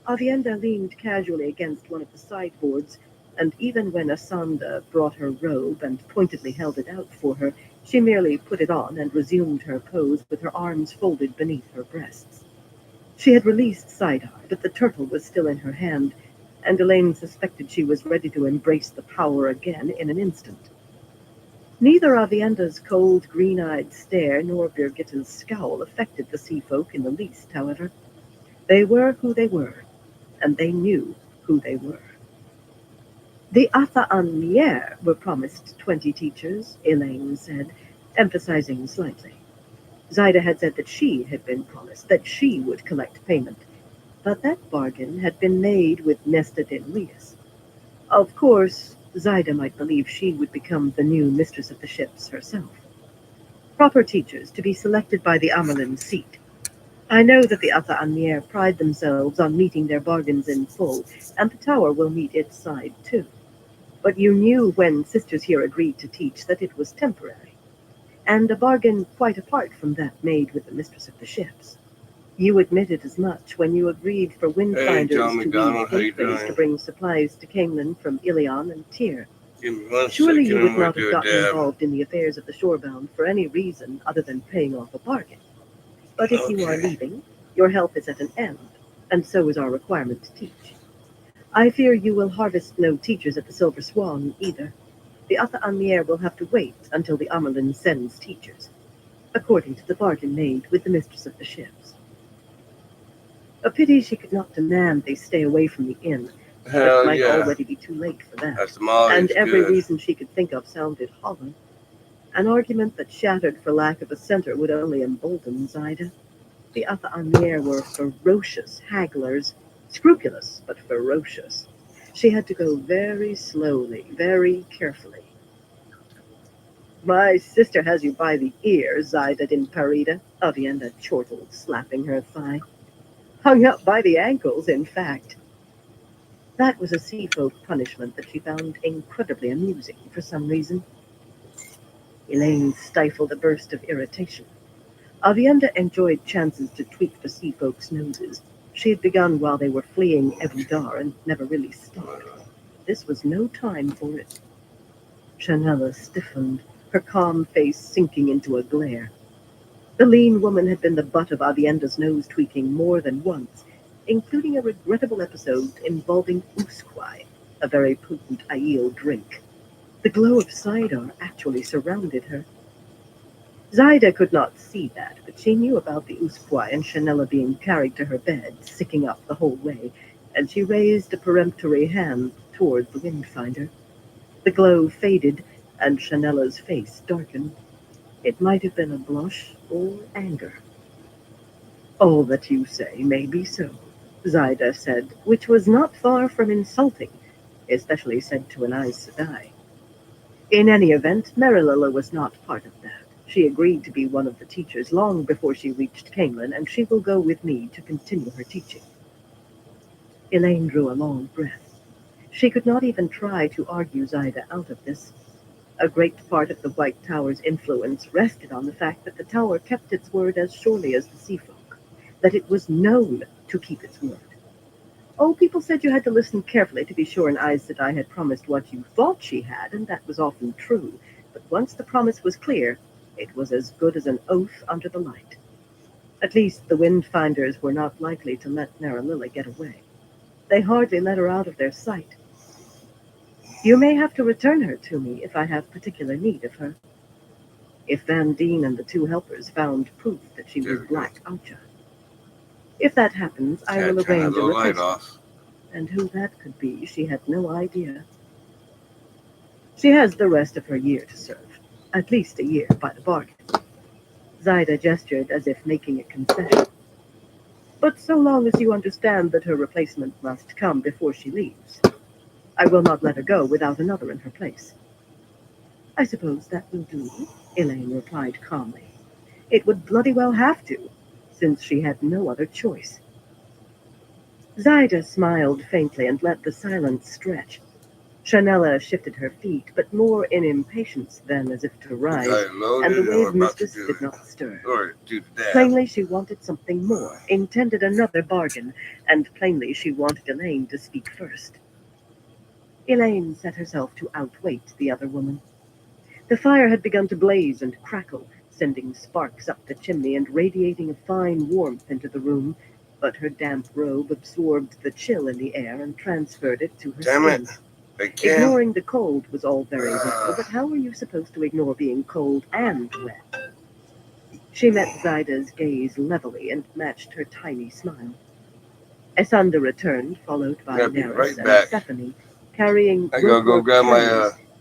Avienda leaned casually against one of the sideboards, and even when Asanda brought her robe and pointedly held it out for her, she merely put it on and resumed her pose with her arms folded beneath her breasts. She had released Sidar, but the turtle was still in her hand, and Elaine suspected she was ready to embrace the power again in an instant. Neither Avienda's cold, green-eyed stare nor Birgitta's scowl affected the sea folk in the least, however. They were who they were, and they knew who they were. The Atha Anmier were promised 20 teachers, Elaine said, emphasizing slightly. Zaida had said that she had been promised, that she would collect payment, but that bargain had been made with Nesta din Lias. Of course, Zaida might believe she would become the new mistress of the ships herself. Proper teachers to be selected by the Amerlin seat. I know that the Atha Anmier pride themselves on meeting their bargains in full, and the tower will meet its side too. But you knew when sisters here agreed to teach that it was temporary, and a bargain quite apart from that made with the mistress of the ships. You admitted as much when you agreed for windfinders to weave gateways to bring supplies to Camelin from Ilion and Tyr. Surely you would not have gotten involved in the affairs of the shorebound for any reason other than paying off a bargain. But if you are leaving, your help is at an end, and so is our requirement to teach. I fear you will harvest no teachers at the Silver Swan either. The Atha Anmier will have to wait until the Amerlin sends teachers, according to the bargain made with the mistress of the ships. A pity she could not demand they stay away from the inn, but it might already be too late for that, and every reason she could think of sounded hollow. An argument that shattered for lack of a center would only embolden Zaida. The Atha Anmier were ferocious hagglers, scrupulous but ferocious. She had to go very slowly, very carefully. My sister has you by the ear, Zaida din Parida, Avienda chortled, slapping her thigh. Hung up by the ankles, in fact. That was a seafolk punishment that she found incredibly amusing for some reason. Elaine stifled a burst of irritation. Avienda enjoyed chances to tweak the seafolk's noses. She had begun while they were fleeing Evidar and never really stopped. This was no time for it. Chanella stiffened, her calm face sinking into a glare. The lean woman had been the butt of Avienda's nose-tweaking more than once, including a regrettable episode involving usquai, a very potent Aiel drink. The glow of Sidar actually surrounded her. Zaida could not see that, but she knew about the usquai and Chanella being carried to her bed, sicking up the whole way, and she raised a peremptory hand toward the windfinder. The glow faded, and Chanella's face darkened. It might have been a blush or anger. All that you say may be so, Zaida said, which was not far from insulting, especially said to an Aes Sedai. In any event, Merililla was not part of that. She agreed to be one of the teachers long before she reached Camelin, and she will go with me to continue her teaching. Elaine drew a long breath. She could not even try to argue Zaida out of this. A great part of the White Tower's influence rested on the fact that the tower kept its word as surely as the seafolk, that it was known to keep its word. Oh, people said you had to listen carefully to be sure an Aes Sedai had promised what you thought she had, and that was often true. But once the promise was clear, it was as good as an oath under the light. At least the Windfinders were not likely to let Merililla get away. They hardly let her out of their sight. You may have to return her to me if I have particular need of her. If Van Deen and the two helpers found proof that she was Black Aucha. If that happens, I will arrange a replacement. And who that could be, she had no idea. She has the rest of her year to serve. At least a year, by the bargain. Zaida gestured as if making a concession. But so long as you understand that her replacement must come before she leaves, I will not let her go without another in her place. I suppose that will do, Elaine replied calmly. It would bloody well have to, since she had no other choice. Zaida smiled faintly and let the silence stretch. Chanella shifted her feet, but more in impatience than as if to rise, and the wave mistress did not stir. Plainly she wanted something more, intended another bargain, and plainly she wanted Elaine to speak first. Elaine set herself to outwait the other woman. The fire had begun to blaze and crackle, sending sparks up the chimney and radiating a fine warmth into the room, but her damp robe absorbed the chill in the air and transferred it to her skin. Ignoring the cold was all very well, but how were you supposed to ignore being cold and wet? She met Zaida's gaze levelly and matched her tiny smile. Esanda returned, followed by Neris and Stephanie, carrying rope grab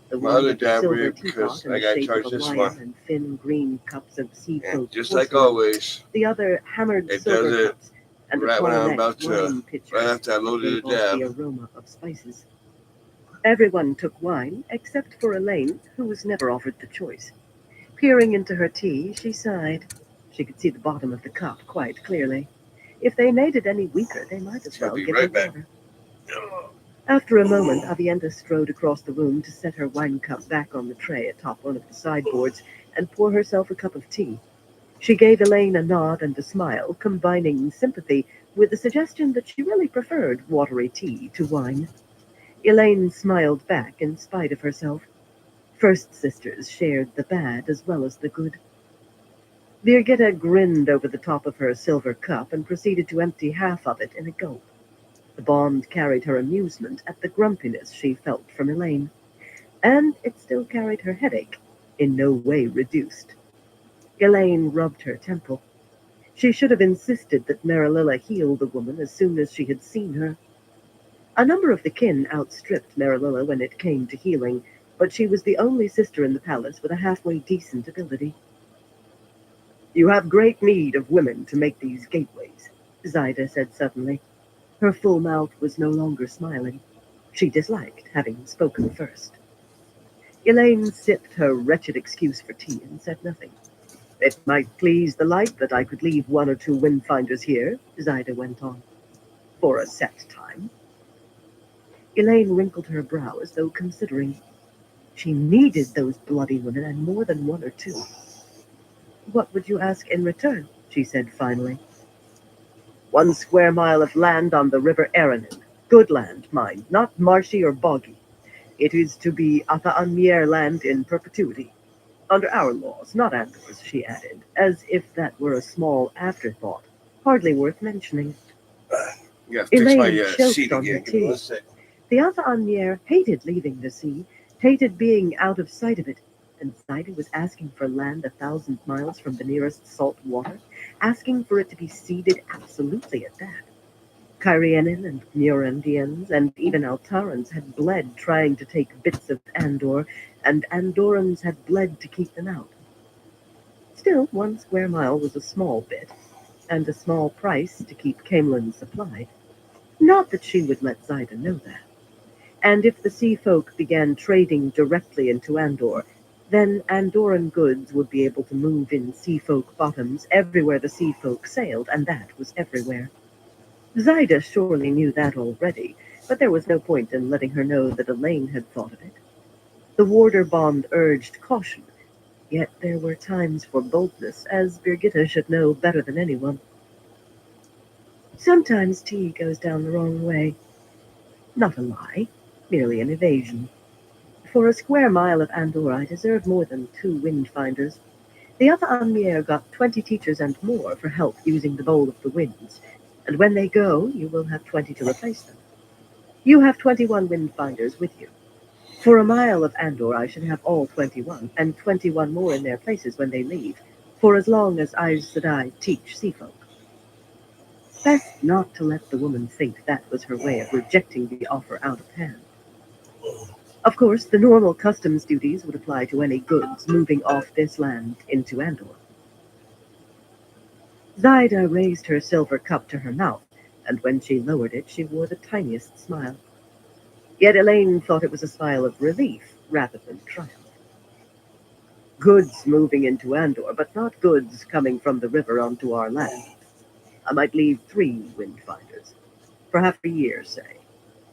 the one with the silver teapot in the shape of a lion and thin green cups of seafoam porcelain, the other hammered silver cups, and a tall-necked wine pitcher that gave off the aroma of spices. Everyone took wine, except for Elaine, who was never offered the choice. Peering into her tea, she sighed. She could see the bottom of the cup quite clearly. If they made it any weaker, they might as well give her water. After a moment, Avienda strode across the room to set her wine cup back on the tray atop one of the sideboards and pour herself a cup of tea. She gave Elaine a nod and a smile, combining sympathy with the suggestion that she really preferred watery tea to wine. Elaine smiled back in spite of herself. First sisters shared the bad as well as the good. Birgitta grinned over the top of her silver cup and proceeded to empty half of it in a gulp. The bond carried her amusement at the grumpiness she felt from Elaine, and it still carried her headache, in no way reduced. Elaine rubbed her temple. She should have insisted that Marililla heal the woman as soon as she had seen her. A number of the kin outstripped Marililla when it came to healing, but she was the only sister in the palace with a halfway decent ability. "You have great need of women to make these gateways," Zaida said suddenly. Her full mouth was no longer smiling. She disliked having spoken first. Elaine sipped her wretched excuse for tea and said nothing. "It might please the light that I could leave one or two windfinders here," Zaida went on, "for a set time." Elaine wrinkled her brow as though considering. She needed those bloody women and more than one or two. "What would you ask in return?" she said finally. 1 square mile of land on the river Aranin. Good land, mind, not marshy or boggy. It is to be Ata-Anmier land in perpetuity. Under our laws, not Andor's," she added, as if that were a small afterthought, hardly worth mentioning. Elaine choked on her tea. The Ata-Anmier hated leaving the sea, hated being out of sight of it, and Zaida was asking for land 1,000 miles from the nearest salt water, asking for it to be ceded absolutely at that. Kyrianin and Murandians and even Altarans had bled trying to take bits of Andor, and Andorans had bled to keep them out. Still, 1 square mile was a small bit, and a small price to keep Camelin supplied. Not that she would let Zaida know that. And if the sea folk began trading directly into Andor, then Andoran goods would be able to move in sea folk bottoms everywhere the sea folk sailed, and that was everywhere. Zaida surely knew that already, but there was no point in letting her know that Elaine had thought of it. The warder bond urged caution, yet there were times for boldness, as Birgitta should know better than anyone. Sometimes tea goes down the wrong way. Not a lie, merely an evasion. For a square mile of Andor, I deserve more than 2 windfinders. The Ata-Anmier got 20 teachers and more for help using the Bowl of the Winds, and when they go, you will have 20 to replace them. You have 21 windfinders with you. For a mile of Andor, I should have all 21, and 21 more in their places when they leave, for as long as Aes Sedai teach seafolk. Best not to let the woman think that was her way of rejecting the offer out of hand. Of course, the normal customs duties would apply to any goods moving off this land into Andor. Zaida raised her silver cup to her mouth, and when she lowered it, she wore the tiniest smile. Yet Elaine thought it was a smile of relief rather than triumph. Goods moving into Andor, but not goods coming from the river onto our land. I might leave 3 windfinders. For half a year, say.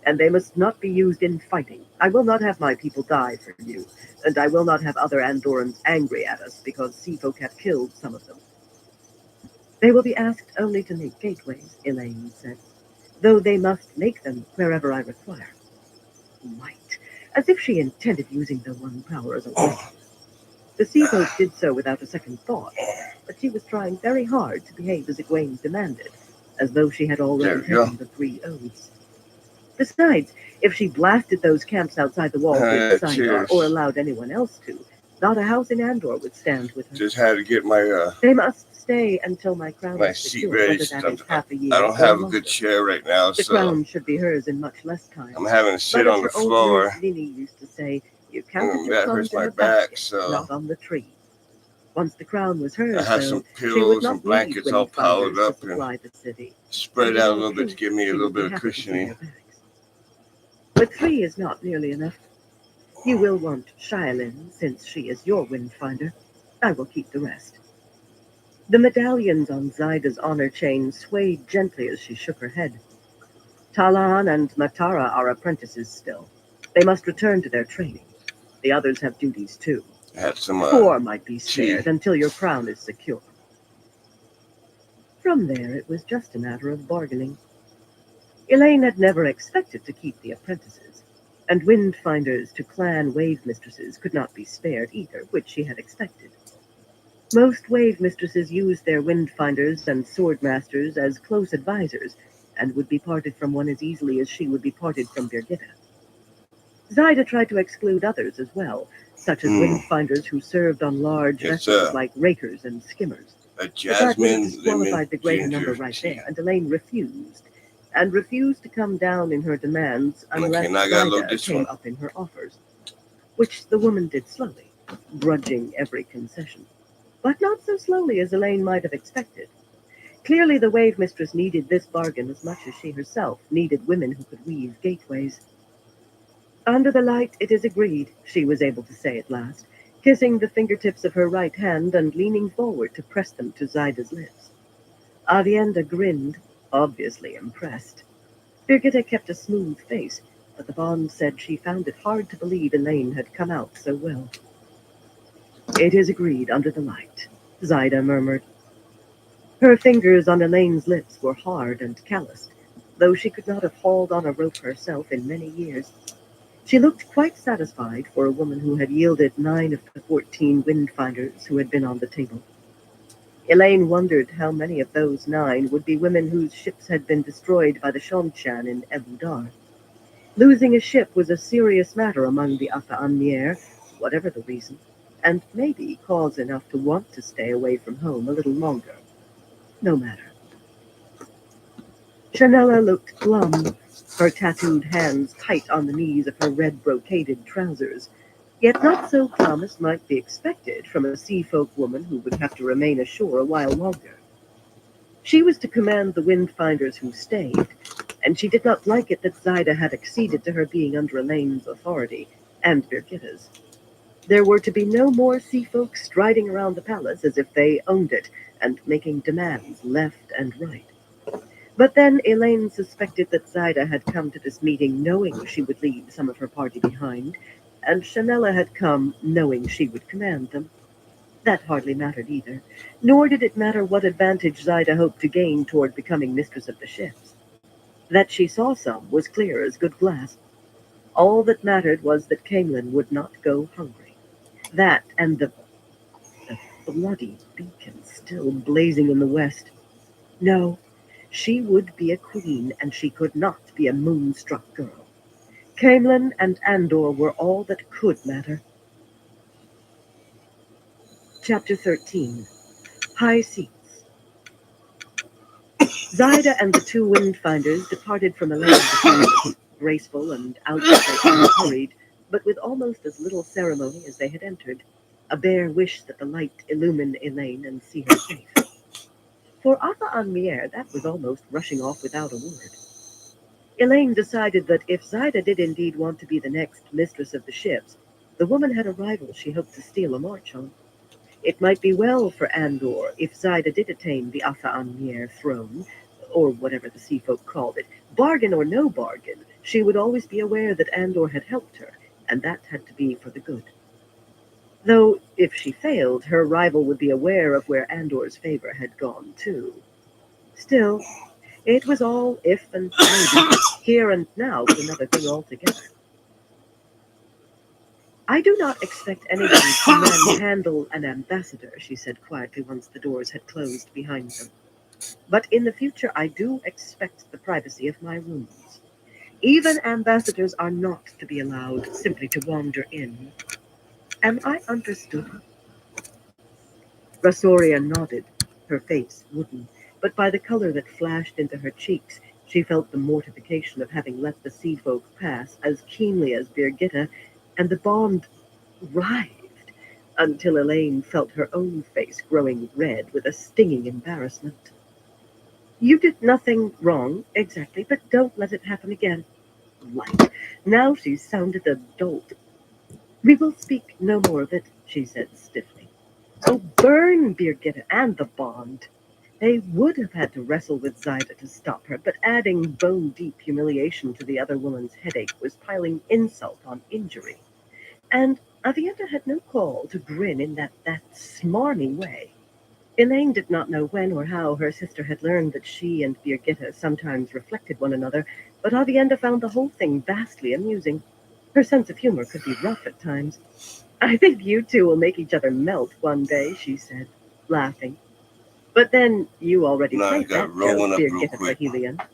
and they must not be used in fighting. I will not have my people die for you, and I will not have other Andorans angry at us because sea folk have killed some of them. They will be asked only to make gateways, Elaine said, though they must make them wherever I require. Might, as if she intended using the one power as a weapon. The sea folk did so without a second thought, but she was trying very hard to behave as Egwene demanded, as though she had already taken the 3 oaths. Besides, if she blasted those camps outside the walls with Cydar, or allowed anyone else to, not a house in Andor would stand with her. Just had to get my They must stay until my crown my is seat secure, ready. whether that is half a year I don't or have a longer. good chair right now, The so crown should be hers in much less time. I'm having to sit But on the as her old floor. nurse Nini used to say, you counted your That plums hurts in my the back, basket, so not on the tree. Once the crown was hers, I have though, some she would pillows not and blankets need all piled windfinders to up and supply the city. spread And out a in little bit to truth, give me a she little would be bit of happy to see cushioning. their backs. But 3 is not nearly enough. You will want Shylin, since she is your windfinder. I will keep the rest. The medallions on Zyda's honor chain swayed gently as she shook her head. Talan and Matara are apprentices still. They must return to their training. The others have duties too. I had some 4 might be spared tea. until your crown is secure. From there, it was just a matter of bargaining. Elaine had never expected to keep the apprentices, and windfinders to clan wave mistresses could not be spared either, which she had expected. Most wave mistresses used their windfinders and swordmasters as close advisors, and would be parted from one as easily as she would be parted from Birgitta. Zyda tried to exclude others as well, such as windfinders who served on large vessels like rakers and skimmers. A But that would have jasmine disqualified lemon the greater ginger number right tea. there, and Elaine refused to come down in her demands unless Okay, now I gotta load Zyda this came one. up in her offers, which the woman did slowly, grudging every concession. But not so slowly as Elaine might have expected. Clearly the wave mistress needed this bargain as much as she herself needed women who could weave gateways. Under the light, it is agreed, she was able to say at last, kissing the fingertips of her right hand and leaning forward to press them to Zyda's lips. Avienda grinned, obviously impressed. Birgitta kept a smooth face, but the Bond said she found it hard to believe Elaine had come out so well. It is agreed under the light, Zyda murmured. Her fingers on Elaine's lips were hard and calloused, though she could not have hauled on a rope herself in many years. She looked quite satisfied for a woman who had yielded 9 of the 14 windfinders who had been on the table. Elaine wondered how many of those 9 would be women whose ships had been destroyed by the Shonchan in Ebudar. Losing a ship was a serious matter among the Afa-Anmier, whatever the reason, and maybe cause enough to want to stay away from home a little longer. No matter. Chanella looked glum, her tattooed hands tight on the knees of her red brocaded trousers, yet not so glum as might be expected from a sea-folk woman who would have to remain ashore a while longer. She was to command the windfinders who stayed, and she did not like it that Zyda had acceded to her being under Elaine's authority, and Birgitta's. There were to be no more sea-folk striding around the palace as if they owned it, and making demands left and right. But then Elaine suspected that Zyda had come to this meeting knowing she would leave some of her party behind, and Chanella had come knowing she would command them. That hardly mattered either, nor did it matter what advantage Zyda hoped to gain toward becoming mistress of the ships. That she saw some was clear as good glass. All that mattered was that Camelin would not go hungry. That and the bloody beacon still blazing in the west. No, she would be a queen, and she could not be a moonstruck girl. Camelin and Andor were all that could matter. Chapter 13. High Seats. Zyda and the 2 windfinders departed from Elaine's canvas, graceful and outwardly hurried, but with almost as little ceremony as they had entered. A bare wish that the light illumine Elaine and see her safe. For Afa-Anmier, that was almost rushing off without a word. Elaine decided that if Zyda did indeed want to be the next mistress of the ships, the woman had a rival she hoped to steal a march on. It might be well for Andor if Zyda did attain the Afa-Anmier throne, or whatever the sea folk called it. Bargain or no bargain, She would always be aware that Andor had helped her, and that had to be for the good. Though, if she failed, her rival would be aware of where Andor's favor had gone, too. Still, it was all if and maybe, here and now was another thing altogether. I do not expect anybody to manhandle an ambassador, she said quietly once the doors had closed behind them. But in the future I do expect the privacy of my rooms. Even ambassadors are not to be allowed simply to wander in. Am I understood? Rasoria nodded, her face wooden, but by the color that flashed into her cheeks, she felt the mortification of having let the sea folk pass as keenly as Birgitta, and the bond writhed until Elaine felt her own face growing red with a stinging embarrassment. You did nothing wrong, exactly, but don't let it happen again. Light. Now she sounded a dolt. We will speak no more of it, she said stiffly. Oh, burn Birgitta and the bond. They would have had to wrestle with Zyda to stop her, but adding bone-deep humiliation to the other woman's headache was piling insult on injury. And Avienda had no call to grin in that smarmy way. Elaine did not know when or how her sister had learned that she and Birgitta sometimes reflected one another, but Avienda found the whole thing vastly amusing. Her sense of humor could be rough at times. I think you two will make each other melt one day, she said, laughing. But then you already No, I played got that rolling joke, up real Birgitta quick. Fahelian.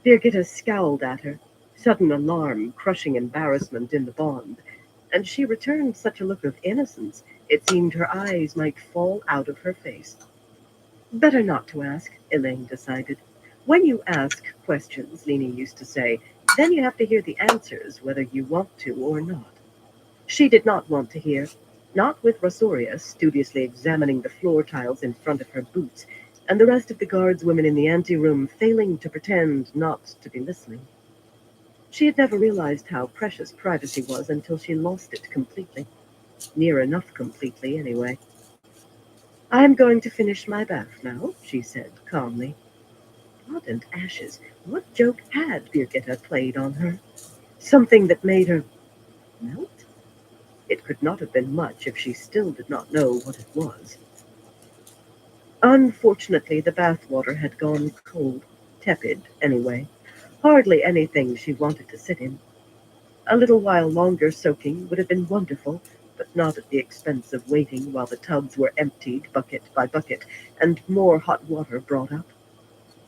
Birgitta scowled at her, sudden alarm, crushing embarrassment in the bond, and she returned such a look of innocence it seemed her eyes might fall out of her face. Better not to ask, Elaine decided. When you ask questions, Lena used to say, then you have to hear the answers whether you want to or not. She did not want to hear, not with Rasoria studiously examining the floor tiles in front of her boots, and the rest of the guardswomen in the anteroom failing to pretend not to be listening. She had never realized how precious privacy was until she lost it completely. Near enough completely, anyway. I'm going to finish my bath now, she said calmly. Blood and ashes. What joke had Birgitta played on her? Something that made her melt? It could not have been much if she still did not know what it was. Unfortunately, the bath water had gone cold, tepid, anyway. Hardly anything she wanted to sit in. A little while longer soaking would have been wonderful, but not at the expense of waiting while the tubs were emptied bucket by bucket and more hot water brought up.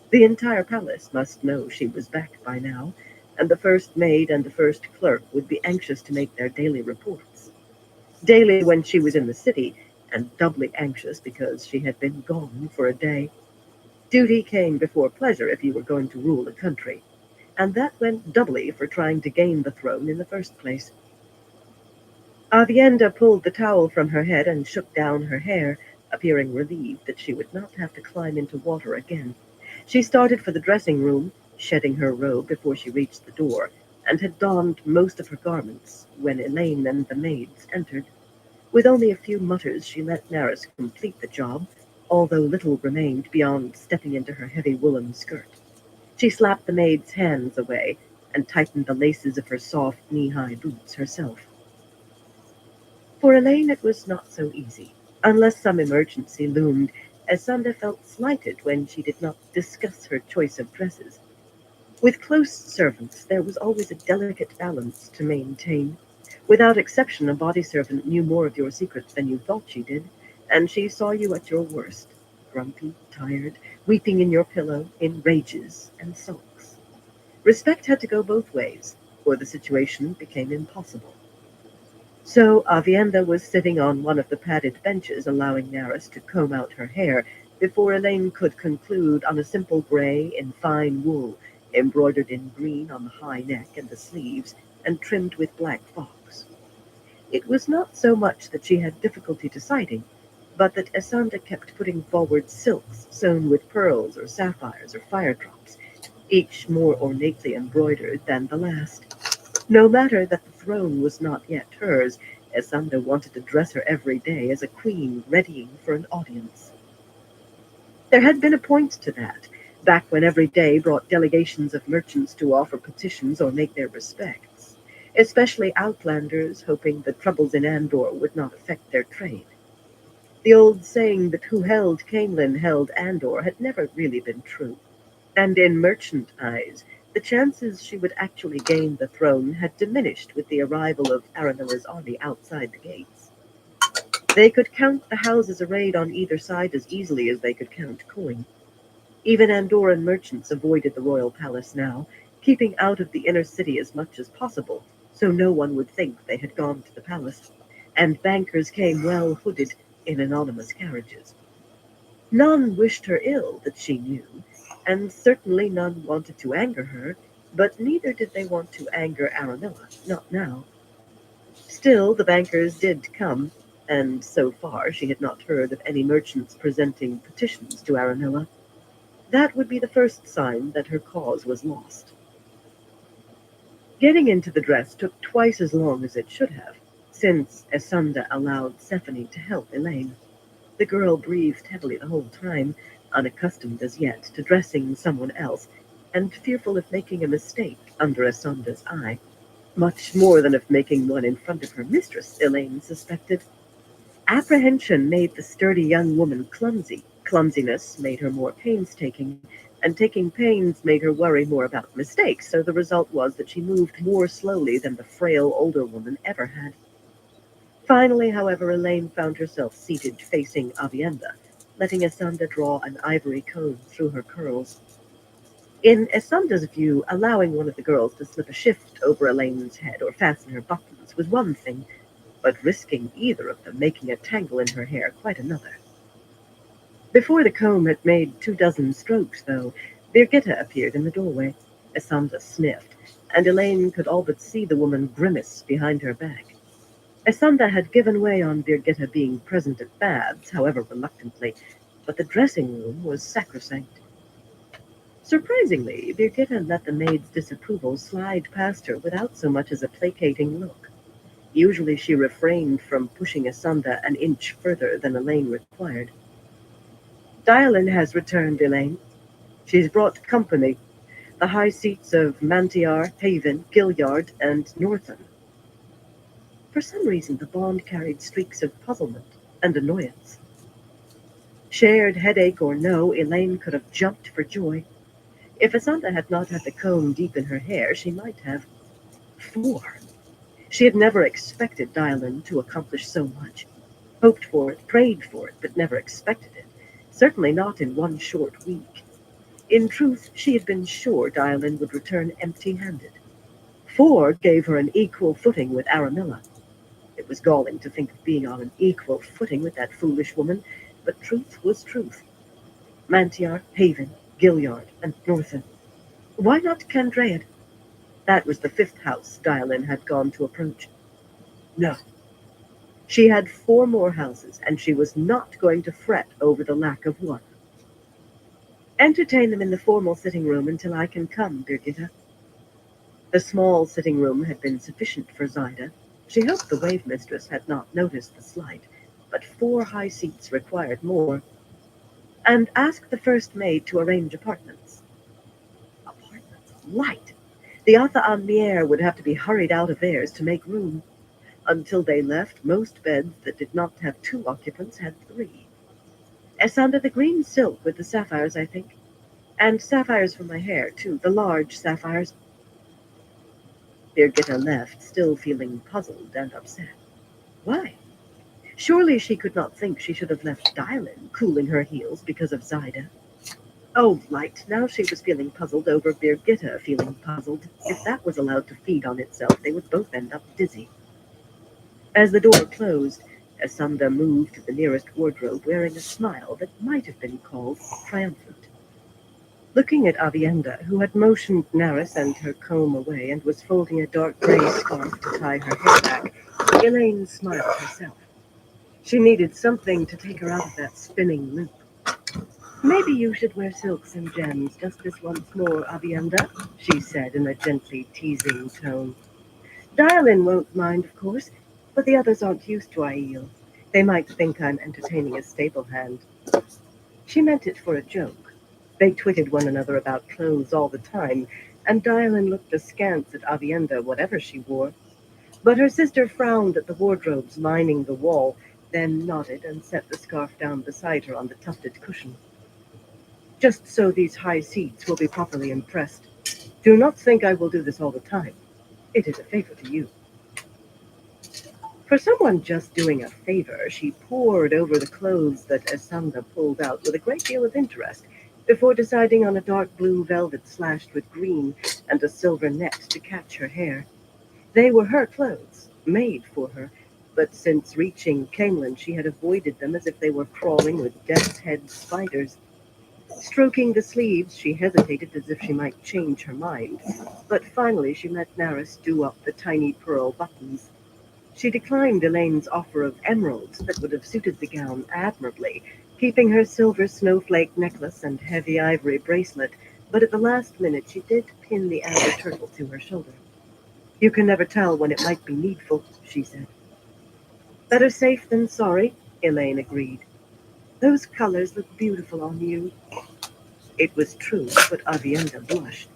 The entire palace must know she was back by now, and the first maid and the first clerk would be anxious to make their daily reports. Daily when she was in the city, and doubly anxious because she had been gone for a day. Duty came before pleasure if you were going to rule a country, and that went doubly for trying to gain the throne in the first place. Avienda pulled the towel from her head and shook down her hair, appearing relieved that she would not have to climb into water again. She started for the dressing room, shedding her robe before she reached the door, and had donned most of her garments when Elaine and the maids entered. With only a few mutters, she let Naris complete the job, although little remained beyond stepping into her heavy woolen skirt. She slapped the maid's hands away and tightened the laces of her soft knee-high boots herself. For Elaine it was not so easy. Unless some emergency loomed, Asunda felt slighted when she did not discuss her choice of dresses. With close servants, there was always a delicate balance to maintain. Without exception, a body servant knew more of your secrets than you thought she did, and she saw you at your worst, grumpy, tired, weeping in your pillow, in rages and sulks. Respect had to go both ways, or the situation became impossible. So Avienda was sitting on one of the padded benches, allowing Naris to comb out her hair before Elaine could conclude on a simple gray in fine wool, embroidered in green on the high neck and the sleeves, and trimmed with black fox. It was not so much that she had difficulty deciding, but that Asanda kept putting forward silks sewn with pearls or sapphires or fire drops, each more ornately embroidered than the last. No matter that the throne was not yet hers, Asanda wanted to dress her every day as a queen readying for an audience. There had been a point to that, back when every day brought delegations of merchants to offer petitions or make their respects, especially outlanders hoping the troubles in Andor would not affect their trade. The old saying that who held Camelin held Andor had never really been true, and in merchant eyes, the chances she would actually gain the throne had diminished with the arrival of Aranella's army outside the gates. They could count the houses arrayed on either side as easily as they could count coin. Even Andoran merchants avoided the royal palace now, keeping out of the inner city as much as possible, so no one would think they had gone to the palace, and bankers came well hooded in anonymous carriages. None wished her ill that she knew, and certainly none wanted to anger her, but neither did they want to anger Aranella, not now. Still, the bankers did come, and so far she had not heard of any merchants presenting petitions to Aranella. That would be the first sign that her cause was lost. Getting into the dress took twice as long as it should have, since Esunda allowed Stephanie to help Elaine. The girl breathed heavily the whole time, unaccustomed as yet to dressing someone else, and fearful of making a mistake under Esunda's eye. Much more than of making one in front of her mistress, Elaine suspected. Apprehension made the sturdy young woman clumsy. Clumsiness made her more painstaking, and taking pains made her worry more about mistakes, so the result was that she moved more slowly than the frail older woman ever had. Finally, however, Elaine found herself seated facing Avienda, letting Esunda draw an ivory comb through her curls. In Esunda's view, allowing one of the girls to slip a shift over Elaine's head or fasten her buttons was one thing, but risking either of them making a tangle in her hair quite another. Before the comb had made 24 strokes, though, Birgitta appeared in the doorway. Esunda sniffed, and Elaine could all but see the woman grimace behind her back. Esunda had given way on Birgitta being present at baths, however reluctantly, but the dressing room was sacrosanct. Surprisingly, Birgitta let the maid's disapproval slide past her without so much as a placating look. Usually she refrained from pushing Esunda an inch further than Elaine required. Dialin has returned, Elaine. She's brought company, the high seats of Mantiar, Haven, Gilliard, and Northern. For some reason, the bond carried streaks of puzzlement and annoyance. Shared headache or no, Elaine could have jumped for joy. If Esunda had not had the comb deep in her hair, she might have. 4. She had never expected Dialin to accomplish so much. Hoped for it, prayed for it, but never expected it. Certainly not in one short week. In truth, she had been sure Dialin would return empty-handed. 4 gave her an equal footing with Aramilla. It was galling to think of being on an equal footing with that foolish woman, but truth was truth. Mantiar, Haven, Gilliard, and Northern. Why not Candraid? That was the 5th house Dialin had gone to approach. No. She had 4 more houses, and she was not going to fret over the lack of one. Entertain them in the formal sitting room until I can come, Birgitta. The small sitting room had been sufficient for Zyda. She hoped the wave mistress had not noticed the slight, but 4 high seats required more. And ask the first maid to arrange apartments. Apartments? Light! The Atha Anmier would have to be hurried out of theirs to make room. Until they left, most beds that did not have 2 occupants had 3. Esunda, the green silk with the sapphires, I think. And sapphires for my hair, too, the large sapphires. Birgitta left, still feeling puzzled and upset. Why? Surely she could not think she should have left Dialin cooling her heels because of Zyda. Oh, light, now she was feeling puzzled over Birgitta feeling puzzled. If that was allowed to feed on itself, they would both end up dizzy. As the door closed, Esunda moved to the nearest wardrobe wearing a smile that might have been called triumphant. Looking at Avienda, who had motioned Naris and her comb away and was folding a dark gray scarf to tie her hair back, Elaine smiled herself. She needed something to take her out of that spinning loop. Maybe you should wear silks and gems just this once more, Avienda, she said in a gently teasing tone. Dialin won't mind, of course, but the others aren't used to Aiel. They might think I'm entertaining a stable hand. She meant it for a joke. They twitted one another about clothes all the time, and Dylan looked askance at Avienda, whatever she wore. But her sister frowned at the wardrobes lining the wall, then nodded and set the scarf down beside her on the tufted cushion. Just so these high seats will be properly impressed. Do not think I will do this all the time. It is a favor to you. For someone just doing a favor, she pored over the clothes that Esanda pulled out with a great deal of interest before deciding on a dark blue velvet slashed with green and a silver net to catch her hair. They were her clothes, made for her, but since reaching Camelin she had avoided them as if they were crawling with death's head spiders. Stroking the sleeves, she hesitated as if she might change her mind, but finally she let Naris do up the tiny pearl buttons. She declined Elaine's offer of emeralds that would have suited the gown admirably, keeping her silver snowflake necklace and heavy ivory bracelet, but at the last minute she did pin the amber turtle to her shoulder. You can never tell when it might be needful, she said. Better safe than sorry, Elaine agreed. Those colors look beautiful on you. It was true, but Avienda blushed.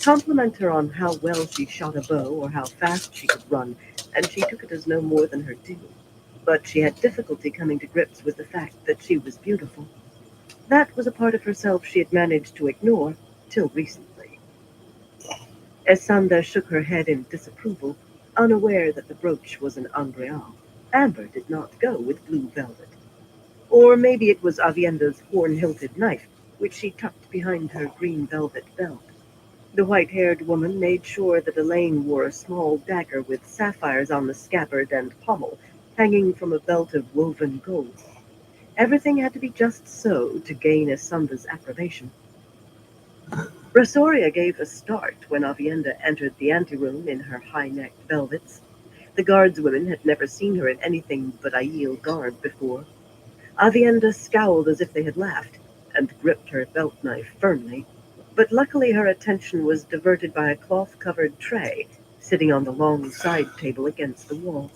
Compliment her on how well she shot a bow or how fast she could run, and she took it as no more than her due. But she had difficulty coming to grips with the fact that she was beautiful. That was a part of herself she had managed to ignore till recently. Esanda shook her head in disapproval, unaware that the brooch was an Angreal. Amber did not go with blue velvet. Or maybe it was Avienda's horn-hilted knife, which she tucked behind her green velvet belt. The white-haired woman made sure that Elaine wore a small dagger with sapphires on the scabbard and pommel, hanging from a belt of woven gold. Everything had to be just so to gain Esanda's approbation. Rasoria gave a start when Avienda entered the anteroom in her high-necked velvets. The guardswomen had never seen her in anything but Aiel garb before. Avienda scowled as if they had laughed, and gripped her belt knife firmly. But luckily her attention was diverted by a cloth-covered tray sitting on the long side table against the wall.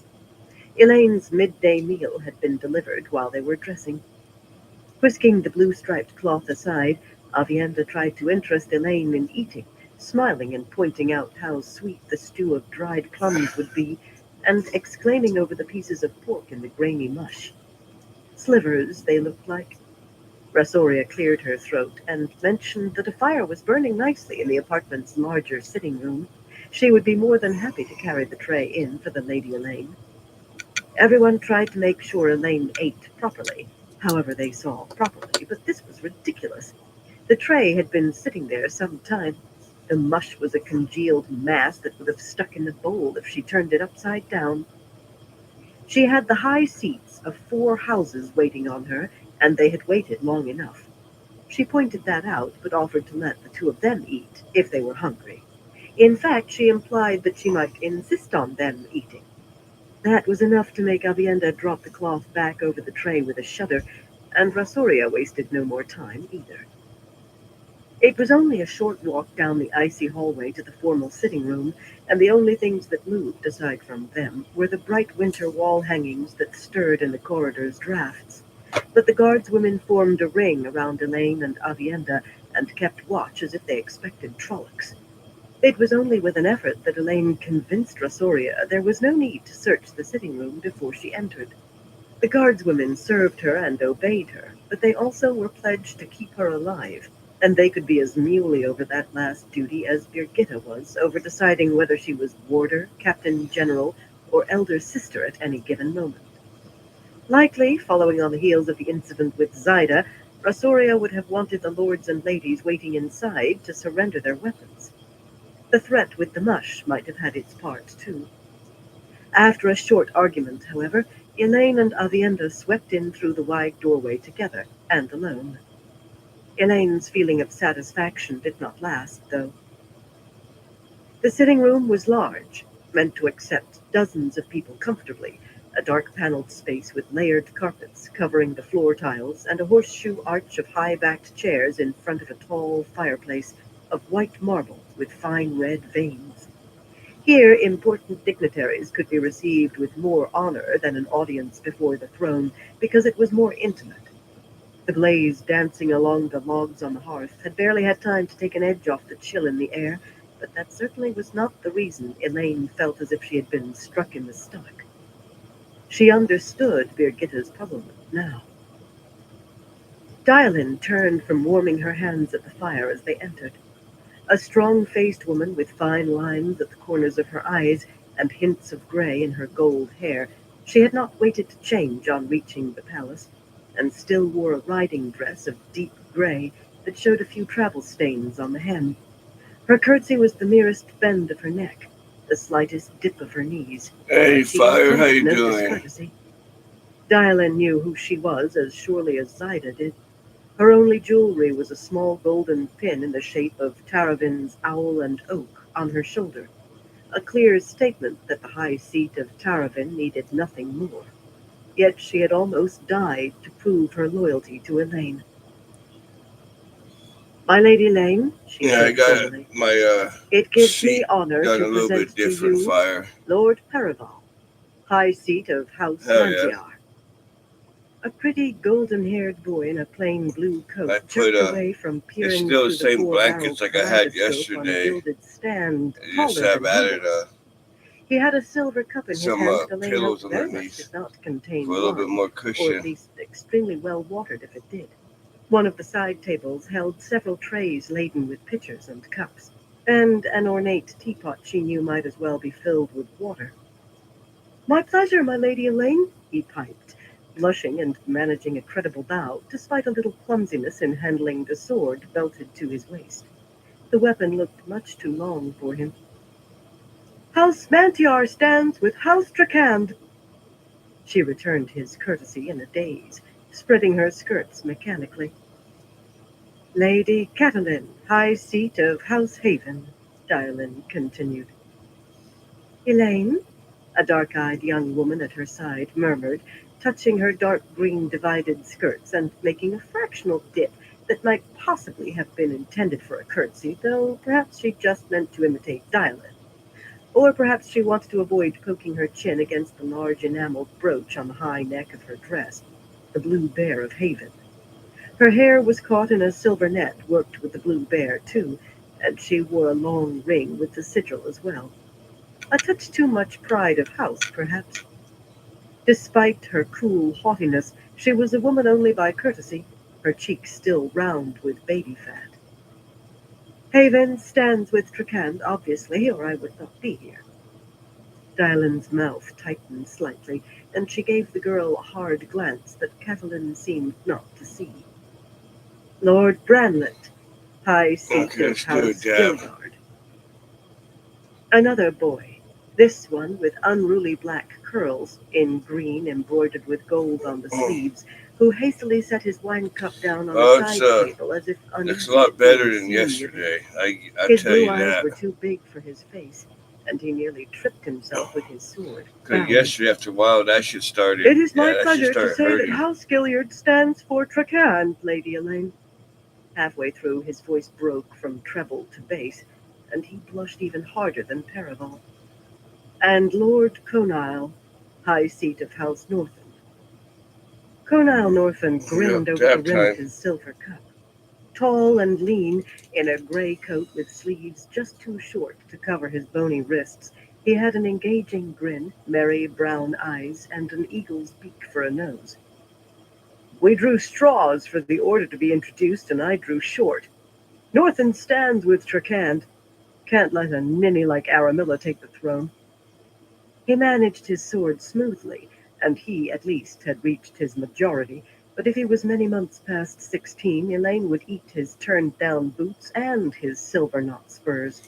Elaine's midday meal had been delivered while they were dressing. Whisking the blue-striped cloth aside, Avienda tried to interest Elaine in eating, smiling and pointing out how sweet the stew of dried plums would be, and exclaiming over the pieces of pork in the grainy mush. Slivers, they looked like. Rasoria cleared her throat and mentioned that a fire was burning nicely in the apartment's larger sitting room. She would be more than happy to carry the tray in for the Lady Elaine. Everyone tried to make sure Elaine ate properly, however they saw properly, but this was ridiculous. The tray had been sitting there some time. The mush was a congealed mass that would have stuck in the bowl if she turned it upside down. She had the high seats of 4 houses waiting on her, and they had waited long enough. She pointed that out, but offered to let the 2 of them eat, if they were hungry. In fact, she implied that she might insist on them eating. That was enough to make Avienda drop the cloth back over the tray with a shudder, and Rasoria wasted no more time either. It was only a short walk down the icy hallway to the formal sitting room, and the only things that moved, aside from them, were the bright winter wall hangings that stirred in the corridor's drafts. But the guardswomen formed a ring around Elaine and Avienda and kept watch as if they expected Trollocs. It was only with an effort that Elaine convinced Rasoria there was no need to search the sitting room before she entered. The guardswomen served her and obeyed her, but they also were pledged to keep her alive, and they could be as muley over that last duty as Birgitta was over deciding whether she was warder, captain general, or elder sister at any given moment. Likely, following on the heels of the incident with Zaida, Rasoria would have wanted the lords and ladies waiting inside to surrender their weapons. The threat with the mush might have had its part, too. After a short argument, however, Elaine and Avienda swept in through the wide doorway together, and alone. Elaine's feeling of satisfaction did not last, though. The sitting room was large, meant to accept dozens of people comfortably, a dark-paneled space with layered carpets covering the floor tiles and a horseshoe arch of high-backed chairs in front of a tall fireplace of white marble with fine red veins. Here, important dignitaries could be received with more honor than an audience before the throne because it was more intimate. The blaze dancing along the logs on the hearth had barely had time to take an edge off the chill in the air, but that certainly was not the reason Elaine felt as if she had been struck in the stomach. She understood Birgitta's puzzlement now. Dylan turned from warming her hands at the fire as they entered. A strong-faced woman with fine lines at the corners of her eyes and hints of gray in her gold hair, she had not waited to change on reaching the palace, and still wore a riding dress of deep gray that showed a few travel stains on the hem. Her curtsy was the merest bend of her neck, the slightest dip of her knees. Hey, She didn't Fire, how flinch you no doing? discourtesy. Dylan knew who she was as surely as Zaida did. Her only jewelry was a small golden pin in the shape of Taravin's owl and oak on her shoulder, a clear statement that the high seat of Taravin needed nothing more. Yet she had almost died to prove her loyalty to Elaine. "My Lady Elaine," she Yeah, I said got formally, my "it gives me seat honor done to a little present bit to different, you Fire. Lord Perival, High Seat of House Hell yeah. Lantiar." A pretty golden-haired boy in a plain blue I coat put jerked away from it's peering still the through the same four-barreled blankets like I had kaleidoscope on a yesterday. gilded stand I just taller have than he added was. He had a silver cup in his some hand that Elaine pillows hoped very much underneath did not for contain a little bit wine, more or at cushion. least extremely well watered if it did. One of the side tables held several trays laden with pitchers and cups, and an ornate teapot she knew might as well be filled with water. "My pleasure, my Lady Elaine," he piped, blushing and managing a credible bow, despite a little clumsiness in handling the sword belted to his waist. The weapon looked much too long for him. "House Mantiar stands with House Trakand." She returned his courtesy in a daze, spreading her skirts mechanically. "Lady Catelyn, High Seat of House Haven," Dylan continued. "Elaine?" a dark-eyed young woman at her side murmured, touching her dark green divided skirts and making a fractional dip that might possibly have been intended for a curtsy, though perhaps she just meant to imitate Dylan. Or perhaps she wanted to avoid poking her chin against the large enameled brooch on the high neck of her dress, the blue bear of Haven. Her hair was caught in a silver net worked with the blue bear, too, and she wore a long ring with the sigil as well. A touch too much pride of house, perhaps. Despite her cool haughtiness, she was a woman only by courtesy, her cheeks still round with baby fat. "Haven stands with Trakand, obviously, or I would not be here." Dylan's mouth tightened slightly, and she gave the girl a hard glance that Catelyn seemed not to see. "Lord Branlet, High Seat Okay, of let's do a House dab. Gilgard." Another boy, this one with unruly black curls, in green embroidered with gold on the sleeves, who hastily set his wine cup down on a Oh, it's side table as if looks a uneasy lot at better being than seen with it. yesterday. I His tell blue you eyes that. were too big for his face, and he nearly tripped himself with his sword, Cause bowing. yesterday after a while that shit started. "It is my Yeah, that shit pleasure to started say that hurting. House Gilliard stands for Trakand, Lady Elaine." Halfway through, his voice broke from treble to bass, and he blushed even harder than Perival. "And Lord Conile, High Seat of House Northend." Conile Northend Yep, grinned over the dab rim of time. his silver cup. Tall and lean, in a gray coat with sleeves just too short to cover his bony wrists, he had an engaging grin, merry brown eyes, and an eagle's beak for a nose. "We drew straws for the order to be introduced, and I drew short. Northend stands with Trakand. Can't let a ninny like Aramilla take the throne." He managed his sword smoothly, and he, at least, had reached his majority, but if he was many months past 16, Elaine would eat his turned-down boots and his silver-knot spurs.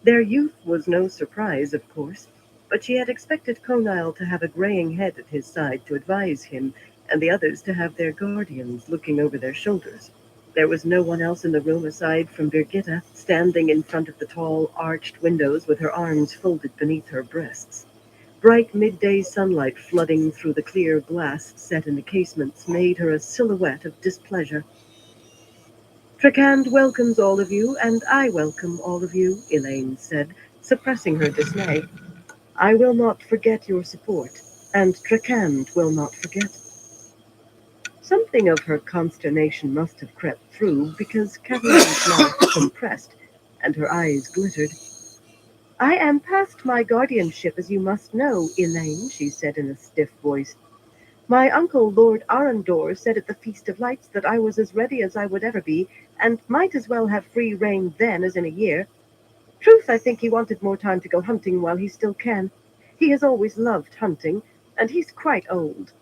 Their youth was no surprise, of course, but she had expected Conile to have a graying head at his side to advise him, and the others to have their guardians looking over their shoulders. There was no one else in the room aside from Birgitta, standing in front of the tall, arched windows with her arms folded beneath her breasts. Bright midday sunlight flooding through the clear glass set in the casements made her a silhouette of displeasure. "Trakand welcomes all of you, and I welcome all of you," Elaine said, suppressing her dismay. "I will not forget your support, and Trakand will not forget." Something of her consternation must have crept through, because Caroline's mouth compressed and her eyes glittered. I am past my guardianship, as you must know, Elaine, she said in a stiff voice. My uncle, Lord Arundel, said at the Feast of Lights that I was as ready as I would ever be, and might as well have free rein then as in a year. Truth, I think he wanted more time to go hunting while he still can. He has always loved hunting, and he's quite old.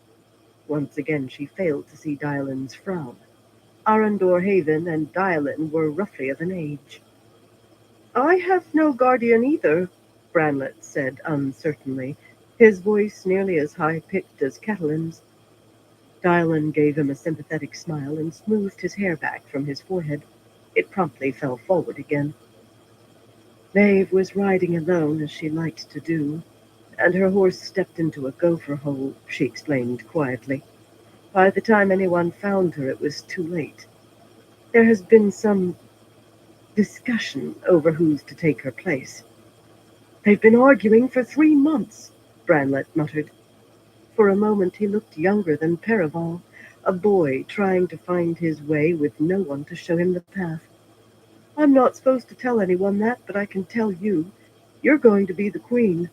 Once again she failed to see Diolen's frown. Arundel Haven and Diolen were roughly of an age. I have no guardian either, Branlet said uncertainly, his voice nearly as high-pitched as Cataline's. Diolen gave him a sympathetic smile and smoothed his hair back from his forehead. It promptly fell forward again. Maeve was riding alone, as she liked to do, and her horse stepped into a gopher hole, she explained quietly. By the time anyone found her, it was too late. There has been some discussion over who's to take her place. They've been arguing for 3 months, Branlet muttered. For a moment he looked younger than Perival, a boy trying to find his way with no one to show him the path. I'm not supposed to tell anyone that, but I can tell you. You're going to be the queen.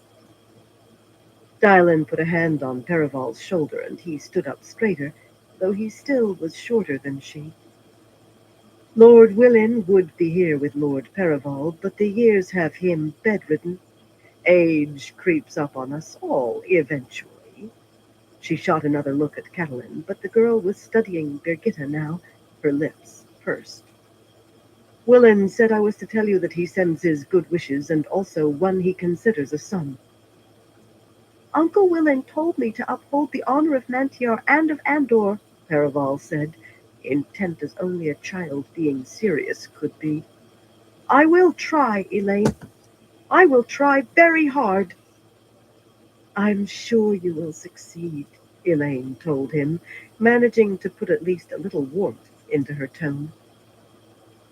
Diolen put a hand on Perival's shoulder, and he stood up straighter, though he still was shorter than she. Lord Willin would be here with Lord Perival, but the years have him bedridden. Age creeps up on us all, eventually. She shot another look at Catelyn, but the girl was studying Birgitta now, her lips pursed. Willin said I was to tell you that he sends his good wishes, and also one he considers a son. Uncle Willin told me to uphold the honor of Mantiar and of Andor, Perival said, intent as only a child being serious could be. I will try, Elaine. I will try very hard. I'm sure you will succeed, Elaine told him, managing to put at least a little warmth into her tone.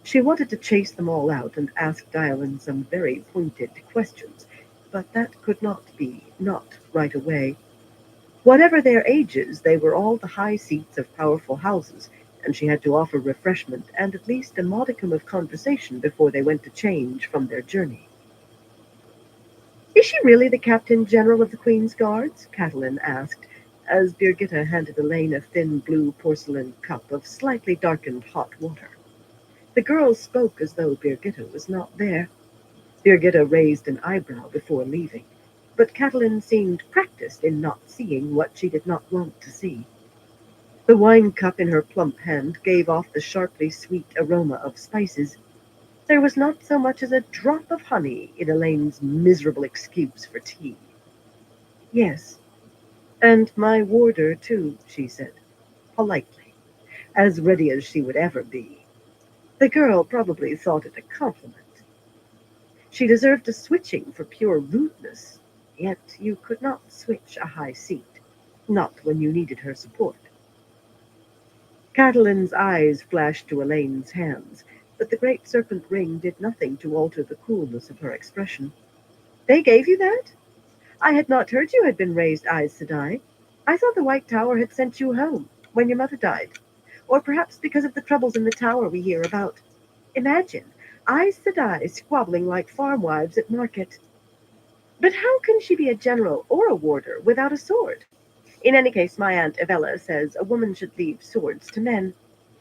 She wanted to chase them all out and ask Diolen some very pointed questions, but that could not be, not right away. Whatever their ages, they were all the high seats of powerful houses, and she had to offer refreshment and at least a modicum of conversation before they went to change from their journey. Is she really the Captain General of the Queen's Guards? Catelyn asked, as Birgitta handed Elaine a thin blue porcelain cup of slightly darkened hot water. The girl spoke as though Birgitta was not there. Birgitta raised an eyebrow before leaving, but Catelyn seemed practiced in not seeing what she did not want to see. The wine cup in her plump hand gave off the sharply sweet aroma of spices. There was not so much as a drop of honey in Elaine's miserable excuse for tea. Yes, and my warder, too, she said, politely, as ready as she would ever be. The girl probably thought it a compliment. She deserved a switching for pure rudeness, yet you could not switch a high seat, not when you needed her support. Catelyn's eyes flashed to Elaine's hands, but the great serpent ring did nothing to alter the coolness of her expression. They gave you that? I had not heard you had been raised Aes Sedai. I thought the White Tower had sent you home when your mother died, or perhaps because of the troubles in the tower we hear about. Imagine, Aes Sedai squabbling like farm wives at market. But how can she be a general or a warder without a sword? In any case, my Aunt Evella says a woman should leave swords to men.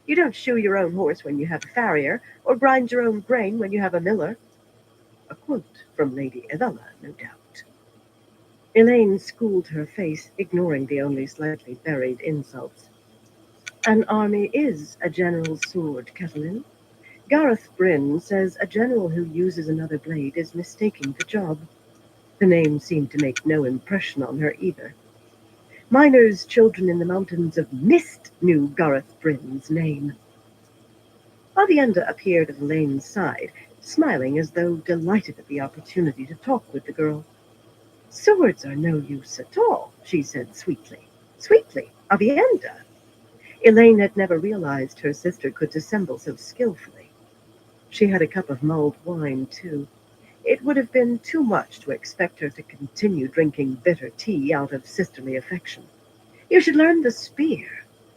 You don't shoe your own horse when you have a farrier, or grind your own grain when you have a miller. A quote from Lady Evella, no doubt. Elaine schooled her face, ignoring the only slightly buried insults. An army is a general's sword, Catelyn. Gareth Bryn says a general who uses another blade is mistaking the job. The name seemed to make no impression on her either. Miners' children in the mountains of Mist knew Gareth Bryn's name. Avienda appeared at Elaine's side, smiling as though delighted at the opportunity to talk with the girl. Swords are no use at all, she said sweetly. Sweetly, Avienda. Elaine had never realized her sister could dissemble so skillfully. She had a cup of mulled wine, too. It would have been too much to expect her to continue drinking bitter tea out of sisterly affection. You should learn the spear.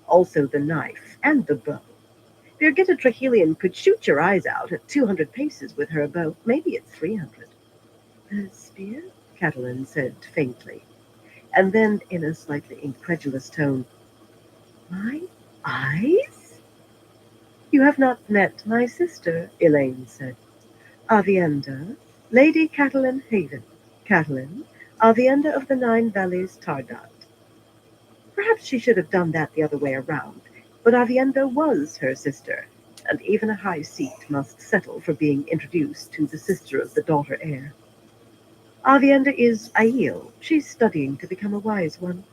Also the knife and the bow. Birgitta Trahelian could shoot your eyes out at 200 paces with her bow, maybe at 300. The spear? Catelyn said faintly, and then in a slightly incredulous tone, my eyes? You have not met my sister, Elaine said. Avienda, Lady Catelyn Haven. Catelyn, Avienda of the Nine Valleys Tardat. Perhaps she should have done that the other way around, but Avienda was her sister, and even a high seat must settle for being introduced to the sister of the daughter heir. Avienda is Aiel. She's studying to become a wise one.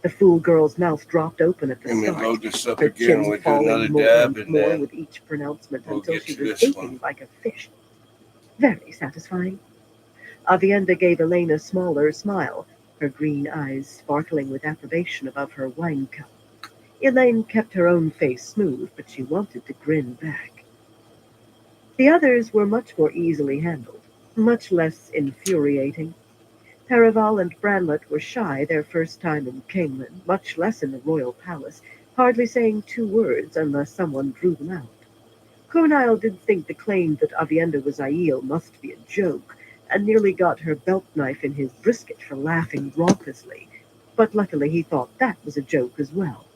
The fool girl's mouth dropped open at the Let me start, load this up her again. chin We'll do falling another more dab and and more then with each pronouncement we'll until get she to was this gaping one. like a fish. Very satisfying. Avienda gave Elaine a smaller smile, her green eyes sparkling with approbation above her wine cup. Elaine kept her own face smooth, but she wanted to grin back. The others were much more easily handled, much less infuriating. Paraval and Branlet were shy their first time in Camelin, much less in the royal palace, hardly saying 2 words unless someone drew them out. Cornile did think the claim that Avienda was Aiel must be a joke, and nearly got her belt knife in his brisket for laughing raucously, but luckily he thought that was a joke as well.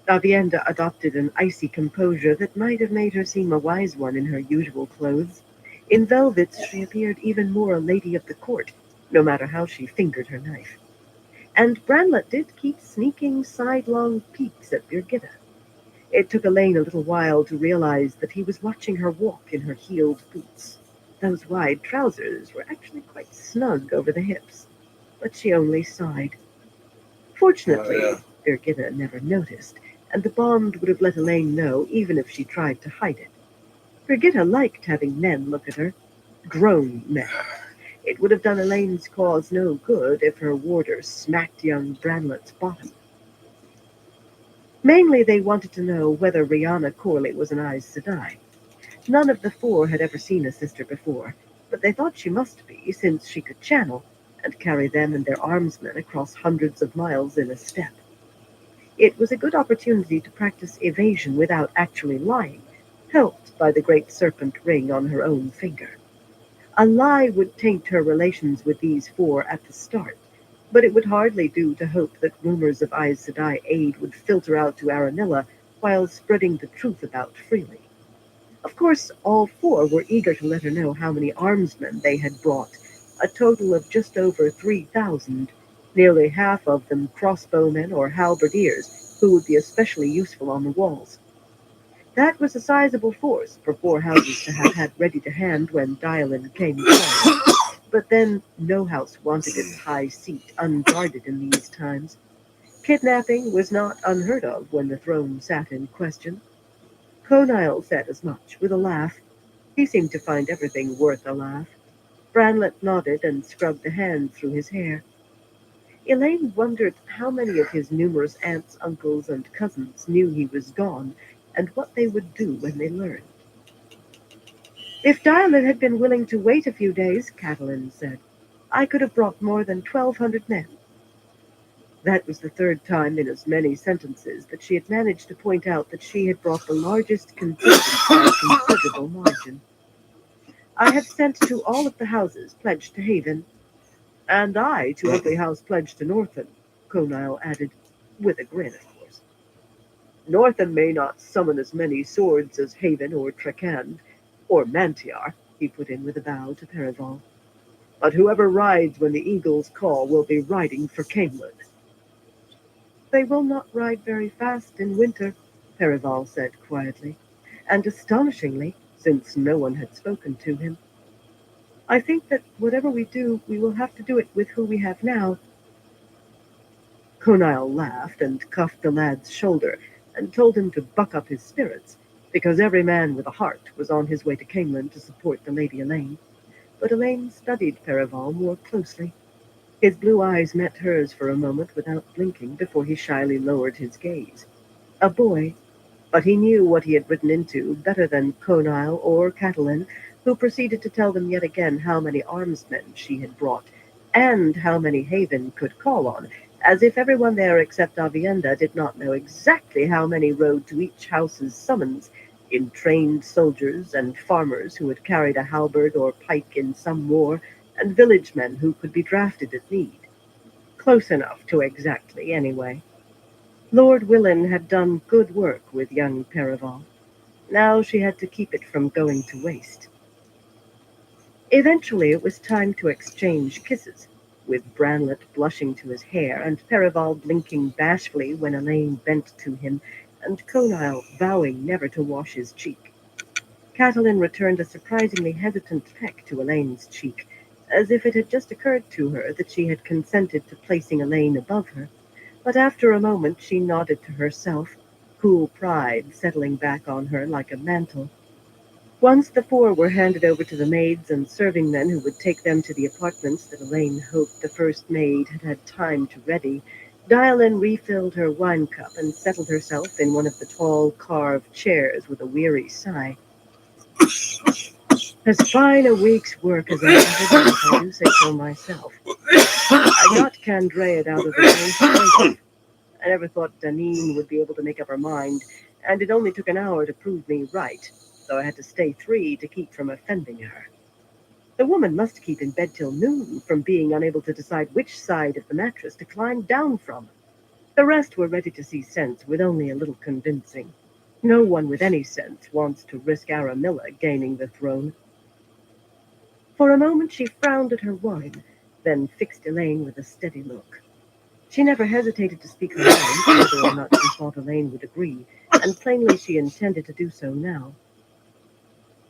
Avienda adopted an icy composure that might have made her seem a wise one in her usual clothes. In velvets she appeared even more a lady of the court, no matter how she fingered her knife. And Branlet did keep sneaking sidelong peeks at Birgitta. It took Elaine a little while to realize that he was watching her walk in her heeled boots. Those wide trousers were actually quite snug over the hips, but she only sighed. Fortunately, Oh, yeah. Birgitta never noticed, and the bond would have let Elaine know even if she tried to hide it. Birgitta liked having men look at her, grown men. It would have done Elaine's cause no good if her warders smacked young Branlet's bottom. Mainly they wanted to know whether Rihanna Corley was an Aes Sedai. None of the 4 had ever seen a sister before, but they thought she must be, since she could channel and carry them and their armsmen across hundreds of miles in a step. It was a good opportunity to practice evasion without actually lying, helped by the great serpent ring on her own finger. A lie would taint her relations with these 4 at the start, but it would hardly do to hope that rumors of Aes Sedai aid would filter out to Aranilla while spreading the truth about freely. Of course, all 4 were eager to let her know how many armsmen they had brought, a total of just over 3,000, nearly half of them crossbowmen or halberdiers who would be especially useful on the walls. That was a sizable force for 4 houses to have had ready to hand when Dailen came calling. But then no house wanted its high seat unguarded in these times. Kidnapping was not unheard of when the throne sat in question. Conile said as much, with a laugh. He seemed to find everything worth a laugh. Branlet nodded and scrubbed a hand through his hair. Elaine wondered how many of his numerous aunts, uncles, and cousins knew he was gone, and what they would do when they learned. If Dailen had been willing to wait a few days, Catelyn said, I could have brought more than 1,200 men. That was the 3rd time in as many sentences that she had managed to point out that she had brought the largest contingent by a considerable margin. I have sent to all of the houses pledged to Haven, and I to every house pledged to Northam, Conile added, with a grin, of course. Northam may not summon as many swords as Haven or Trakand, or Mantiar, he put in with a bow to Paraval. But whoever rides when the eagles call will be riding for Camelin. They will not ride very fast in winter, Paraval said quietly, and astonishingly, since no one had spoken to him. I think that whatever we do, we will have to do it with who we have now. Conile laughed and cuffed the lad's shoulder and told him to buck up his spirits, because every man with a heart was on his way to Camelin to support the Lady Elaine. But Elaine studied Paraval more closely. His blue eyes met hers for a moment without blinking before he shyly lowered his gaze. A boy, but he knew what he had written into better than Conile or Catelyn, who proceeded to tell them yet again how many armsmen she had brought, and how many Haven could call on, as if everyone there except Avienda did not know exactly how many rode to each house's summons in trained soldiers and farmers who had carried a halberd or pike in some war, and village men who could be drafted at need. Close enough to exactly, anyway. Lord Willen had done good work with young Perival. Now she had to keep it from going to waste. Eventually it was time to exchange kisses, with Branlet blushing to his hair and Perival blinking bashfully when Elaine bent to him, and Conile vowing never to wash his cheek. Catelyn returned a surprisingly hesitant peck to Elaine's cheek, as if it had just occurred to her that she had consented to placing Elaine above her. But after a moment she nodded to herself, cool pride settling back on her like a mantle. Once the four were handed over to the maids and serving men who would take them to the apartments that Elaine hoped the first maid had had time to ready, Dialin refilled her wine cup and settled herself in one of the tall carved chairs with a weary sigh. As fine a week's work as I ever done, if I do say so myself. I got Candread out of the way straight off. I never thought Danine would be able to make up her mind, and it only took an hour to prove me right, though I had to stay 3 to keep from offending her. The woman must keep in bed till noon from being unable to decide which side of the mattress to climb down from. The rest were ready to see sense with only a little convincing. No one with any sense wants to risk Aramilla gaining the throne. For a moment she frowned at her wine, then fixed Elaine with a steady look. She never hesitated to speak her mind, whether or not she thought Elaine would agree, and plainly she intended to do so now.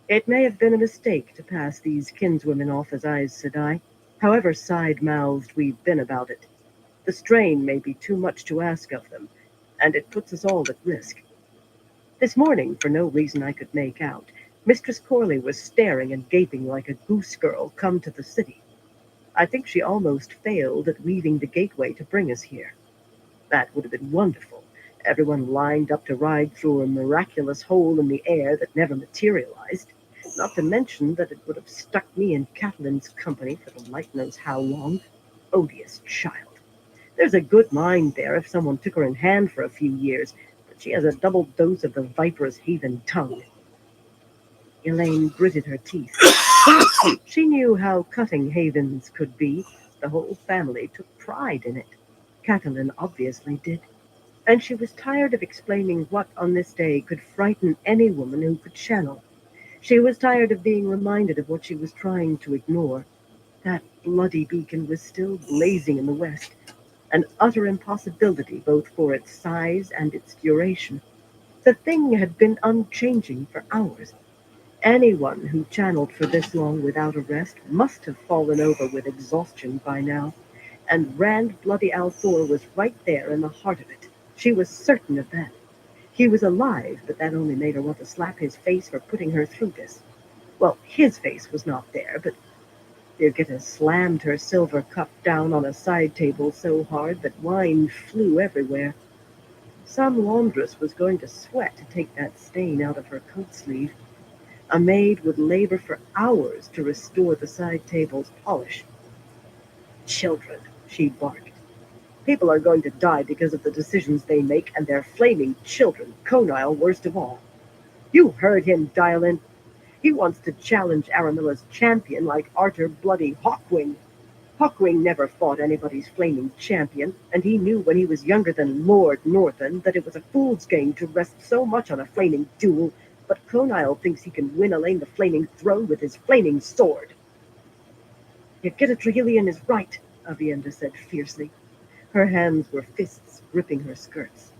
It may have been a mistake to pass these kinswomen off as Aes Sedai, however side-mouthed we've been about it. The strain may be too much to ask of them, and it puts us all at risk. This morning, for no reason I could make out, Mistress Corley was staring and gaping like a goose girl come to the city. I think she almost failed at weaving the gateway to bring us here. That would have been wonderful. Everyone lined up to ride through a miraculous hole in the air that never materialized. Not to mention that it would have stuck me in Catelyn's company for the light knows how long. Odious child. There's a good mind there if someone took her in hand for a few years, but she has a double dose of the viper's heathen tongue. Elaine gritted her teeth. She knew how cutting Havens could be. The whole family took pride in it. Catelyn obviously did. And she was tired of explaining what on this day could frighten any woman who could channel. She was tired of being reminded of what she was trying to ignore. That bloody beacon was still blazing in the west, an utter impossibility both for its size and its duration. The thing had been unchanging for hours. Anyone who channeled for this long without a rest must have fallen over with exhaustion by now, and Rand Bloody Althor was right there in the heart of it. She was certain of that. He was alive, but that only made her want to slap his face for putting her through this. Well, his face was not there, but Birgitta slammed her silver cup down on a side table so hard that wine flew everywhere. Some laundress was going to sweat to take that stain out of her coat sleeve. A maid would labor for hours to restore the side table's polish. Children, she barked. People are going to die because of the decisions they make, and they're flaming children, Conile worst of all. You heard him, Dialin. He wants to challenge Aramilla's champion like Arthur Bloody Hawkwing. Hawkwing never fought anybody's flaming champion, and he knew when he was younger than Lord Northen that it was a fool's game to rest so much on a flaming duel, but Conile thinks he can win Elaine the Flaming Throne with his flaming sword. Birgitta Trehillian is right, Avienda said fiercely. Her hands were fists gripping her skirts.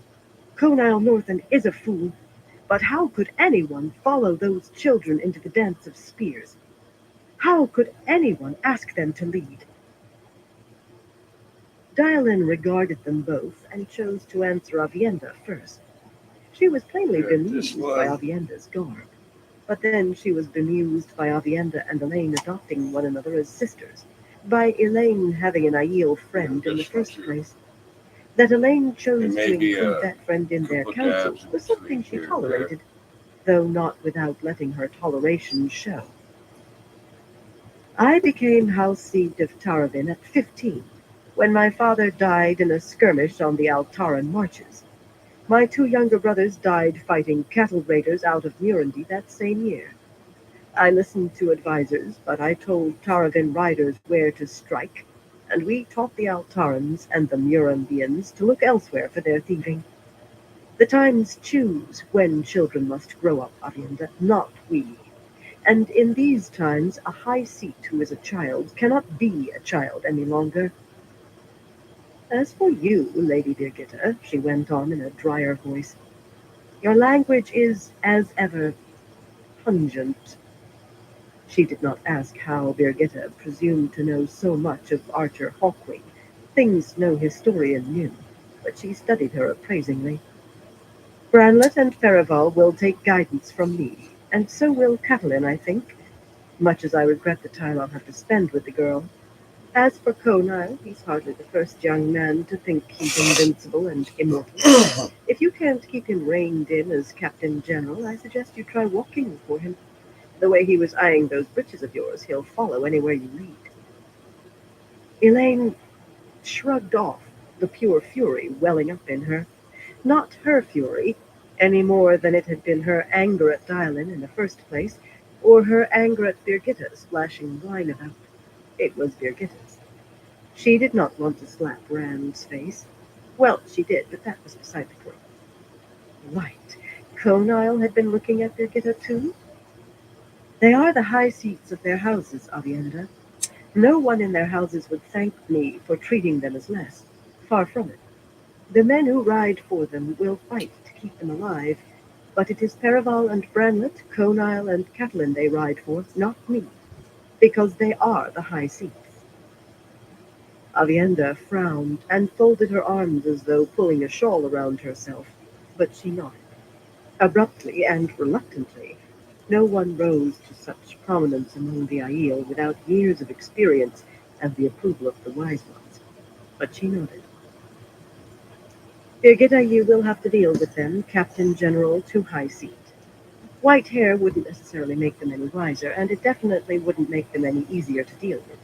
Conile Northen is a fool, but how could anyone follow those children into the dance of spears? How could anyone ask them to lead? Dialin regarded them both and chose to answer Avienda first. She was plainly bemused by Avienda's garb, but then she was bemused by Avienda and Elaine adopting one another as sisters, by Elaine having an Aiel friend in the first place. That Elaine chose to include that friend in their council was something she tolerated, though not without letting her toleration show. I became house seat of Taravin at 15. when my father died in a skirmish on the Altaran marches. My two younger brothers died fighting cattle raiders out of Murundi that same year. I listened to advisors, but I told Taravan riders where to strike, and we taught the Altarans and the Murundians to look elsewhere for their thieving. The times choose when children must grow up, Avienda, not we. And in these times, a high seat who is a child cannot be a child any longer. As for you, Lady Birgitta, she went on in a drier voice, your language is, as ever, pungent. She did not ask how Birgitta presumed to know so much of Archer Hawkwing, things no historian knew, but she studied her appraisingly. Branlet and Farival will take guidance from me, and so will Catelyn, I think, much as I regret the time I'll have to spend with the girl. As for Conile, he's hardly the first young man to think he's invincible and immortal. If you can't keep him reined in as Captain General, I suggest you try walking for him. The way he was eyeing those breeches of yours, he'll follow anywhere you lead. Elaine shrugged off the pure fury welling up in her. Not her fury, any more than it had been her anger at Dylan in the first place, or her anger at Birgitta splashing wine about. It was Birgitta's. She did not want to slap Rand's face. Well, she did, but that was beside the point. Right. Conile had been looking at Birgitta too? They are the high seats of their houses, Avienda. No one in their houses would thank me for treating them as less. Far from it. The men who ride for them will fight to keep them alive, but it is Perival and Branlet, Conile and Catelyn they ride for, not me, because they are the high seats. Avienda frowned and folded her arms as though pulling a shawl around herself, but she nodded. Abruptly and reluctantly, no one rose to such prominence among the Aiel without years of experience and the approval of the wise ones. But she nodded. Birgitta, you will have to deal with them, Captain General to high seat. White hair wouldn't necessarily make them any wiser, and it definitely wouldn't make them any easier to deal with.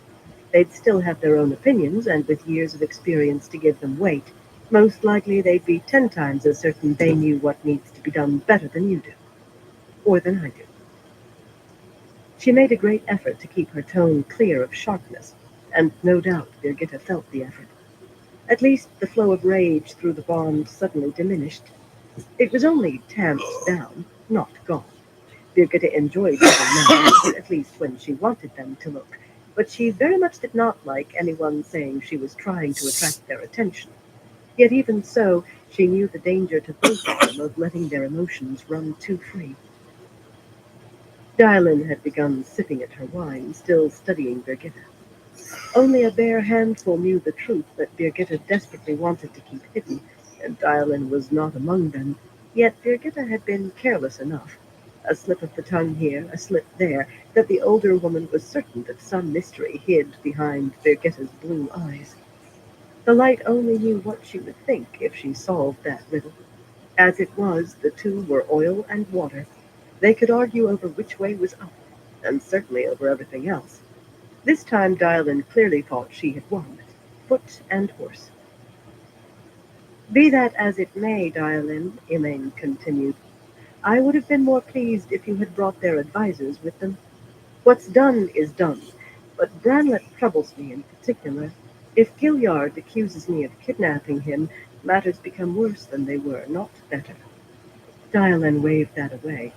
They'd still have their own opinions, and with years of experience to give them weight, most likely they'd be 10 times as certain they knew what needs to be done better than you do, or than I do. She made a great effort to keep her tone clear of sharpness, and no doubt Birgitta felt the effort. At least the flow of rage through the bond suddenly diminished. It was only tamped down, not gone. Birgitta enjoyed having men, at least when she wanted them to look, but she very much did not like anyone saying she was trying to attract their attention. Yet even so, she knew the danger to both of them of letting their emotions run too free. Dylan had begun sipping at her wine, still studying Birgitta. Only a bare handful knew the truth that Birgitta desperately wanted to keep hidden, and Dylan was not among them. Yet Birgitta had been careless enough. A slip of the tongue here, a slip there, that the older woman was certain that some mystery hid behind Birgitta's blue eyes. The light only knew what she would think if she solved that riddle. As it was, the two were oil and water. They could argue over which way was up, and certainly over everything else. This time Dylan clearly thought she had won, foot and horse. Be that as it may, Dylan, Elaine continued, I would have been more pleased if you had brought their advisers with them. What's done is done, but Branlet troubles me in particular. If Gilliard accuses me of kidnapping him, matters become worse than they were, not better. Dylan waved that away.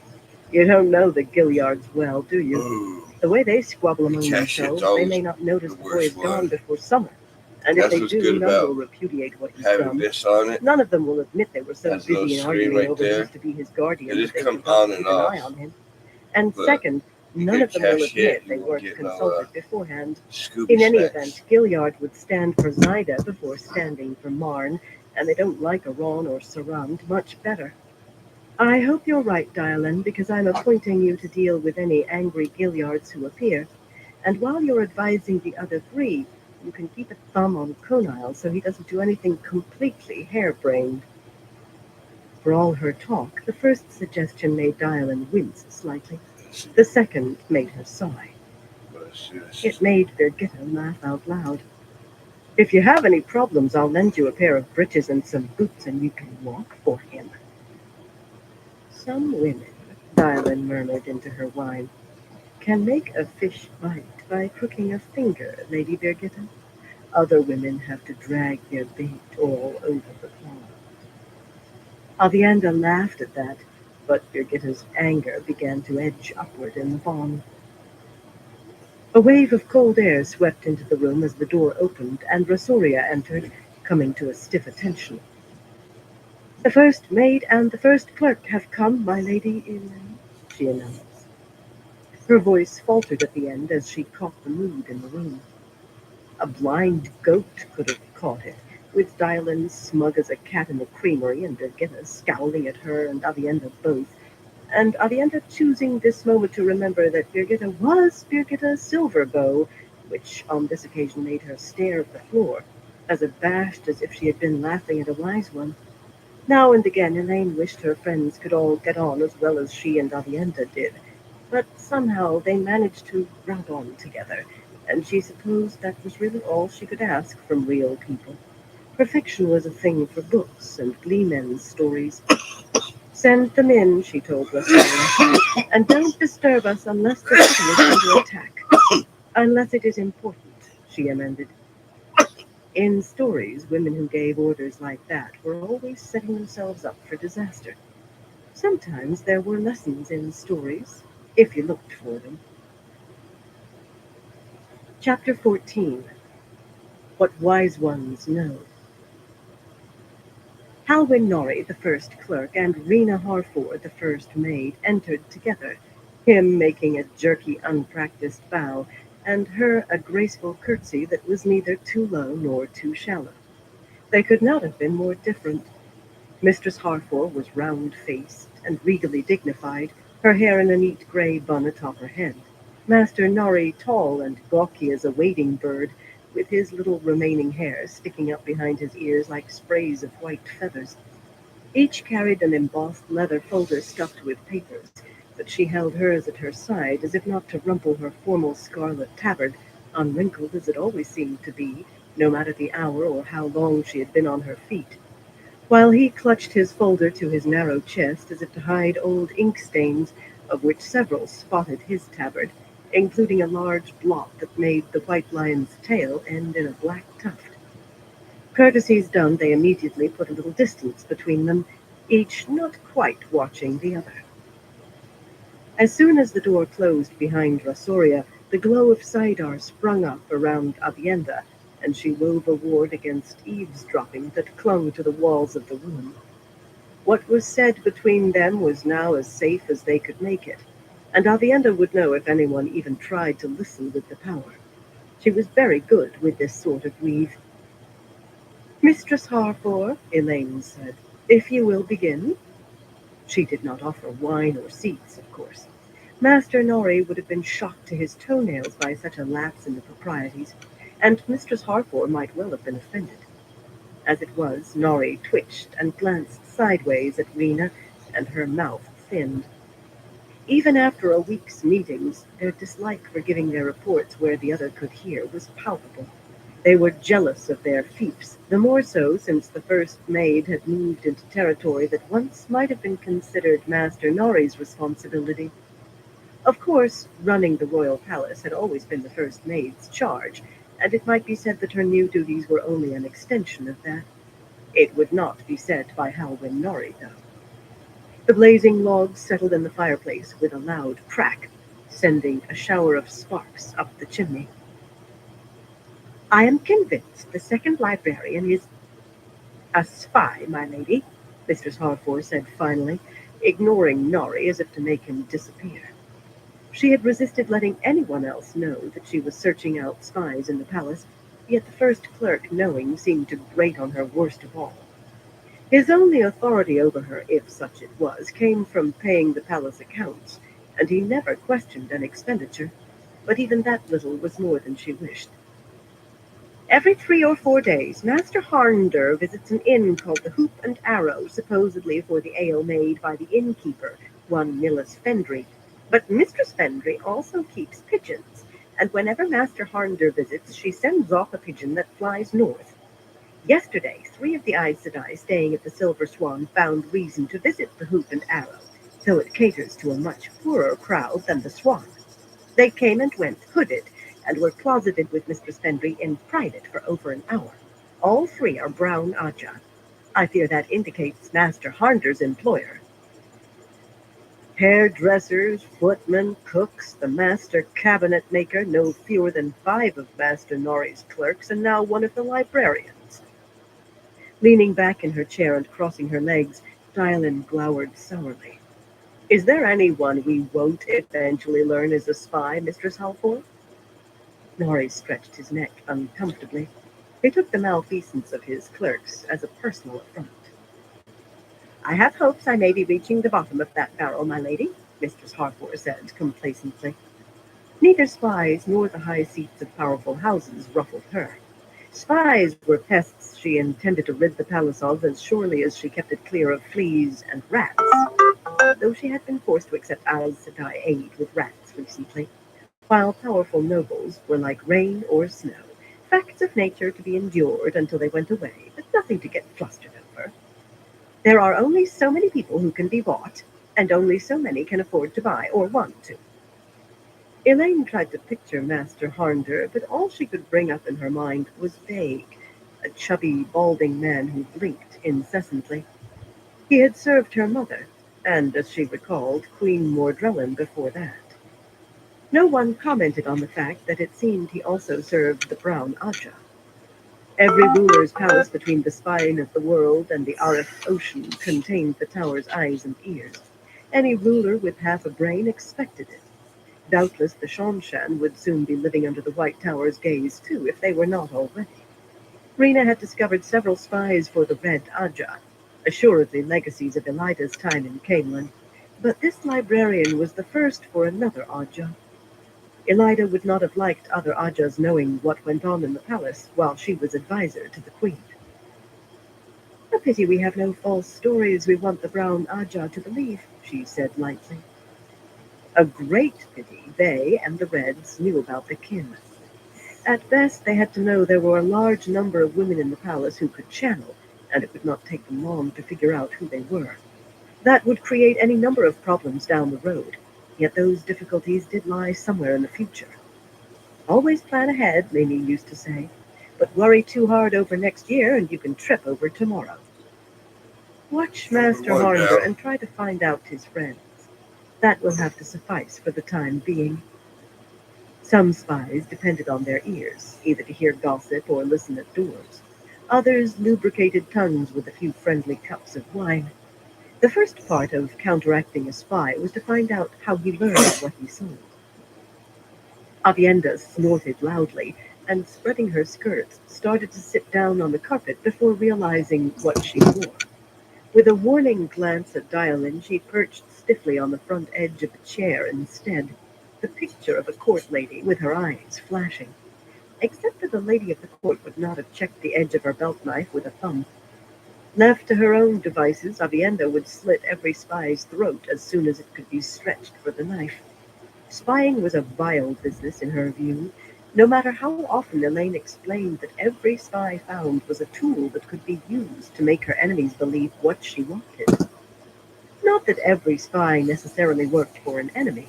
You don't know the Gilliards well, do you? Ooh, The way they squabble among that shit's themselves, they always may not notice the the boy worst is gone one. before summer. And if That's they what's do, good none will about repudiate what he's having done. this on it. None of them will admit they were so Has a little busy in screen arguing right over there. who's to be his guardian It that just they come forgot on to and keep an off. eye on him. And But second, you none get of them will cash hit, admit you they won't weren't get consulted beforehand. Scooby In any snacks. event, Gilliard would stand for Zyda before standing for Marn, and they don't like Aron or Sarand much better. I hope you're right, Dylan, because I'm appointing you to deal with any angry Gilliards who appear. And while you're advising the other three, you can keep a thumb on Conile so he doesn't do anything completely harebrained. For all her talk, the first suggestion made Dylan wince slightly. The second made her sigh. It made Birgitta laugh out loud. If you have any problems, I'll lend you a pair of breeches and some boots, and you can walk for him. Some women, Dylan murmured into her wine, can make a fish bite by crooking a finger, Lady Birgitta. Other women have to drag their bait all over the pond. Avienda laughed at that, but Birgitta's anger began to edge upward in the fawn. A wave of cold air swept into the room as the door opened and Rosaria entered, coming to a stiff attention. The first maid and the first clerk have come, my lady Elaine, she announced. Her voice faltered at the end as she caught the mood in the room. A blind goat could have caught it, with Dylan smug as a cat in the creamery and Birgitta scowling at her and Avienda both, and Avienda choosing this moment to remember that Birgitta was Birgitta Silverbow, which on this occasion made her stare at the floor, as abashed as if she had been laughing at a wise one. Now and again Elaine wished her friends could all get on as well as she and Avienda did, but somehow they managed to rub on together, and she supposed that was really all she could ask from real people. Perfection was a thing for books and gleemen's stories. Send them in, she told Rosaria, and don't disturb us unless the city is under attack. Unless it is important, she amended. In stories, women who gave orders like that were always setting themselves up for disaster. Sometimes there were lessons in stories, if you looked for them. Chapter 14. What Wise Ones Know. Halwyn Norrie, the first clerk, and Rena Harford, the first maid, entered together, him making a jerky, unpracticed bow, and her a graceful curtsy that was neither too low nor too shallow. They could not have been more different. Mistress Harford was round-faced and regally dignified, her hair in a neat grey bun atop her head. Master Norrie tall and gawky as a wading bird, with his little remaining hair sticking up behind his ears like sprays of white feathers. Each carried an embossed leather folder stuffed with papers, but she held hers at her side as if not to rumple her formal scarlet tabard, unwrinkled as it always seemed to be, no matter the hour or how long she had been on her feet, while he clutched his folder to his narrow chest as if to hide old ink stains, of which several spotted his tabard, including a large blot that made the white lion's tail end in a black tuft. Courtesies done, they immediately put a little distance between them, each not quite watching the other. As soon as the door closed behind Rosaria, the glow of Saidar sprung up around Avienda, and she wove a ward against eavesdropping that clung to the walls of the room. What was said between them was now as safe as they could make it, and Avienda would know if anyone even tried to listen with the power. She was very good with this sort of weave. Mistress Harford, Elaine said, if you will begin. She did not offer wine or seats, of course. Master Norrie would have been shocked to his toenails by such a lapse in the proprieties, and Mistress Harford might well have been offended. As it was, Norrie twitched and glanced sideways at Rena, and her mouth thinned. Even after a week's meetings, their dislike for giving their reports where the other could hear was palpable. They were jealous of their fiefs, the more so since the first maid had moved into territory that once might have been considered Master Norrie's responsibility. Of course, running the royal palace had always been the first maid's charge, and it might be said that her new duties were only an extension of that. It would not be said by Halwyn Norrie, though. The blazing logs settled in the fireplace with a loud crack, sending a shower of sparks up the chimney. I am convinced the second librarian is a spy, my lady, Mistress Harford said finally, ignoring Norrie as if to make him disappear. She had resisted letting anyone else know that she was searching out spies in the palace, yet the first clerk knowing seemed to grate on her worst of all. His only authority over her, if such it was, came from paying the palace accounts, and he never questioned an expenditure, but even that little was more than she wished. Every 3 or 4 days, Master Harnder visits an inn called the Hoop and Arrow, supposedly for the ale made by the innkeeper, one Millis Fendry. But Mistress Fendry also keeps pigeons, and whenever Master Harnder visits, she sends off a pigeon that flies north. Yesterday, 3 of the Aes Sedai staying at the Silver Swan found reason to visit the Hoop and Arrow, though it caters to a much poorer crowd than the Swan. They came and went hooded, and were closeted with Mistress Fenry in private for over an hour. All 3 are brown Aja. I fear that indicates Master Harnder's employer. Hairdressers, footmen, cooks, the master cabinet maker, no fewer than 5 of Master Nori's clerks, and now 1 of the librarians. Leaning back in her chair and crossing her legs, Dylan glowered sourly. Is there anyone we won't eventually learn is a spy, Mistress Halford? Nori stretched his neck uncomfortably. He took the malfeasance of his clerks as a personal affront. I have hopes I may be reaching the bottom of that barrel, my lady, Mistress Harford said complacently. Neither spies nor the high seats of powerful houses ruffled her. Spies were pests she intended to rid the palace of as surely as she kept it clear of fleas and rats, though she had been forced to accept Aes Sedai aid with rats recently, while powerful nobles were like rain or snow, facts of nature to be endured until they went away, but nothing to get flustered over. There are only so many people who can be bought, and only so many can afford to buy or want to. Elaine tried to picture Master Harnder, but all she could bring up in her mind was vague, a chubby, balding man who blinked incessantly. He had served her mother, and, as she recalled, Queen Mordrellin before that. No one commented on the fact that it seemed he also served the Brown Aja. Every ruler's palace between the spine of the world and the Arif Ocean contained the tower's eyes and ears. Any ruler with half a brain expected it. Doubtless the Shamshan would soon be living under the White Tower's gaze too, if they were not already. Rena had discovered several spies for the Red Aja, assuredly legacies of Elida's time in Camelin, but this librarian was the first for another Aja. Elida would not have liked other Ajas knowing what went on in the palace while she was advisor to the queen. A pity we have no false stories we want the Brown Aja to believe, she said lightly. A great pity they and the Reds knew about the kin. At best, they had to know there were a large number of women in the palace who could channel, and it would not take them long to figure out who they were. That would create any number of problems down the road, yet those difficulties did lie somewhere in the future. Always plan ahead, Mimi used to say, but worry too hard over next year and you can trip over tomorrow. Watch Master Harnder and try to find out his friends. That will have to suffice for the time being. Some spies depended on their ears, either to hear gossip or listen at doors. Others lubricated tongues with a few friendly cups of wine. The first part of counteracting a spy was to find out how he learned what he sold. Avienda snorted loudly and, spreading her skirts, started to sit down on the carpet before realizing what she wore. With a warning glance at Dylan, she perched stiffly on the front edge of the chair instead, the picture of a court lady with her eyes flashing. Except that the lady of the court would not have checked the edge of her belt knife with a thumb. Left to her own devices, Avienda would slit every spy's throat as soon as it could be stretched for the knife. Spying was a vile business in her view, no matter how often Elaine explained that every spy found was a tool that could be used to make her enemies believe what she wanted. Not that every spy necessarily worked for an enemy.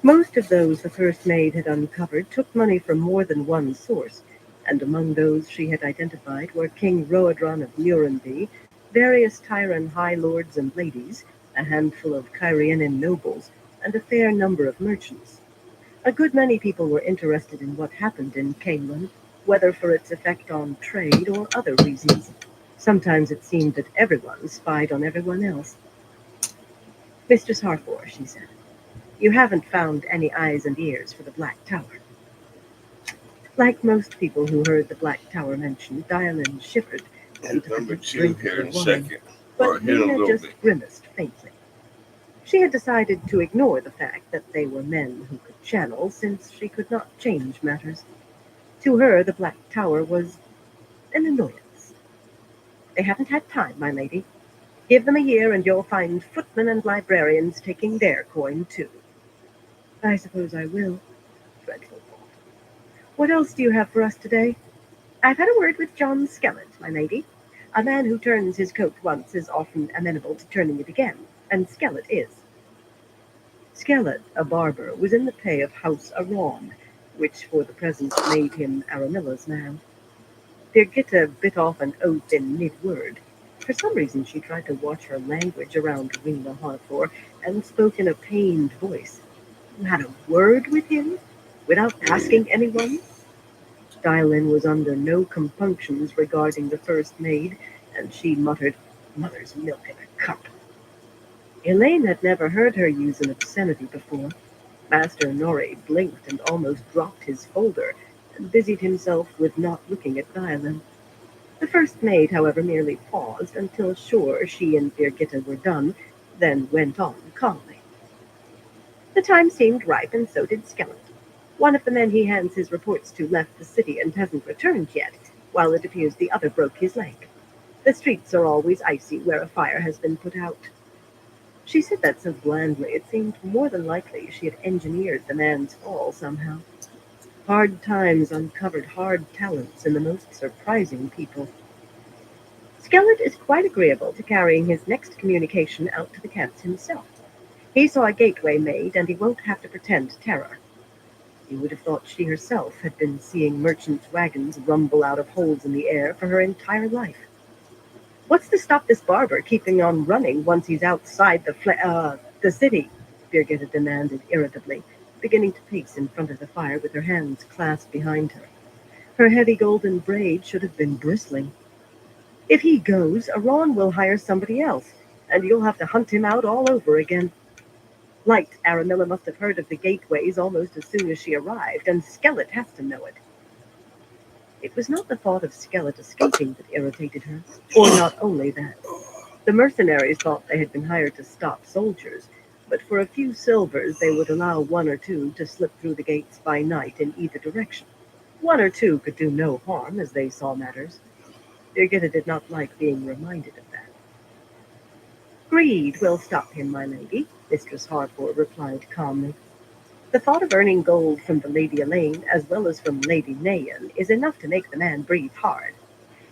Most of those the First Maid had uncovered took money from more than one source, and among those she had identified were King Roadron of Nuremberg, various Tyran high lords and ladies, a handful of Kyrianan nobles, and a fair number of merchants. A good many people were interested in what happened in Camelin, whether for its effect on trade or other reasons. Sometimes it seemed that everyone spied on everyone else. Mistress Harford, she said, you haven't found any eyes and ears for the Black Tower. Like most people who heard the Black Tower mentioned, Dylan shivered and took a drink of her wine, but Lena just grimaced faintly. She had decided to ignore the fact that they were men who could channel, since she could not change matters. To her, the Black Tower was an annoyance. They haven't had time, my lady. Give them a year and you'll find footmen and librarians taking their coin too. I suppose I will. Dreadful thought. What else do you have for us today? I've had a word with John Skellet, my lady. A man who turns his coat once is often amenable to turning it again, and Skellet is. Skellet, a barber, was in the pay of House Aron, which for the present made him Aramilla's man. Birgitta bit off an oath in mid-word. For some reason she tried to watch her language around Rena Harfor and spoke in a pained voice. You had a word with him? Without asking anyone? Dylan was under no compunctions regarding the first maid, and she muttered, "Mother's milk in a cup." Elaine had never heard her use an obscenity before. Master Norrie blinked and almost dropped his folder, and busied himself with not looking at Dylan. The first maid, however, merely paused until sure she and Birgitta were done, then went on calmly. The time seemed ripe, and so did Skellet. One of the men he hands his reports to left the city and hasn't returned yet, while it appears the other broke his leg. The streets are always icy where a fire has been put out. She said that so blandly it seemed more than likely she had engineered the man's fall somehow. Hard times uncovered hard talents in the most surprising people. Skellet is quite agreeable to carrying his next communication out to the camps himself. He saw a gateway made, and he won't have to pretend terror. You would have thought she herself had been seeing merchants' wagons rumble out of holes in the air for her entire life. What's to stop this barber keeping on running once he's outside the city? Birgitta demanded irritably, beginning to pace in front of the fire with her hands clasped behind her. Her heavy golden braid should have been bristling. If he goes, Aron will hire somebody else, and you'll have to hunt him out all over again. Light, Aramilla must have heard of the gateways almost as soon as she arrived, and Skellet has to know it. It was not the thought of Skellet escaping that irritated her, or not only that. The mercenaries thought they had been hired to stop soldiers, but for a few silvers they would allow one or two to slip through the gates by night in either direction. One or two could do no harm, as they saw matters. Birgitta did not like being reminded of that. Greed will stop him, my lady, Mistress Harfor replied calmly. The thought of earning gold from the Lady Elaine, as well as from Lady Nayan, is enough to make the man breathe hard.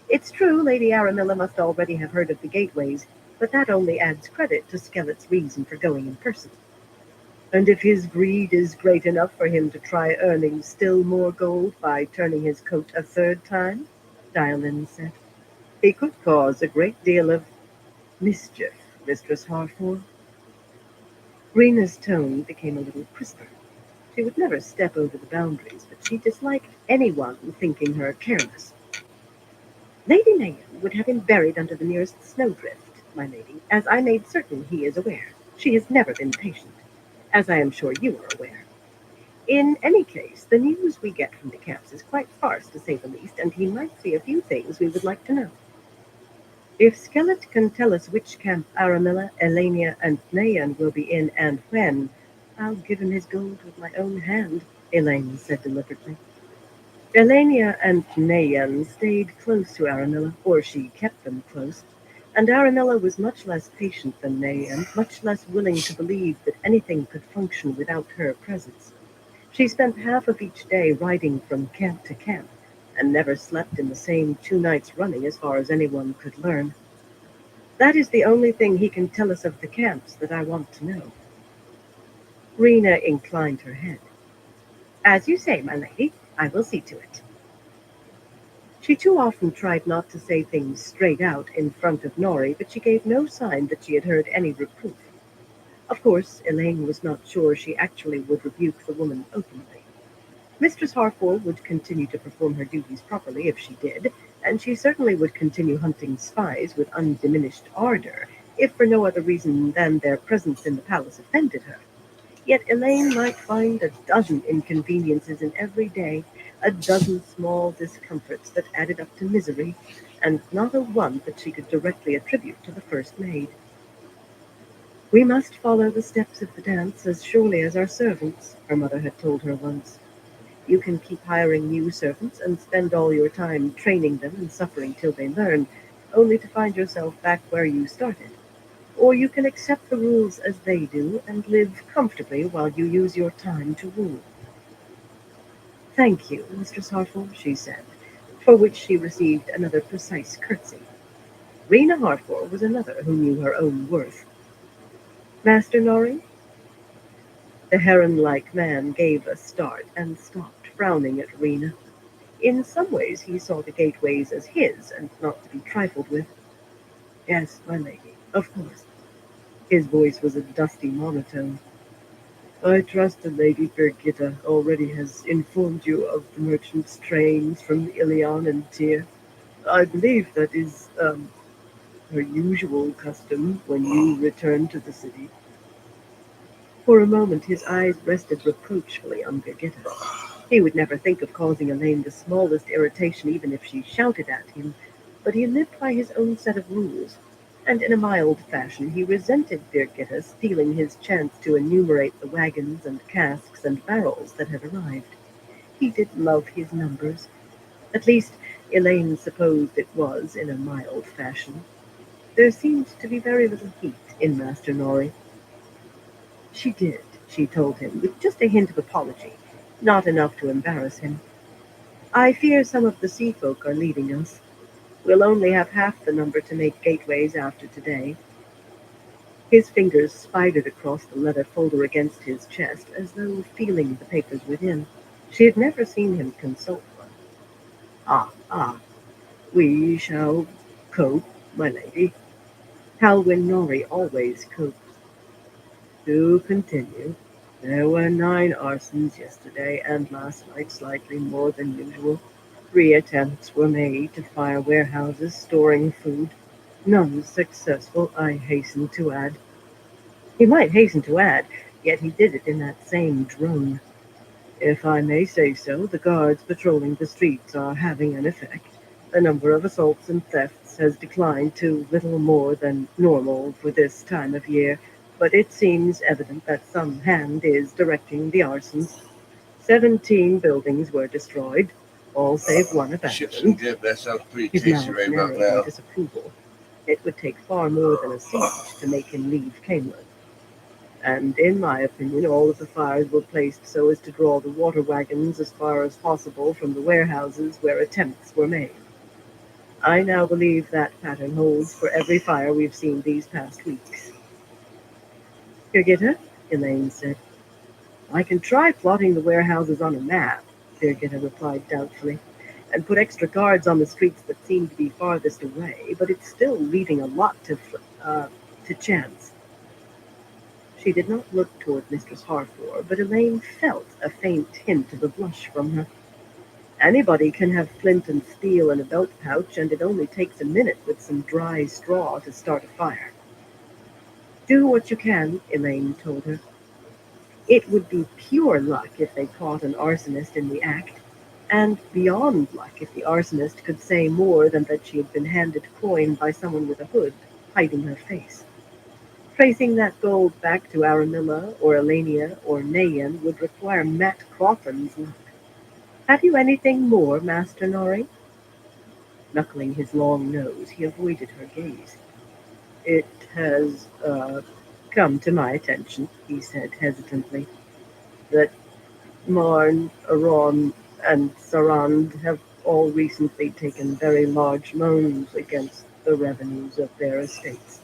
It's true Lady Aramilla must already have heard of the gateways, but that only adds credit to Skellet's reason for going in person. And if his greed is great enough for him to try earning still more gold by turning his coat a third time, Dylan said, he could cause a great deal of mischief, Mistress Harfor. Rena's tone became a little crisper. She would never step over the boundaries, but she disliked anyone thinking her careless. Lady Nayan would have him buried under the nearest snowdrift, my lady, as I made certain he is aware. She has never been patient, as I am sure you are aware. In any case, the news we get from the camps is quite sparse, to say the least, and he might see a few things we would like to know. If Skellet can tell us which camp Aramilla, Elenia, and Nayan will be in and when, I'll give him his gold with my own hand, Elaine said deliberately. Elenia and Nayan stayed close to Aramilla, or she kept them close, and Aramilla was much less patient than Nayan, much less willing to believe that anything could function without her presence. She spent half of each day riding from camp to camp, and never slept in the same 2 nights running as far as anyone could learn. That is the only thing he can tell us of the camps that I want to know. Rena inclined her head. As you say, my lady, I will see to it. She too often tried not to say things straight out in front of Norrie, but she gave no sign that she had heard any reproof. Of course, Elaine was not sure she actually would rebuke the woman openly. Mistress Harfor would continue to perform her duties properly if she did, and she certainly would continue hunting spies with undiminished ardor, if for no other reason than their presence in the palace offended her. Yet Elaine might find a dozen inconveniences in every day, a dozen small discomforts that added up to misery, and not a one that she could directly attribute to the first maid. We must follow the steps of the dance as surely as our servants, her mother had told her once. You can keep hiring new servants and spend all your time training them and suffering till they learn, only to find yourself back where you started. Or you can accept the rules as they do and live comfortably while you use your time to rule. Thank you, Mistress Hartford, she said, for which she received another precise curtsy. Rena Hartford was another who knew her own worth. Master Norrie? The heron-like man gave a start and stopped, frowning at Rena. In some ways he saw the gateways as his, and not to be trifled with. Yes, my lady, of course. His voice was a dusty monotone. I trust the Lady Birgitta already has informed you of the merchant's trains from Ilion and Tyr. I believe that is her usual custom when you return to the city. For a moment his eyes rested reproachfully on Birgitta. He would never think of causing Elaine the smallest irritation even if she shouted at him, but he lived by his own set of rules, and in a mild fashion he resented Birgitta stealing his chance to enumerate the wagons and casks and barrels that had arrived. He did love his numbers. At least, Elaine supposed it was in a mild fashion. There seemed to be very little heat in Master Norrie. She did, she told him, with just a hint of apology, not enough to embarrass him. I fear some of the sea folk are leaving us. We'll only have half the number to make gateways after today. His fingers spidered across the leather folder against his chest, as though feeling the papers within. She had never seen him consult one. Ah, we shall cope, my lady. Halwyn Norrie always coped. To continue, there were 9 arsons yesterday and last night, slightly more than usual. 3 attempts were made to fire warehouses storing food. None successful, I hasten to add. He might hasten to add, yet he did it in that same drone. If I may say so, the guards patrolling the streets are having an effect. The number of assaults and thefts has declined to little more than normal for this time of year, but it seems evident that some hand is directing the arsons. 17 buildings were destroyed, all save one Chips and abandoned. dip. That sounds pretty His tasty mouth right about narrowed in now. disapproval. It would take far more than a siege to make him leave Camelot. And in my opinion, all of the fires were placed so as to draw the water wagons as far as possible from the warehouses where attempts were made. I now believe that pattern holds for every fire we've seen these past weeks. Birgitta, Elaine said. I can try plotting the warehouses on a map, Birgitta replied doubtfully, and put extra guards on the streets that seem to be farthest away, but it's still leaving a lot to chance. She did not look toward Mistress Harford, but Elaine felt a faint hint of a blush from her. Anybody can have flint and steel in a belt pouch, and it only takes a minute with some dry straw to start a fire. Do what you can, Elaine told her. It would be pure luck if they caught an arsonist in the act, and beyond luck if the arsonist could say more than that she had been handed coin by someone with a hood, hiding her face. Tracing that gold back to Aramilla or Elenia or Nayan would require Matt Crawford's luck. Have you anything more, Master Norrie? Knuckling his long nose, he avoided her gaze. It has come to my attention, he said hesitantly, that Marn, Aron, and Sarand have all recently taken very large loans against the revenues of their estates.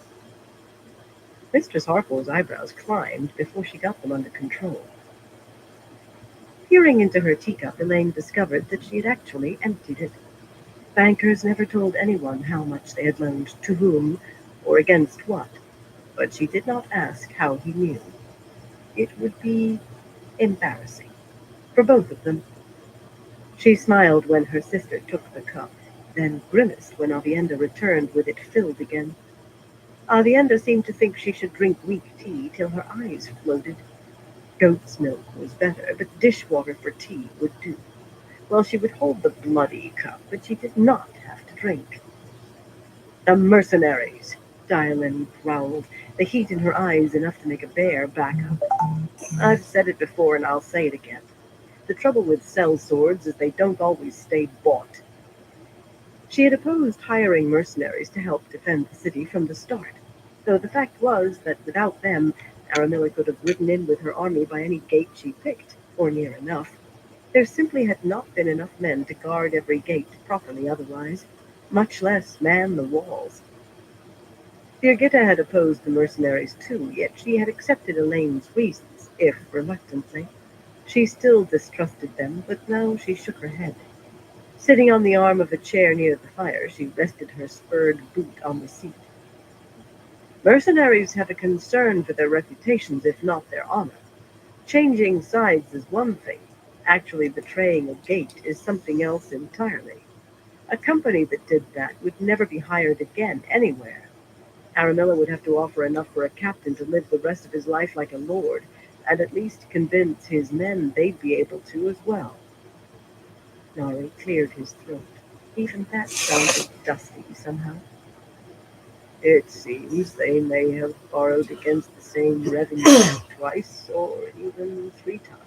Mistress Harpo's eyebrows climbed before she got them under control. Peering into her teacup, Elaine discovered that she had actually emptied it. Bankers never told anyone how much they had loaned, to whom, or against what, but she did not ask how he knew. It would be embarrassing for both of them. She smiled when her sister took the cup, then grimaced when Avienda returned with it filled again. Avienda seemed to think she should drink weak tea till her eyes floated. Goat's milk was better, but dishwater for tea would do. Well, she would hold the bloody cup, but she did not have to drink. The mercenaries, Dialyn growled, the heat in her eyes enough to make a bear back up. I've said it before and I'll say it again. The trouble with sellswords is they don't always stay bought. She had opposed hiring mercenaries to help defend the city from the start, though the fact was that without them, Aramilla could have ridden in with her army by any gate she picked, or near enough. There simply had not been enough men to guard every gate properly otherwise, much less man the walls. Birgitta had opposed the mercenaries too, yet she had accepted Elaine's reasons, if reluctantly. She still distrusted them, but now she shook her head. Sitting on the arm of a chair near the fire, she rested her spurred boot on the seat. Mercenaries have a concern for their reputations, if not their honor. Changing sides is one thing. Actually betraying a gate is something else entirely. A company that did that would never be hired again anywhere. Aramilla would have to offer enough for a captain to live the rest of his life like a lord, and at least convince his men they'd be able to as well. Nari cleared his throat. Even that sounded dusty somehow. It seems they may have borrowed against the same revenue twice or even three times.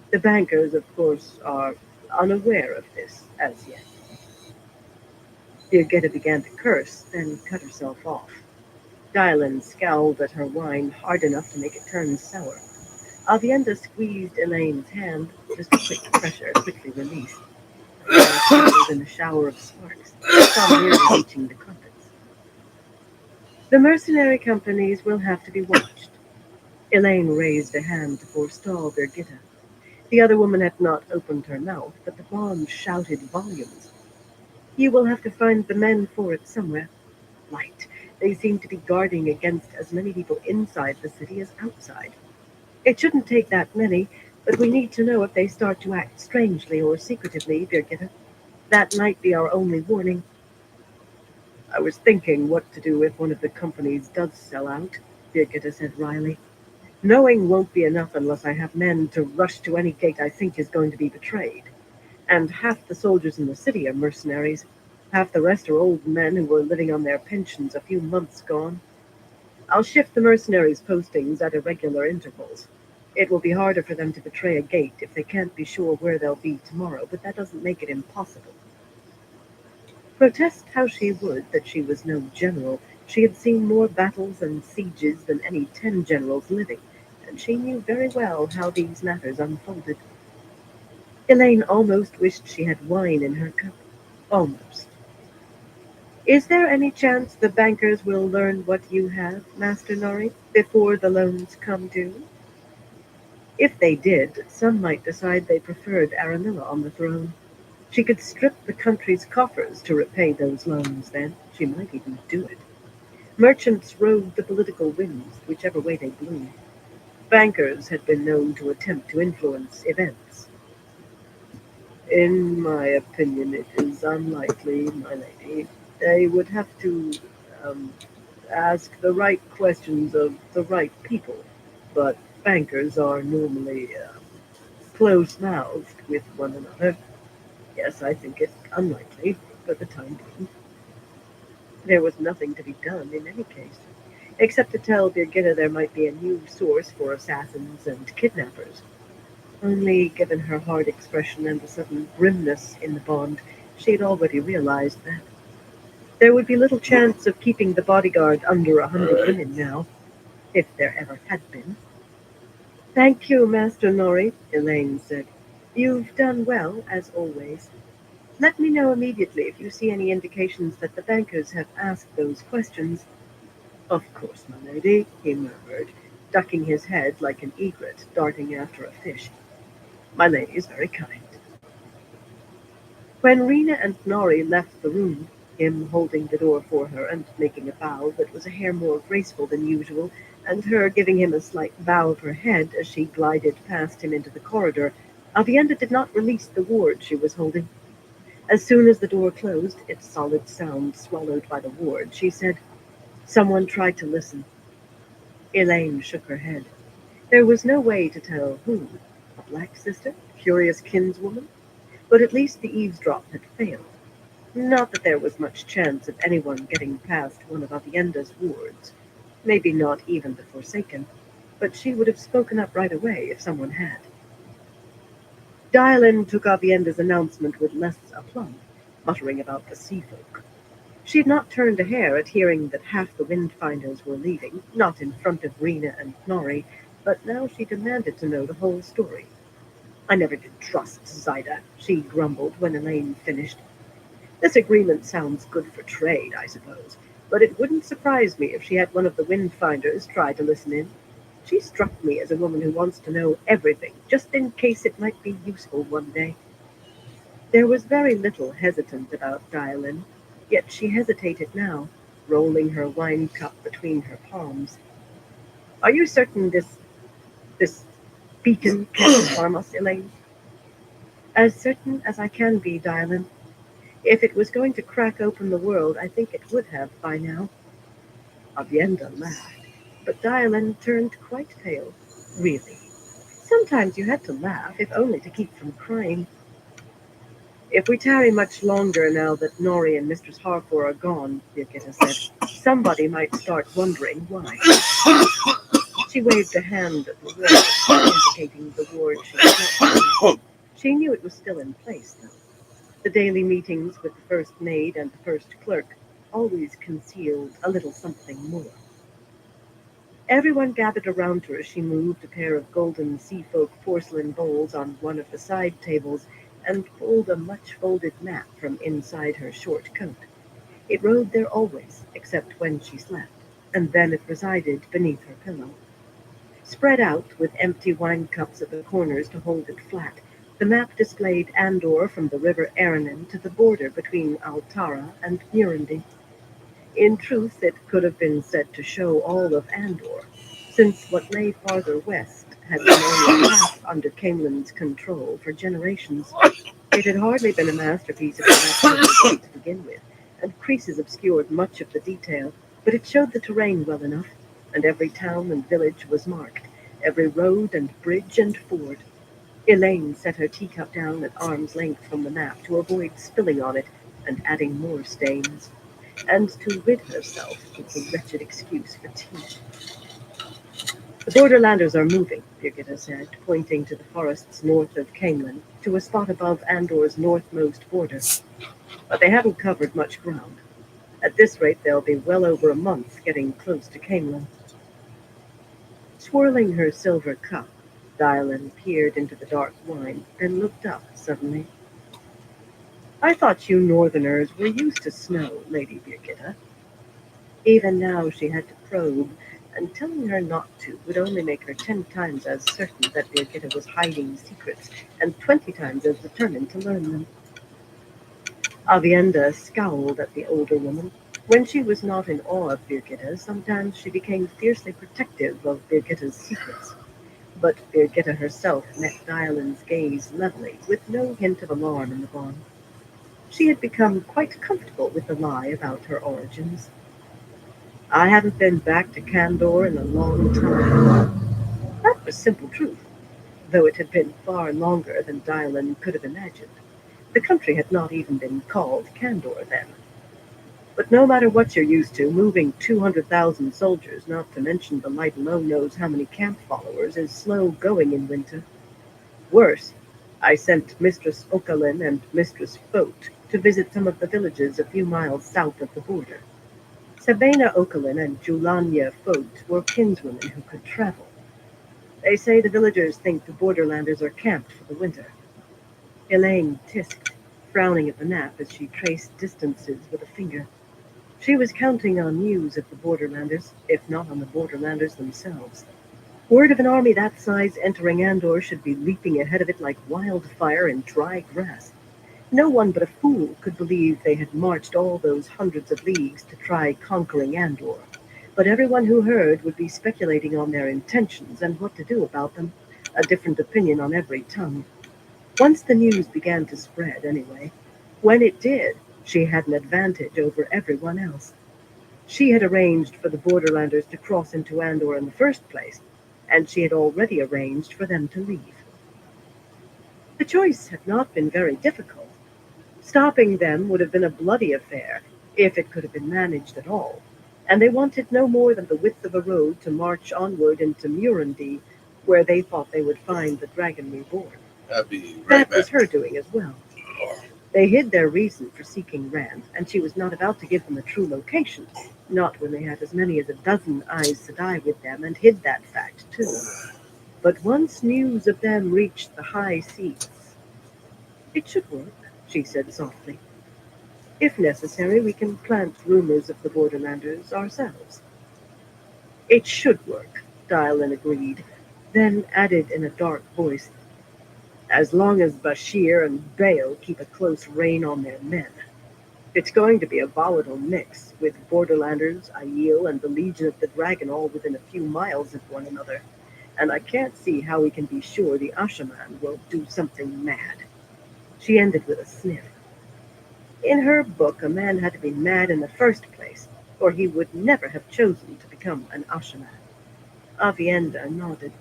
The bankers, of course, are unaware of this as yet. Birgitta began to curse, then cut herself off. Dylan scowled at her wine hard enough to make it turn sour. Avienda squeezed Elaine's hand, just a quick pressure, quickly released. The fire crackled in a shower of sparks, some nearly reaching the carpets. The mercenary companies will have to be watched. Elaine raised a hand to forestall Birgitta. The other woman had not opened her mouth, but the bond shouted volumes. You will have to find the men for it somewhere. Light. They seem to be guarding against as many people inside the city as outside. It shouldn't take that many, but we need to know if they start to act strangely or secretively, Birgitta. That might be our only warning. I was thinking what to do if one of the companies does sell out, Birgitta said wryly. Knowing won't be enough unless I have men to rush to any gate I think is going to be betrayed. And half the soldiers in the city are mercenaries. Half the rest are old men who were living on their pensions a few months gone. I'll shift the mercenaries' postings at irregular intervals. It will be harder for them to betray a gate if they can't be sure where they'll be tomorrow, but that doesn't make it impossible. Protest how she would that she was no general, she had seen more battles and sieges than any 10 generals living, and she knew very well how these matters unfolded. Elaine almost wished she had wine in her cup. Almost. Is there any chance the bankers will learn what you have, Master Nori, before the loans come due? If they did, some might decide they preferred Aramilla on the throne. She could strip the country's coffers to repay those loans then. She might even do it. Merchants rode the political winds, whichever way they blew. Bankers had been known to attempt to influence events. In my opinion, it is unlikely, my lady. They would have to um, ask the right questions of the right people, but bankers are normally close-mouthed with one another. Yes, I think it unlikely for the time being. There was nothing to be done in any case, except to tell Birgitta there might be a new source for assassins and kidnappers. Only, given her hard expression and the sudden grimness in the bond, she had already realized that. There would be little chance of keeping the bodyguard under 100 women now, if there ever had been. Thank you, Master Nori, Elaine said. You've done well, as always. Let me know immediately if you see any indications that the bankers have asked those questions. Of course, my lady, he murmured, ducking his head like an egret darting after a fish. My lady is very kind. When Rena and Nori left the room, him holding the door for her and making a bow that was a hair more graceful than usual, and her giving him a slight bow of her head as she glided past him into the corridor, Avienda did not release the ward she was holding. As soon as the door closed, its solid sound swallowed by the ward, she said, Someone tried to listen. Elaine shook her head. There was no way to tell who. A black sister? Curious kinswoman? But at least the eavesdrop had failed. Not that there was much chance of anyone getting past one of Avienda's wards. Maybe not even the Forsaken. But she would have spoken up right away if someone had. Dylan took Avienda's announcement with less aplomb, muttering about the sea folk. She had not turned a hair at hearing that half the Windfinders were leaving, not in front of Rena and Nori, but now she demanded to know the whole story. I never did trust Zaida, she grumbled when Elaine finished. This agreement sounds good for trade, I suppose, but it wouldn't surprise me if she had one of the windfinders try to listen in. She struck me as a woman who wants to know everything, just in case it might be useful one day. There was very little hesitant about Dialin, yet she hesitated now, rolling her wine cup between her palms. Are you certain this beacon can't harm us, Elaine? As certain as I can be, Dialin. If it was going to crack open the world, I think it would have by now. Avienda laughed, but Dialin turned quite pale. Really? Sometimes you had to laugh, if only to keep from crying. If we tarry much longer now that Nori and Mistress Harfor are gone, Birgitta said, somebody might start wondering why. She waved a hand at the wall, indicating the ward she slept in. She knew it was still in place, though. The daily meetings with the first maid and the first clerk always concealed a little something more. Everyone gathered around her as she moved a pair of golden seafolk porcelain bowls on one of the side tables and pulled a much-folded map from inside her short coat. It rode there always, except when she slept, and then it resided beneath her pillow. Spread out, with empty wine cups at the corners to hold it flat, the map displayed Andor from the river Aranon to the border between Altara and Murundi. In truth, it could have been said to show all of Andor, since what lay farther west had been only half under Caemlyn's control for generations. It had hardly been a masterpiece of map to begin with, and creases obscured much of the detail, but it showed the terrain well enough, and every town and village was marked, every road and bridge and ford. Elaine set her teacup down at arm's length from the map to avoid spilling on it and adding more stains, and to rid herself of the wretched excuse for tea. The Borderlanders are moving, Birgitta said, pointing to the forests north of Caemlyn, to a spot above Andor's northmost border. But they haven't covered much ground. At this rate, they'll be well over a month getting close to Caemlyn. Swirling her silver cup, Dialin peered into the dark wine and looked up suddenly. I thought you northerners were used to snow, Lady Birgitta. Even now she had to probe, and telling her not to would only make her 10 times as certain that Birgitta was hiding secrets, and 20 times as determined to learn them. Avienda scowled at the older woman. When she was not in awe of Birgitta, sometimes she became fiercely protective of Birgitta's secrets. But Birgitta herself met Dialin's gaze levelly, with no hint of alarm in the bond. She had become quite comfortable with the lie about her origins. I haven't been back to Candor in a long time. That was simple truth, though it had been far longer than Dialin could have imagined. The country had not even been called Candor then. But no matter what you're used to, moving 200,000 soldiers, not to mention the light alone knows how many camp followers, is slow going in winter. Worse, I sent Mistress Okalin and Mistress Fote to visit some of the villages a few miles south of the border. Sabina Okalin and Julania Fote were kinswomen who could travel. They say the villagers think the Borderlanders are camped for the winter. Elaine tisked, frowning at the map as she traced distances with a finger. She was counting on news of the Borderlanders, if not on the Borderlanders themselves. Word of an army that size entering Andor should be leaping ahead of it like wildfire in dry grass. No one but a fool could believe they had marched all those hundreds of leagues to try conquering Andor. But everyone who heard would be speculating on their intentions and what to do about them, a different opinion on every tongue. Once the news began to spread, anyway. When it did, she had an advantage over everyone else. She had arranged for the Borderlanders to cross into Andor in the first place, and she had already arranged for them to leave. The choice had not been very difficult. Stopping them would have been a bloody affair, if it could have been managed at all, and they wanted no more than the width of a road to march onward into Murundi, where they thought they would find the Dragon Reborn. I'll be right That back. was her doing as well. They hid their reason for seeking Rand, and she was not about to give them a true location, not when they had as many as a dozen Aes Sedai with them, and hid that fact, too. But once news of them reached the high seas, it should work, she said softly. If necessary, we can plant rumors of the Borderlanders ourselves. It should work, Dylan agreed, then added in a dark voice, as long as Bashir and Bale keep a close rein on their men. It's going to be a volatile mix, with Borderlanders, Aiel, and the Legion of the Dragon all within a few miles of one another, and I can't see how we can be sure the Ashaman will do something mad. She ended with a sniff. In her book, a man had to be mad in the first place, or he would never have chosen to become an Ashaman. Avienda nodded.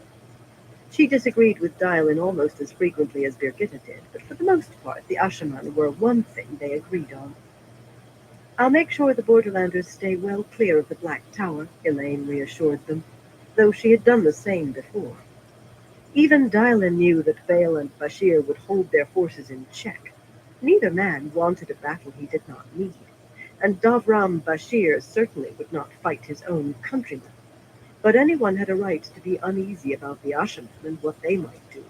She disagreed with Dylan almost as frequently as Birgitta did, but for the most part, the Ashaman were one thing they agreed on. I'll make sure the Borderlanders stay well clear of the Black Tower, Elaine reassured them, though she had done the same before. Even Dylan knew that Bale and Bashir would hold their forces in check. Neither man wanted a battle he did not need, and Davram Bashir certainly would not fight his own countrymen. But anyone had a right to be uneasy about the Ashaman and what they might do.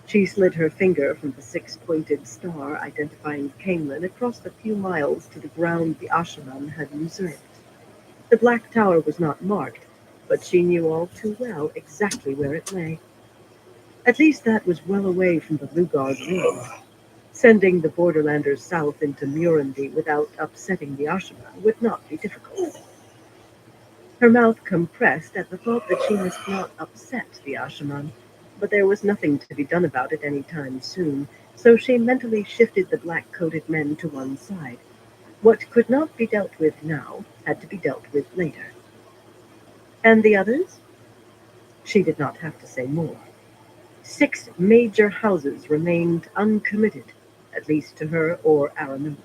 She slid her finger from the six-pointed star identifying Camelin across the few miles to the ground the Ashaman had usurped. The Black Tower was not marked, but she knew all too well exactly where it lay. At least that was well away from the Lugard ruins. Sending the Borderlanders south into Murundi without upsetting the Ashaman would not be difficult. Her mouth compressed at the thought that she must not upset the Ashaman, but there was nothing to be done about it any time soon, so she mentally shifted the black-coated men to one side. What could not be dealt with now had to be dealt with later. And the others? She did not have to say more. 6 major houses remained uncommitted, at least to her or Aramilla.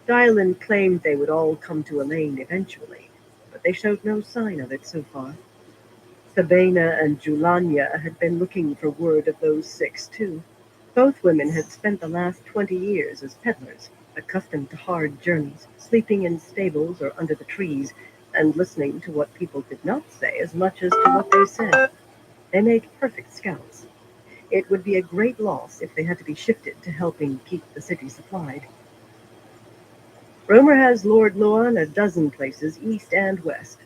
Dylan claimed they would all come to Elaine eventually, but they showed no sign of it so far. Sabina and Julania had been looking for word of those 6 too. Both women had spent the last 20 years as peddlers, accustomed to hard journeys, sleeping in stables or under the trees, and listening to what people did not say as much as to what they said. They made perfect scouts. It would be a great loss if they had to be shifted to helping keep the city supplied. Rumor has Lord Luan a dozen places, east and west.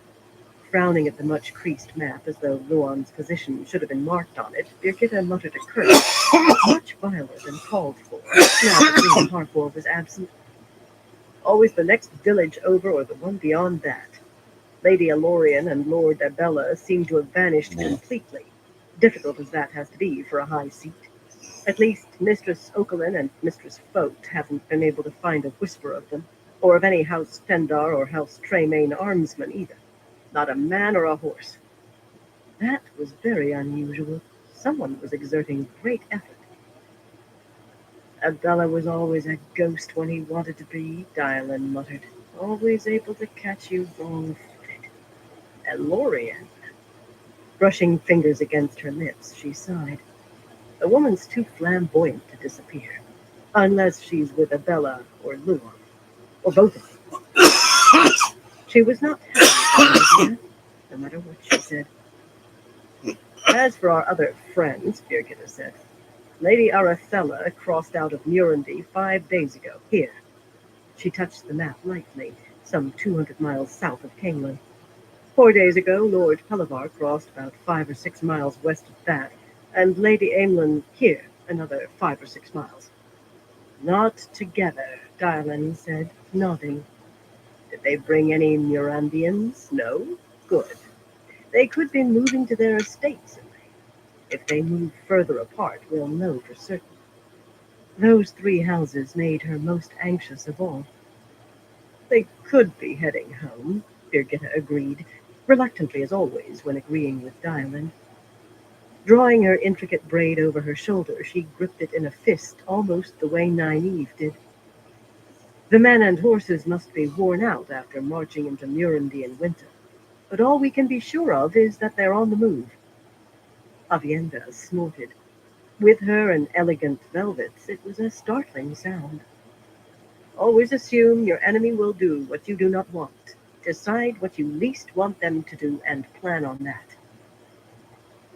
Frowning at the much-creased map as though Luan's position should have been marked on it, Birgitta muttered a curse, much viler than called for, now that Queen Harfor was absent. Always the next village over or the one beyond that. Lady Alorian and Lord Abella seem to have vanished completely, difficult as that has to be for a high seat. At least Mistress Oakelin and Mistress Fote haven't been able to find a whisper of them, or of any House Fendar or House Tremaine armsman either. Not a man or a horse. That was very unusual. Someone was exerting great effort. Abdullah was always a ghost when he wanted to be, Dylan muttered. Always able to catch you wrong-footed. Elorian. Brushing fingers against her lips, she sighed. The woman's too flamboyant to disappear. Unless she's with Abella or Luan. Or both of them. She was not happy with that idea, no matter what she said. As for our other friends, Birgitta said, Lady Arethella crossed out of Murundi 5 days ago. Here. She touched the map lightly, some 200 miles south of Camelin. 4 days ago, Lord Pelavar crossed about 5 or 6 miles west of that, and Lady Aemlin here, another 5 or 6 miles. Not together, Dylan said, nodding. Did they bring any Murandians? No? Good. They could be moving to their estates. If they move further apart, we'll know for certain. Those 3 houses made her most anxious of all. They could be heading home, Birgitta agreed, reluctantly as always when agreeing with Dylan. Drawing her intricate braid over her shoulder, she gripped it in a fist almost the way Nynaeve did. The men and horses must be worn out after marching into Murundi in winter, but all we can be sure of is that they're on the move. Avienda snorted. With her and elegant velvets, it was a startling sound. Always assume your enemy will do what you do not want. Decide what you least want them to do and plan on that.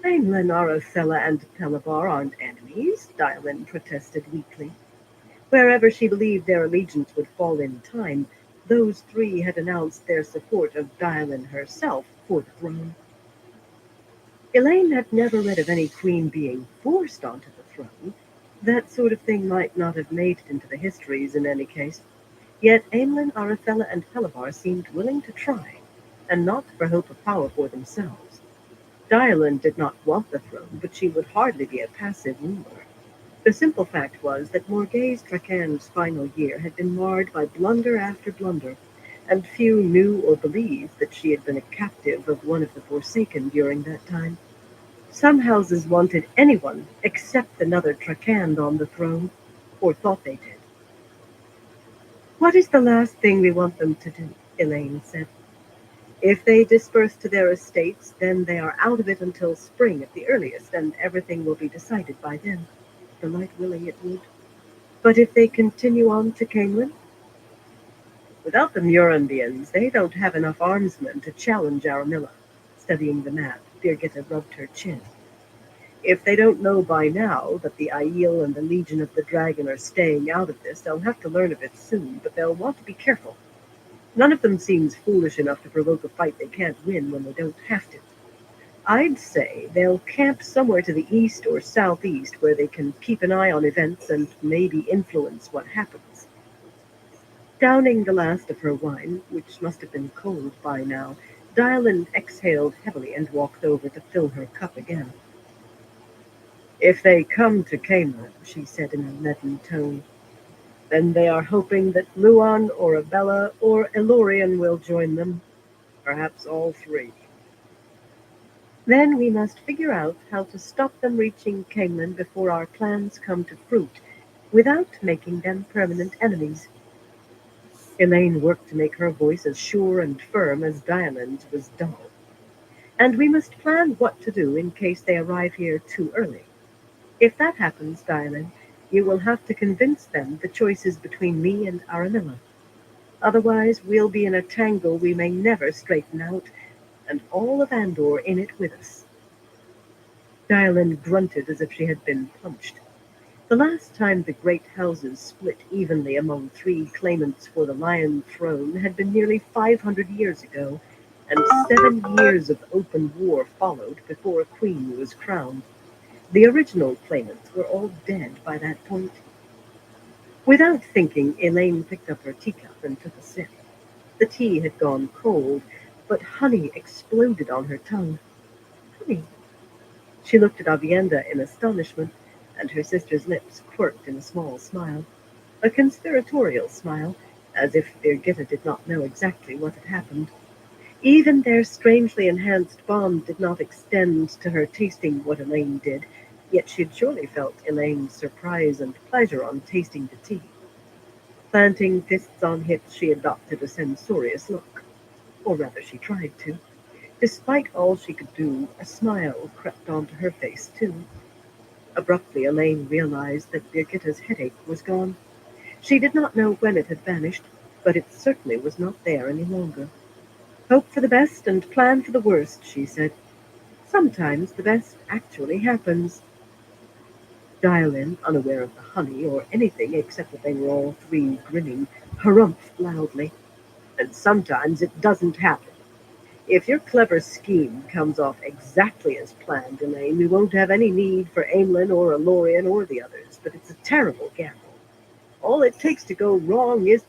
Aemlin, Arafella, and Pelabar aren't enemies, Dylan protested weakly. Wherever she believed their allegiance would fall in time, those three had announced their support of Dylan herself for the throne. Elaine had never read of any queen being forced onto the throne. That sort of thing might not have made it into the histories in any case. Yet Aemlin, Arafella, and Pelabar seemed willing to try, and not for hope of power for themselves. Dylan did not want the throne, but she would hardly be a passive ruler. The simple fact was that Morgase Trakan's final year had been marred by blunder after blunder, and few knew or believed that she had been a captive of one of the Forsaken during that time. Some houses wanted anyone except another Trakand on the throne, or thought they did. What is the last thing we want them to do? Elaine said. If they disperse to their estates, then they are out of it until spring at the earliest, and everything will be decided by then. The light willing it would. But if they continue on to Camelin, without the Murandians, they don't have enough armsmen to challenge Aramilla. Studying the map, Birgitta rubbed her chin. If they don't know by now that the Aiel and the Legion of the Dragon are staying out of this, they'll have to learn of it soon, but they'll want to be careful. None of them seems foolish enough to provoke a fight they can't win when they don't have to. I'd say they'll camp somewhere to the east or southeast where they can keep an eye on events and maybe influence what happens. Downing the last of her wine, which must have been cold by now, Dylan exhaled heavily and walked over to fill her cup again. If they come to Camelin, she said in a leaden tone, then they are hoping that Luan or Abella or Elorian will join them, perhaps all three. Then we must figure out how to stop them reaching Camelin before our plans come to fruit, without making them permanent enemies. Elaine worked to make her voice as sure and firm as Diamond's was dull. And we must plan what to do in case they arrive here too early. If that happens, Diamond, you will have to convince them the choice is between me and Aramilla. Otherwise, we'll be in a tangle we may never straighten out, and all of Andor in it with us. Dialyn grunted as if she had been punched. The last time the great houses split evenly among three claimants for the Lion Throne had been nearly 500 years ago, and 7 years of open war followed before a queen was crowned. The original claimants were all dead by that point. Without thinking, Elaine picked up her teacup and took a sip. The tea had gone cold, but honey exploded on her tongue. Honey? She looked at Avienda in astonishment, and her sister's lips quirked in a small smile. A conspiratorial smile, as if Birgitta did not know exactly what had happened. Even their strangely enhanced bond did not extend to her tasting what Elaine did, yet she had surely felt Elaine's surprise and pleasure on tasting the tea. Planting fists on hips, she adopted a censorious look. Or rather, she tried to. Despite all she could do, a smile crept onto her face, too. Abruptly, Elaine realized that Birgitta's headache was gone. She did not know when it had vanished, but it certainly was not there any longer. Hope for the best and plan for the worst, she said. Sometimes the best actually happens. Dial in, unaware of the honey or anything except that they were all three grinning, harumphed loudly. And sometimes it doesn't happen. If your clever scheme comes off exactly as planned, Elaine, we won't have any need for Aemlin or Elorian or the others, but it's a terrible gamble. All it takes to go wrong is...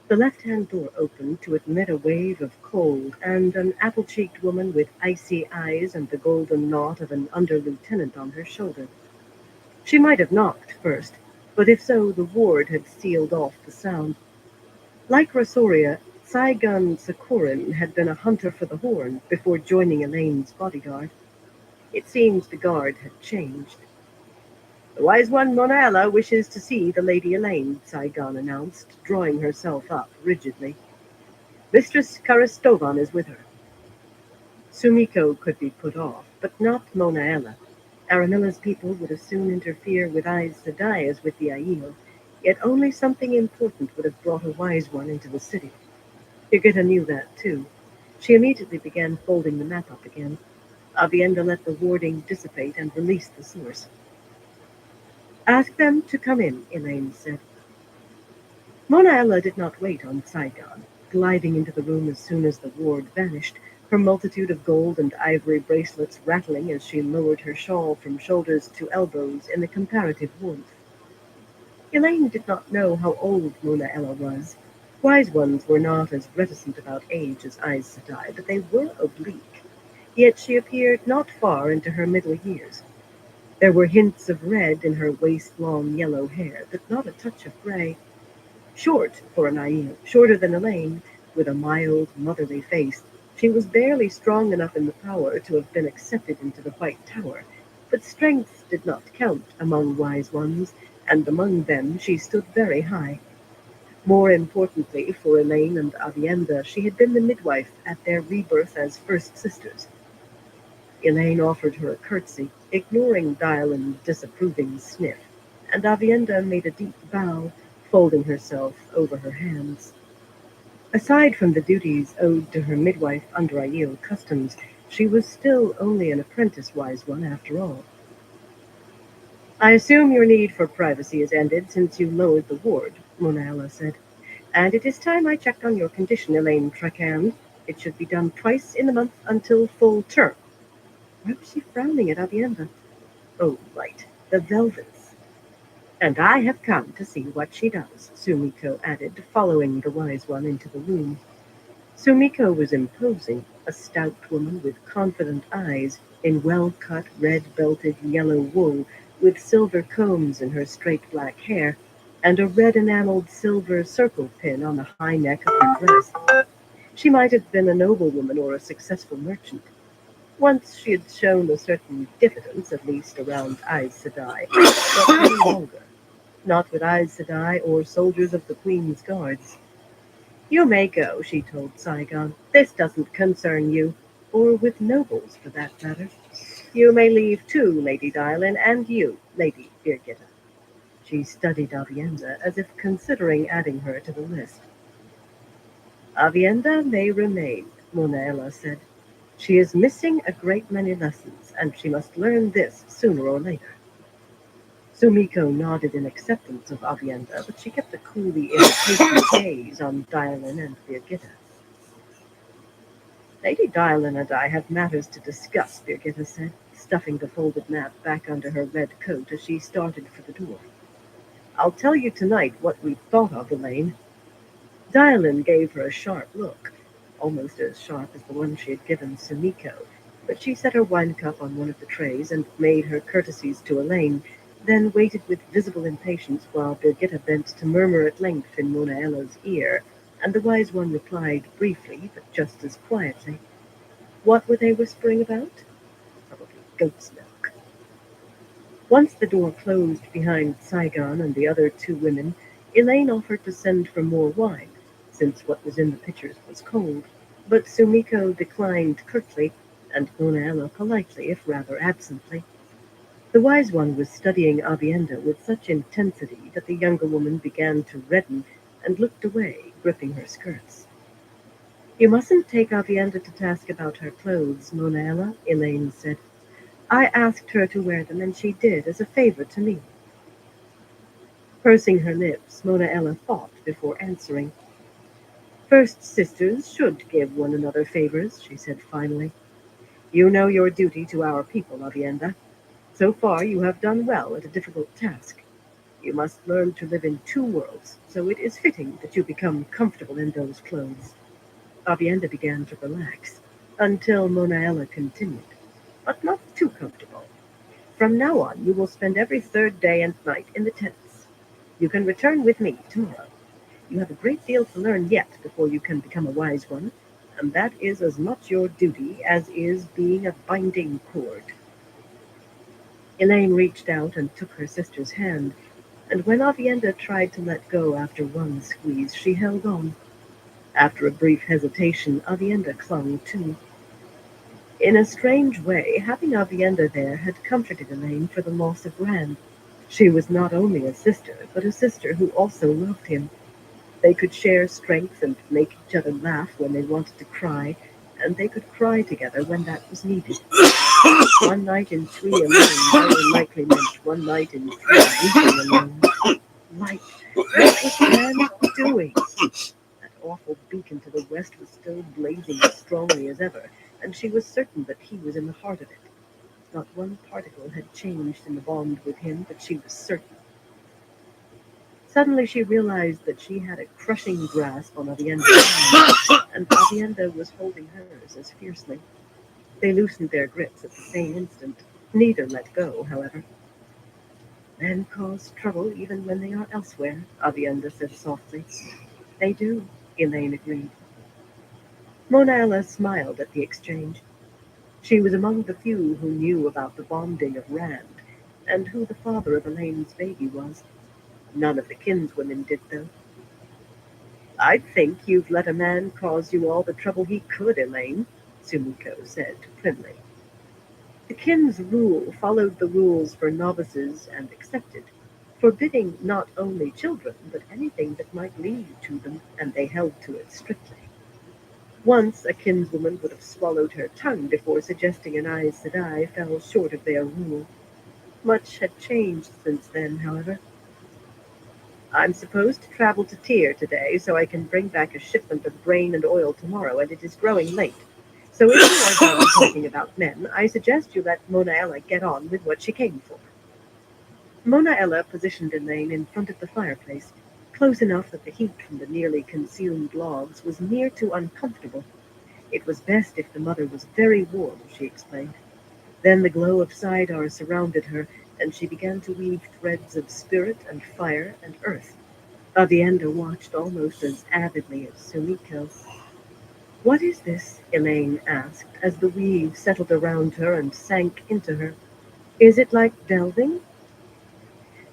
The left-hand door opened to admit a wave of cold, and an apple-cheeked woman with icy eyes and the golden knot of an under-lieutenant on her shoulder. She might have knocked first, but if so, the ward had sealed off the sound. Like Rosoria, Saigon Sakurin had been a hunter for the Horn before joining Elaine's bodyguard. It seems the guard had changed. The wise one Monala wishes to see the Lady Elaine, Saigon announced, drawing herself up rigidly. Mistress Karastovan is with her. Sumiko could be put off, but not Monaella. Aramilla's people would as soon interfere with Aes Sedai as with the Aiel, yet only something important would have brought a wise one into the city. Birgitta knew that, too. She immediately began folding the map up again. Avienda let the warding dissipate and released the source. Ask them to come in, Elaine said. Mona Ella did not wait on Saigon, gliding into the room as soon as the ward vanished, her multitude of gold and ivory bracelets rattling as she lowered her shawl from shoulders to elbows in the comparative warmth. Elaine did not know how old Mona Ella was. Wise ones were not as reticent about age as Aes Sedai, but they were oblique. Yet she appeared not far into her middle years. There were hints of red in her waist-long yellow hair, but not a touch of gray. Short for an Aiel, shorter than Elaine, with a mild, motherly face, she was barely strong enough in the power to have been accepted into the White Tower, but strength did not count among wise ones, and among them she stood very high. More importantly, for Elaine and Avienda, she had been the midwife at their rebirth as first sisters. Elaine offered her a curtsy, ignoring Diolin's disapproving sniff, and Avienda made a deep bow, folding herself over her hands. Aside from the duties owed to her midwife under Aiel customs, she was still only an apprentice wise one after all. I assume your need for privacy has ended since you lowered the ward, Mona Ella said. And it is time I checked on your condition, Elaine Trakand. It should be done twice in the month until full term. Why was she frowning at Avienda? Oh, right, the velvets. And I have come to see what she does, Sumiko added, following the wise one into the room. Sumiko was imposing, a stout woman with confident eyes, in well-cut, red-belted yellow wool, with silver combs in her straight black hair, and a red-enameled silver circle pin on the high neck of her dress. She might have been a noblewoman or a successful merchant. Once she had shown a certain diffidence, at least around Aes Sedai, but no longer. Not with Aes Sedai or soldiers of the Queen's Guards. You may go, she told Saigon. This doesn't concern you, or with nobles for that matter. You may leave too, Lady Dylin, and you, Lady Birgitta. She studied Avienda as if considering adding her to the list. Avienda may remain, Mona Ella said. She is missing a great many lessons, and she must learn this sooner or later. Sumiko nodded in acceptance of Avienda, but she kept a coolly irritating gaze on Dylin and Birgitta. Lady Dylin and I have matters to discuss, Birgitta said, stuffing the folded map back under her red coat as she started for the door. I'll tell you tonight what we've thought of, Elaine. Dylin gave her a sharp look, almost as sharp as the one she had given Sumiko, but she set her wine cup on one of the trays and made her courtesies to Elaine, then waited with visible impatience while Birgitta bent to murmur at length in Mona Ella's ear, and the wise one replied briefly, but just as quietly. What were they whispering about? Probably goat's milk. Once the door closed behind Saigon and the other two women, Elaine offered to send for more wine, since what was in the pitchers was cold, but Sumiko declined curtly, and Mona Ella politely, if rather absently. The wise one was studying Avienda with such intensity that the younger woman began to redden and looked away, gripping her skirts. You mustn't take Avienda to task about her clothes, Mona Ella, Elaine said. I asked her to wear them, and she did, as a favor to me. Pursing her lips, Mona Ella thought before answering. First sisters should give one another favors, she said finally. You know your duty to our people, Avienda. So far you have done well at a difficult task. You must learn to live in two worlds, so it is fitting that you become comfortable in those clothes. Avienda began to relax, until Mona Ella continued. But not too comfortable. From now on, you will spend every third day and night in the tents. You can return with me tomorrow. You have a great deal to learn yet before you can become a wise one, and that is as much your duty as is being a binding cord. Elaine reached out and took her sister's hand, and when Avienda tried to let go after one squeeze, she held on. After a brief hesitation, Avienda clung too. In a strange way, having Avienda there had comforted Elaine for the loss of Rand. She was not only a sister, but a sister who also loved him. They could share strength and make each other laugh when they wanted to cry, and they could cry together when that was needed. One night in three alone very likely meant one night in three weeping alone. Light! What was Rand doing? That awful beacon to the west was still blazing as strongly as ever, and she was certain that he was in the heart of it. Not one particle had changed in the bond with him, but she was certain. Suddenly she realized that she had a crushing grasp on Avienda's hand, and Avienda was holding hers as fiercely. They loosened their grips at the same instant. Neither let go, however. Men cause trouble even when they are elsewhere, Avienda said softly. They do, Elaine agreed. Mona Ella smiled at the exchange. She was among the few who knew about the bonding of Rand, and who the father of Elaine's baby was. None of the kinswomen did, though. "I think you've let a man cause you all the trouble he could, Elaine," Sumiko said primly. The kin's rule followed the rules for novices and accepted, forbidding not only children, but anything that might lead to them, and they held to it strictly. Once a kinswoman would have swallowed her tongue before suggesting an Aes Sedai fell short of their rule. Much had changed since then, however. "I'm supposed to travel to Tyr today, so I can bring back a shipment of grain and oil tomorrow, and it is growing late. So if you are done talking about men, I suggest you let Mona Ella get on with what she came for." Mona Ella positioned Elaine in front of the fireplace, close enough that the heat from the nearly consumed logs was near to uncomfortable. It was best if the mother was very warm, she explained. Then the glow of Sidar surrounded her, and she began to weave threads of spirit and fire and earth. Avienda watched almost as avidly as Sumiko. "What is this?" Elaine asked, as the weave settled around her and sank into her. "Is it like delving?"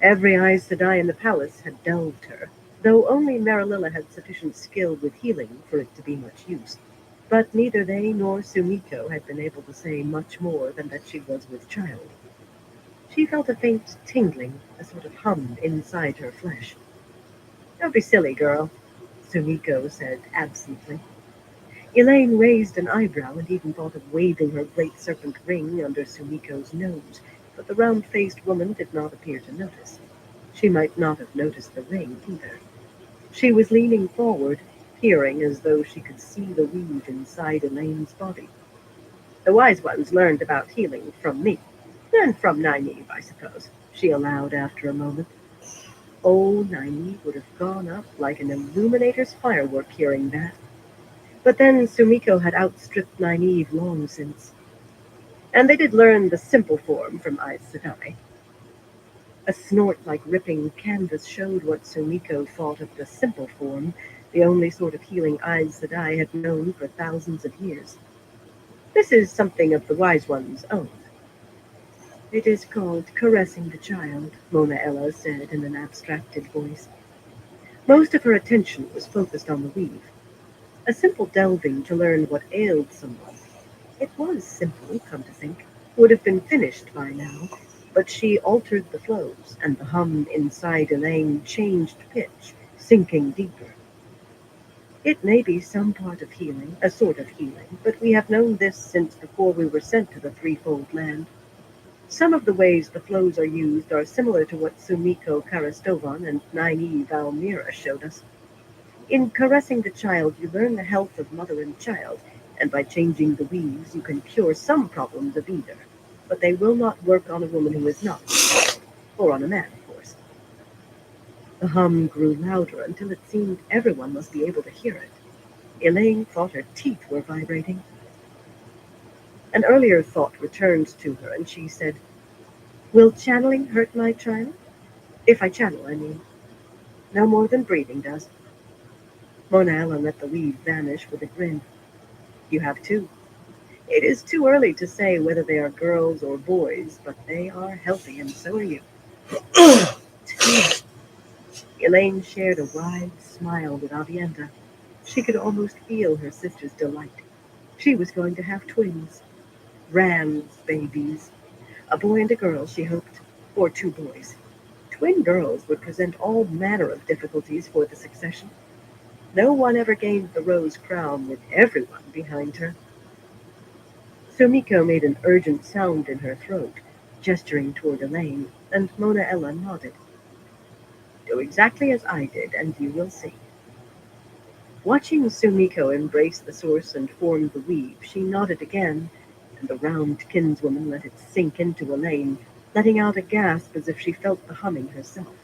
Every Aes Sedai in the palace had delved her, though only Marililla had sufficient skill with healing for it to be much use. But neither they nor Sumiko had been able to say much more than that she was with child. She felt a faint tingling, a sort of hum inside her flesh. "Don't be silly, girl," Sumiko said absently. Elaine raised an eyebrow and even thought of waving her great serpent ring under Sumiko's nose, but the round-faced woman did not appear to notice. She might not have noticed the ring either. She was leaning forward, peering as though she could see the weave inside Elaine's body. "The wise ones learned about healing from me, and from Nynaeve, I suppose," she allowed after a moment. Old Nynaeve would have gone up like an illuminator's firework hearing that. But then Sumiko had outstripped Nynaeve long since. "And they did learn the simple form from Aes Sedai." A snort like ripping canvas showed what Sumiko thought of the simple form, the only sort of healing Aes Sedai had known for thousands of years. "This is something of the Wise One's own." "It is called caressing the child," Mona Ella said in an abstracted voice. Most of her attention was focused on the weave. A simple delving to learn what ailed someone. It was simple, come to think. Would have been finished by now, but she altered the flows, and the hum inside Elaine changed pitch, sinking deeper. "It may be some part of healing, a sort of healing, but we have known this since before we were sent to the Threefold Land. Some of the ways the flows are used are similar to what Sumiko Karastovan and Nynaeve Almira showed us. In caressing the child, you learn the health of mother and child, and by changing the weaves, you can cure some problems of either. But they will not work on a woman who is not, or on a man, of course." The hum grew louder until it seemed everyone must be able to hear it. Elaine thought her teeth were vibrating. An earlier thought returned to her, and she said, "Will channeling hurt my child? If I channel, I mean. No more than breathing does." Mona Ella let the weave vanish with a grin. "You have two. It is too early to say whether they are girls or boys, but they are healthy, and so are you." Two. Elaine shared a wide smile with Avienda. She could almost feel her sister's delight. She was going to have twins. Rand's babies. A boy and a girl, she hoped, or two boys. Twin girls would present all manner of difficulties for the succession. No one ever gained the rose crown with everyone behind her. Sumiko made an urgent sound in her throat, gesturing toward Elaine, and Mona Ella nodded. Do exactly as I did, and you will see. Watching Sumiko embrace the source and form the weave, she nodded again, and the round kinswoman let it sink into Elaine, letting out a gasp as if she felt the humming herself.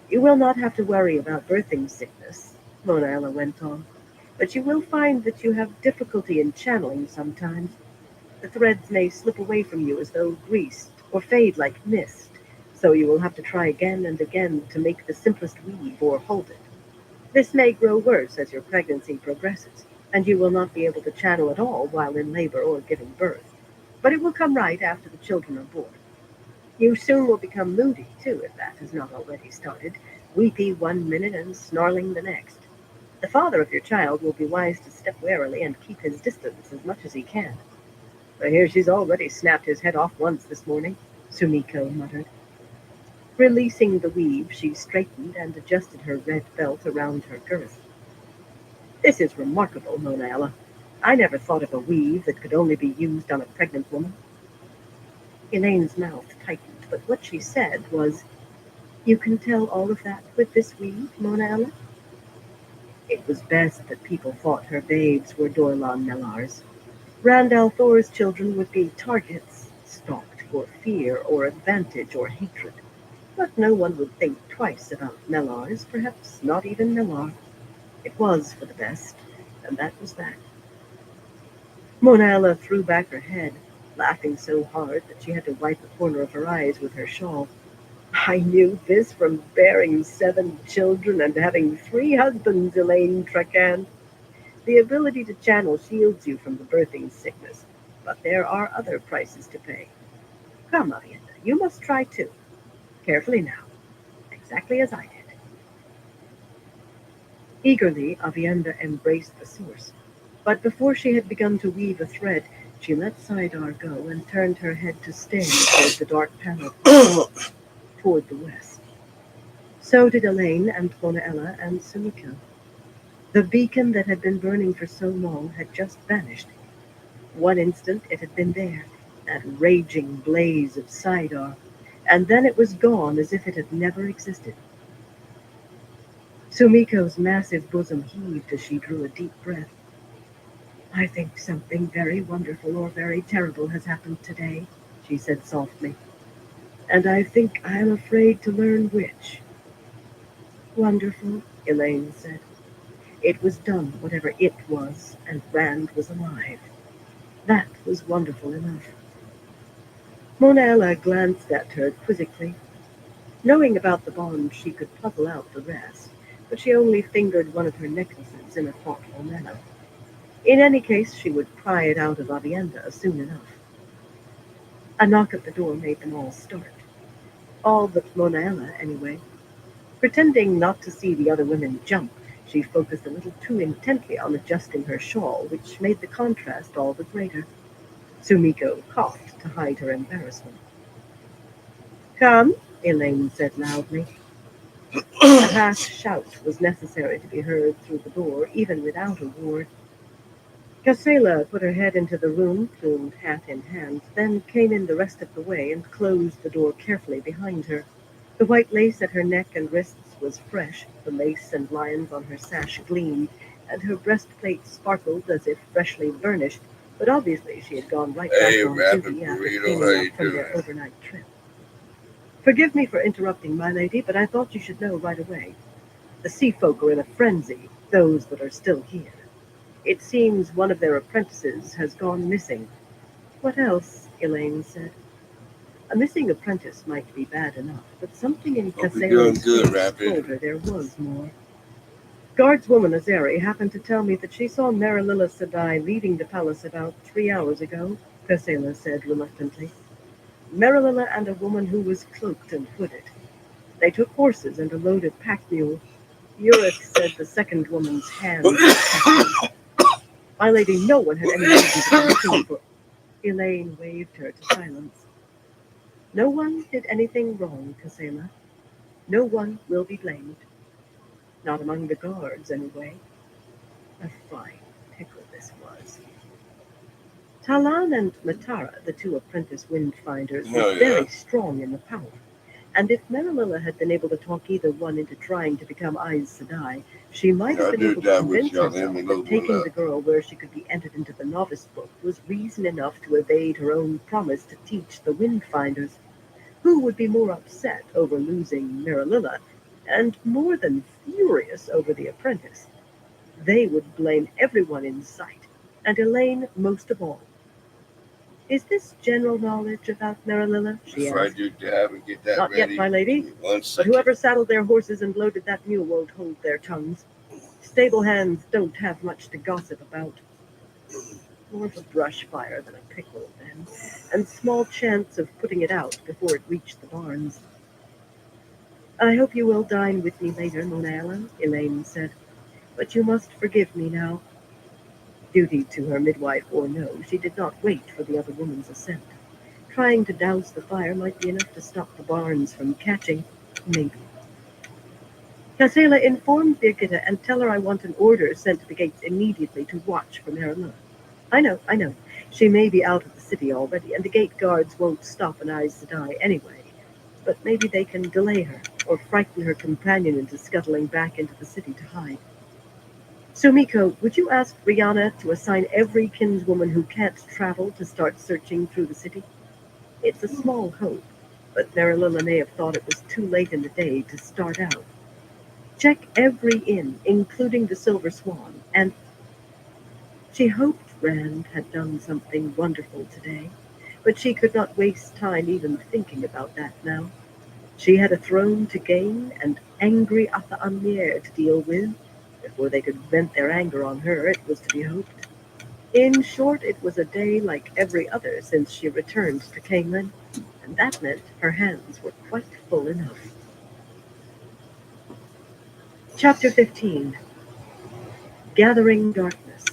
You will not have to worry about birthing sickness, Mona Ella went on, but you will find that you have difficulty in channeling sometimes. The threads may slip away from you as though greased, or fade like mist, so you will have to try again and again to make the simplest weave or hold it. This may grow worse as your pregnancy progresses, and you will not be able to channel at all while in labor or giving birth. But it will come right after the children are born. You soon will become moody, too, if that has not already started, weepy one minute and snarling the next. The father of your child will be wise to step warily and keep his distance as much as he can. I hear she's already snapped his head off once this morning, Sumiko muttered. Releasing the weave, she straightened and adjusted her red belt around her girth. This is remarkable, Mona Ella. I never thought of a weave that could only be used on a pregnant woman. Elaine's mouth tightened, but what she said was, You can tell all of that with this weave, Mona Ella? It was best that people thought her babes were Dorlan Mellars. Randall Thor's children would be targets, stalked for fear or advantage or hatred. But no one would think twice about Mellars, perhaps not even Mellar. It was for the best, and that was that. Mona Ella threw back her head, laughing so hard that she had to wipe a corner of her eyes with her shawl. I knew this from bearing 7 children and having 3 husbands, Elaine Trecand. The ability to channel shields you from the birthing sickness, but there are other prices to pay. Come, Avienda, you must try too. Carefully now, exactly as I did. Eagerly, Avienda embraced the source, but before she had begun to weave a thread, she let Sidar go and turned her head to stare toward the dark panel toward the west. So did Elaine and Mona Ella and Sumiko. The beacon that had been burning for so long had just vanished. One instant it had been there, that raging blaze of Sidar, and then it was gone as if it had never existed. Sumiko's massive bosom heaved as she drew a deep breath. I think something very wonderful or very terrible has happened today, she said softly. And I think I am afraid to learn which. Wonderful, Elaine said. It was done, whatever it was, and Rand was alive. That was wonderful enough. Mona Ella glanced at her quizzically. Knowing about the bond, she could puzzle out the rest, but she only fingered one of her necklaces in a thoughtful manner. In any case, she would pry it out of Avienda soon enough. A knock at the door made them all start. All but Mona Ella, anyway. Pretending not to see the other women jump, she focused a little too intently on adjusting her shawl, which made the contrast all the greater. Sumiko coughed to hide her embarrassment. Come, Elaine said loudly. A half shout was necessary to be heard through the door, even without a ward. Casella put her head into the room, plumed hat in hand, then came in the rest of the way and closed the door carefully behind her. The white lace at her neck and wrists was fresh, the lace and lions on her sash gleamed, and her breastplate sparkled as if freshly burnished, but obviously she had gone right Hey, back on Rapid duty after Burrito, cleaning how up you from doing? their overnight trip. Forgive me for interrupting, my lady, but I thought you should know right away. The sea folk are in a frenzy, those that are still here. It seems one of their apprentices has gone missing. What else? Elaine said. A missing apprentice might be bad enough, but something in Hope you're doing Casella's good, face Rapid. told her there was more. Guardswoman Azeri happened to tell me that she saw Marililla Sedai leaving the palace about 3 hours ago, Casella said reluctantly. Marililla and a woman who was cloaked and hooded. They took horses and a loaded pack mule. Urith said the second woman's hands were tattoos. My lady, no one had any reason to be looking for. Elaine waved her to silence. No one did anything wrong, Casella. No one will be blamed. Not among the guards, anyway. A fine pickle this was. Talan and Matara, the two apprentice windfinders, were Hell yeah. very strong in the power. And if Marililla had been able to talk either one into trying to become Aes Sedai, she might have I'll been do able to that with convince y'all. herself Let me that load one taking the up. girl where she could be entered into the novice book was reason enough to evade her own promise to teach the windfinders. Who would be more upset over losing Marililla, and more than furious over the apprentice? They would blame everyone in sight, and Elaine most of all. "Is this general knowledge about Marililla?" she Before I asked. do dab and get that "Not yet, ready, my give lady. me 1 But second. whoever saddled their horses and loaded that mule won't hold their tongues. Stable hands don't have much to gossip about. More of a brush fire than a pickle, then, and small chance of putting it out before it reached the barns." "I hope you will dine with me later, Monella," Elaine said. "But you must forgive me now." Duty to her midwife or no, she did not wait for the other woman's assent. Trying to douse the fire might be enough to stop the barns from catching, maybe. "Casela, inform Birgitta and tell her I want an order sent to the gates immediately to watch for Marilyn." I know. She may be out of the city already, and the gate guards won't stop an Aes Sedai anyway. But maybe they can delay her, or frighten her companion into scuttling back into the city to hide. "Sumiko, would you ask Rihanna to assign every kinswoman who can't travel to start searching through the city? It's a small hope, but Marililla may have thought it was too late in the day to start out. Check every inn, including the Silver Swan, and—" She hoped Rand had done something wonderful today, but she could not waste time even thinking about that now. She had a throne to gain and angry Ata Amir to deal with. Before they could vent their anger on her, it was to be hoped. In short, it was a day like every other since she returned to Camelin, and that meant her hands were quite full enough. Chapter 15. Gathering Darkness.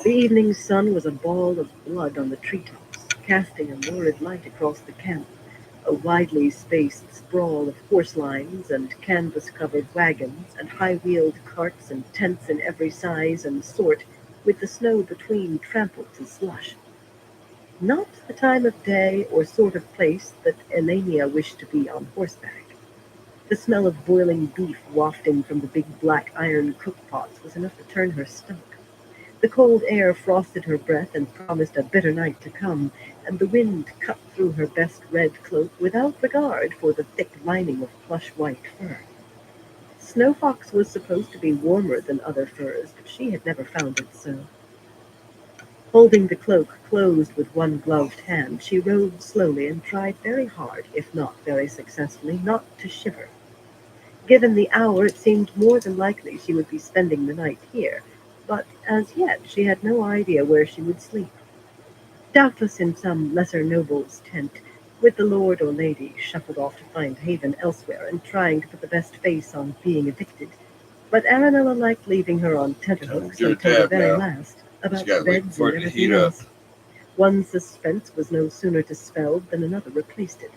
The evening sun was a ball of blood on the treetops, casting a lurid light across the camp, a widely spaced sprawl of horse lines and canvas-covered wagons and high-wheeled carts and tents in every size and sort, with the snow between trampled to slush. Not the time of day or sort of place that Elenia wished to be on horseback. The smell of boiling beef wafting from the big black iron cookpots was enough to turn her stomach. The cold air frosted her breath and promised a bitter night to come, and the wind cut through her best red cloak without regard for the thick lining of plush white fur. Snowfox was supposed to be warmer than other furs, but she had never found it so. Holding the cloak closed with one gloved hand, she rode slowly and tried very hard, if not very successfully, not to shiver. Given the hour, it seemed more than likely she would be spending the night here, but as yet she had no idea where she would sleep. Doubtless in some lesser noble's tent, with the lord or lady shuffled off to find haven elsewhere and trying to put the best face on being evicted. But Aranella liked leaving her on Time to tenterhooks do a until the dab very now. last, Just about gotta wait beds for and it to everything heat up. else. One suspense was no sooner dispelled than another replaced it.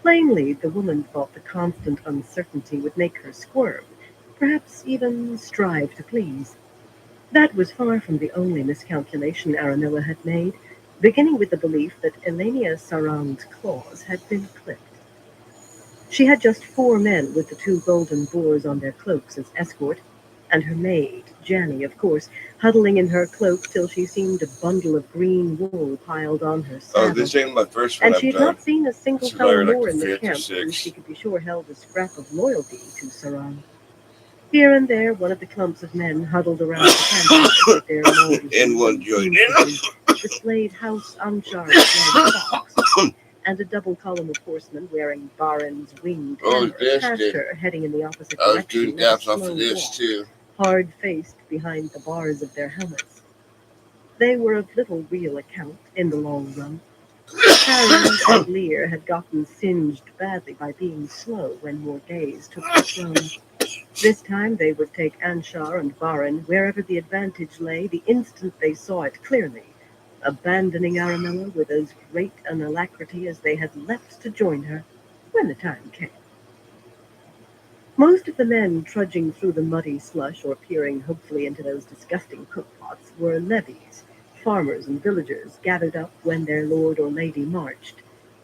Plainly, the woman thought the constant uncertainty would make her squirm, perhaps even strive to please. That was far from the only miscalculation Aranella had made, beginning with the belief that Elenia Sarang's claws had been clipped. She had just 4 men with the 2 golden boars on their cloaks as escort, and her maid, Janny, of course, huddling in her cloak till she seemed a bundle of green wool piled on her Oh, saddle. this ain't my first one And I've she had done. not seen a single This is fellow probably like more the in the 5th or camp who she 6th. could be sure held a scrap of loyalty to Sarang. Here and there, one of the clumps of men huddled around the campfire with their mulberries In one and joint. bean displayed House Anchar flag socks, and a double column of horsemen wearing Barin's winged armor passed her, heading in the opposite I was direction doing at a dabs off slow of this walk, too. hard-faced behind the bars of their helmets. They were of little real account in the long run. Harold and Lear had gotten singed badly by being slow when Morgaze took the throne. This time they would take Anshar and Barin wherever the advantage lay the instant they saw it clearly, abandoning Aranella with as great an alacrity as they had leapt to join her when the time came. Most of the men trudging through the muddy slush or peering hopefully into those disgusting cookpots were levies, Farmers and villagers gathered up when their lord or lady marched,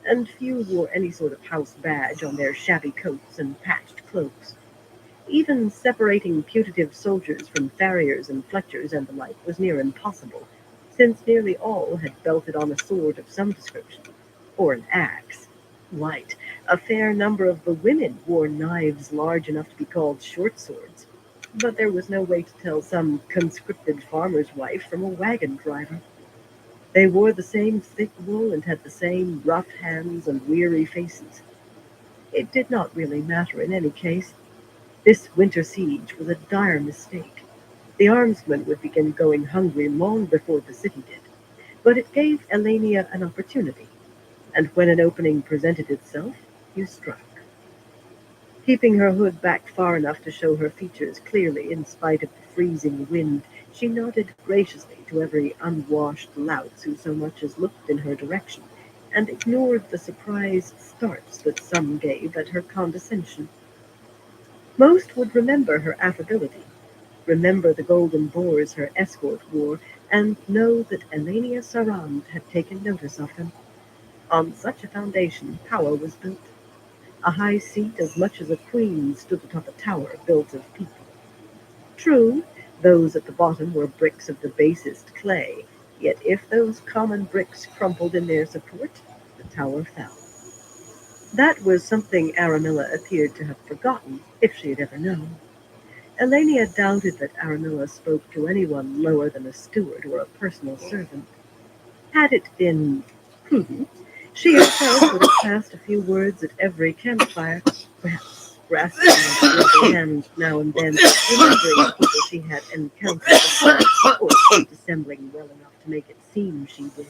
and few wore any sort of house badge on their shabby coats and patched cloaks. Even separating putative soldiers from farriers and fletchers and the like was near impossible, since nearly all had belted on a sword of some description, or an axe. Quite a fair number of the women wore knives large enough to be called short swords, but there was no way to tell some conscripted farmer's wife from a wagon driver. They wore the same thick wool and had the same rough hands and weary faces. It did not really matter in any case. This winter siege was a dire mistake. The armsmen would begin going hungry long before the city did, but it gave Elenia an opportunity, and when an opening presented itself, you struck. Keeping her hood back far enough to show her features clearly in spite of the freezing wind, she nodded graciously to every unwashed lout who so much as looked in her direction, and ignored the surprised starts that some gave at her condescension. Most would remember her affability, remember the golden boars her escort wore, and know that Elenia Sarand had taken notice of them. On such a foundation, power was built. A high seat as much as a queen stood atop a tower built of people. True, those at the bottom were bricks of the basest clay, yet if those common bricks crumpled in their support, the tower fell. That was something Aramilla appeared to have forgotten, if she had ever known. Elenia doubted that Aramilla spoke to anyone lower than a steward or a personal servant. Had it been prudent, she herself would have passed a few words at every campfire, perhaps grasping a little hand now and then, remembering people she had encountered before, or dissembling well enough to make it seem she did.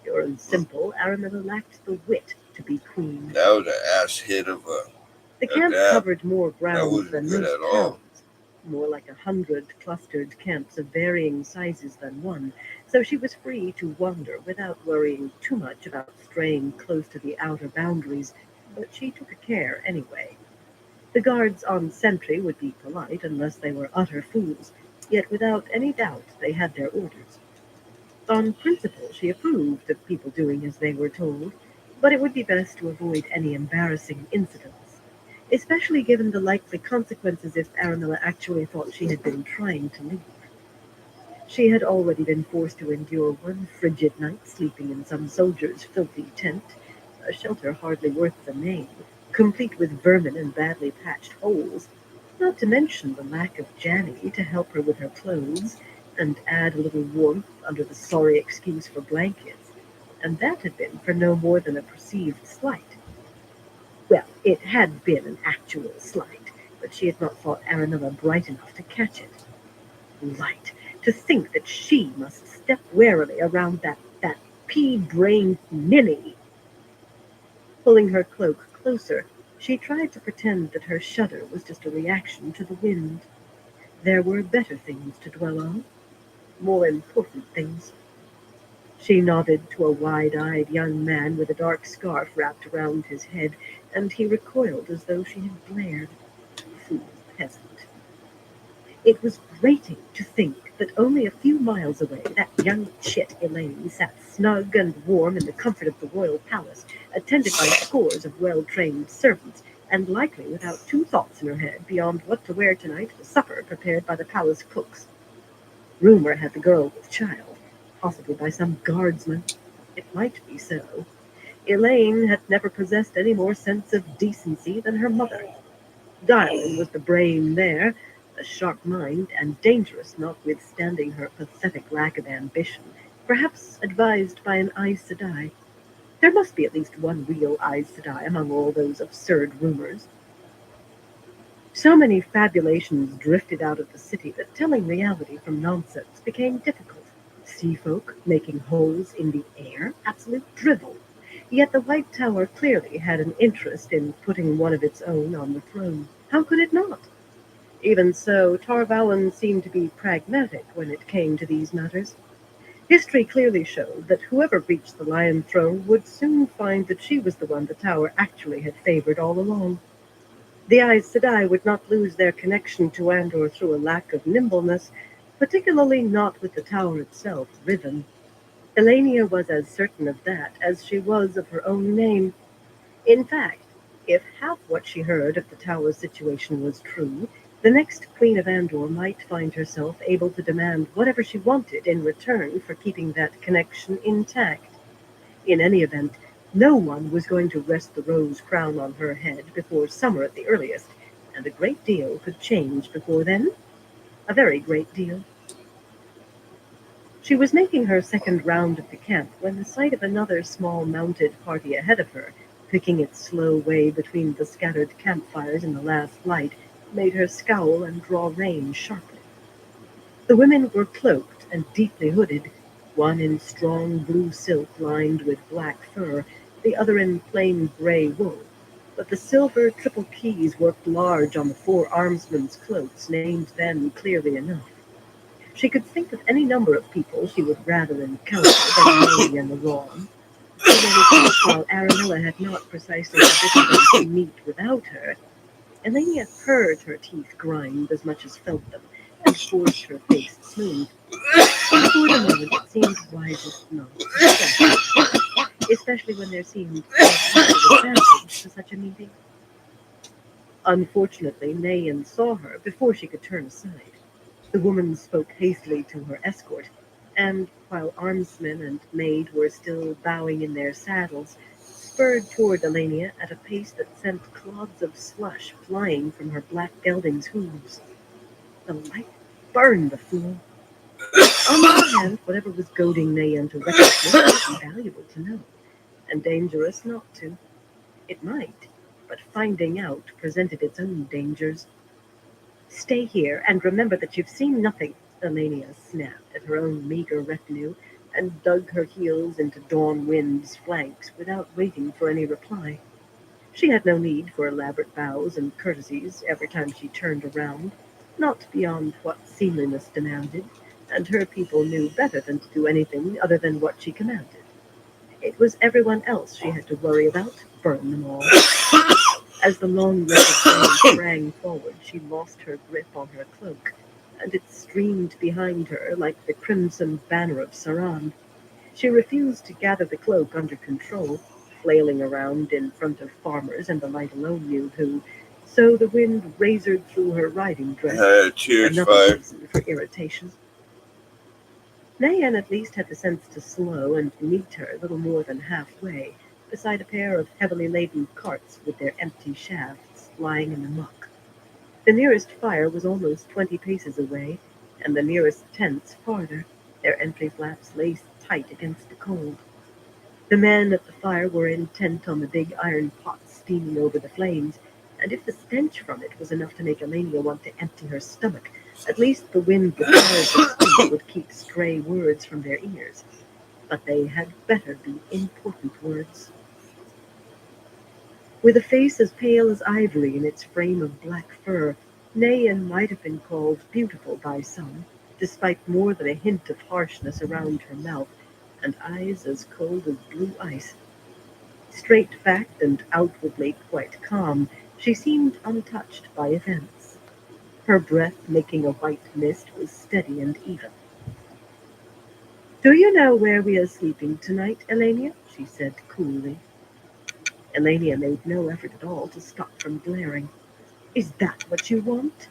Pure and simple, Aramilla lacked the wit to be queen. That was an ass hit of The a camp dab. covered more That ground wasn't than good most at all. towns, more like 100 clustered camps of varying sizes than one, so she was free to wander without worrying too much about straying close to the outer boundaries, but she took care anyway. The guards on sentry would be polite unless they were utter fools, yet without any doubt they had their orders. On principle, she approved of people doing as they were told, but it would be best to avoid any embarrassing incidents, especially given the likely consequences if Aramilla actually thought she had been trying to leave. She had already been forced to endure one frigid night sleeping in some soldier's filthy tent, a shelter hardly worth the name, complete with vermin and badly patched holes, not to mention the lack of Janny to help her with her clothes and add a little warmth under the sorry excuse for blankets, and that had been for no more than a perceived slight. Well, it had been an actual slight, but she had not thought Aranella bright enough to catch it. Light, to think that she must step warily around that pea-brained ninny. Pulling her cloak closer, she tried to pretend that her shudder was just a reaction to the wind. There were better things to dwell on, more important things. She nodded to a wide-eyed young man with a dark scarf wrapped around his head, and he recoiled as though she had glared. Fool peasant. It was grating to think that only a few miles away that young chit Elaine sat snug and warm in the comfort of the royal palace, attended by scores of well-trained servants, and likely without two thoughts in her head beyond what to wear tonight for supper prepared by the palace cooks. Rumor had the girl with child, possibly by some guardsman. It might be so. Elaine had never possessed any more sense of decency than her mother. Darling was the brain there, a sharp mind, and dangerous notwithstanding her pathetic lack of ambition, perhaps advised by an Aes Sedai. There must be at least one real Aes Sedai among all those absurd rumors. So many fabulations drifted out of the city that telling reality from nonsense became difficult. Sea folk making holes in the air, absolute drivel. Yet the White Tower clearly had an interest in putting one of its own on the throne. How could it not? Even so, Tarvalin seemed to be pragmatic when it came to these matters. History clearly showed that whoever reached the Lion Throne would soon find that she was the one the Tower actually had favored all along. The Aes Sedai would not lose their connection to Andor through a lack of nimbleness, particularly not with the tower itself riven. Elenia was as certain of that as she was of her own name. In fact, if half what she heard of the tower's situation was true, the next Queen of Andor might find herself able to demand whatever she wanted in return for keeping that connection intact. In any event, no one was going to rest the rose crown on her head before summer at the earliest, and a great deal could change before then. A very great deal. She was making her second round of the camp when the sight of another small mounted party ahead of her, picking its slow way between the scattered campfires in the last light, made her scowl and draw rein sharply. The women were cloaked and deeply hooded, one in strong blue silk lined with black fur, the other in plain gray wool, but the silver triple keys worked large on the four armsmen's cloaks named then clearly enough. She could think of any number of people she would rather encounter than Lily and the wrong. Then, while Aramilla had not precisely forbidden them to meet without her, Elenia heard her teeth grind as much as felt them, and forced her face smooth. For the moment it seemed wisest not to step, especially when there seemed no advantage to such a meeting. Unfortunately, Nayan saw her before she could turn aside. The woman spoke hastily to her escort, and, while armsmen and maid were still bowing in their saddles, spurred toward Elenia at a pace that sent clods of slush flying from her black gelding's hooves. The light burned the fool. On the other hand, whatever was goading Nayan to recklessness would be valuable to know, and dangerous not to. It might, but finding out presented its own dangers. Stay here, and remember that you've seen nothing, Elenia snapped at her own meager retinue, and dug her heels into Dawn Wind's flanks without waiting for any reply. She had no need for elaborate bows and courtesies every time she turned around, not beyond what seemliness demanded, and her people knew better than to do anything other than what she commanded. It was everyone else she had to worry about, burn them all. As the long-legged girl sprang forward, she lost her grip on her cloak, and it streamed behind her like the crimson banner of Saran. She refused to gather the cloak under control, flailing around in front of farmers and the light alone knew who, so the wind razored through her riding dress, Cheers, another fire. reason for irritation. Nayan at least had the sense to slow and meet her little more than halfway, beside a pair of heavily laden carts with their empty shafts lying in the muck. The nearest fire was almost 20 paces away, and the nearest tents farther, their entry flaps laced tight against the cold. The men at the fire were intent on the big iron pot steaming over the flames, and if the stench from it was enough to make Elenia want to empty her stomach, at least the wind that fired the steam would keep stray words from their ears. But they had better be important words. With a face as pale as ivory in its frame of black fur, Nayan might have been called beautiful by some, despite more than a hint of harshness around her mouth, and eyes as cold as blue ice. Straight-backed and outwardly quite calm, she seemed untouched by events. Her breath, making a white mist, was steady and even. "Do you know where we are sleeping tonight, Elenia?" she said coolly. Elenia made no effort at all to stop from glaring. "Is that what you want?"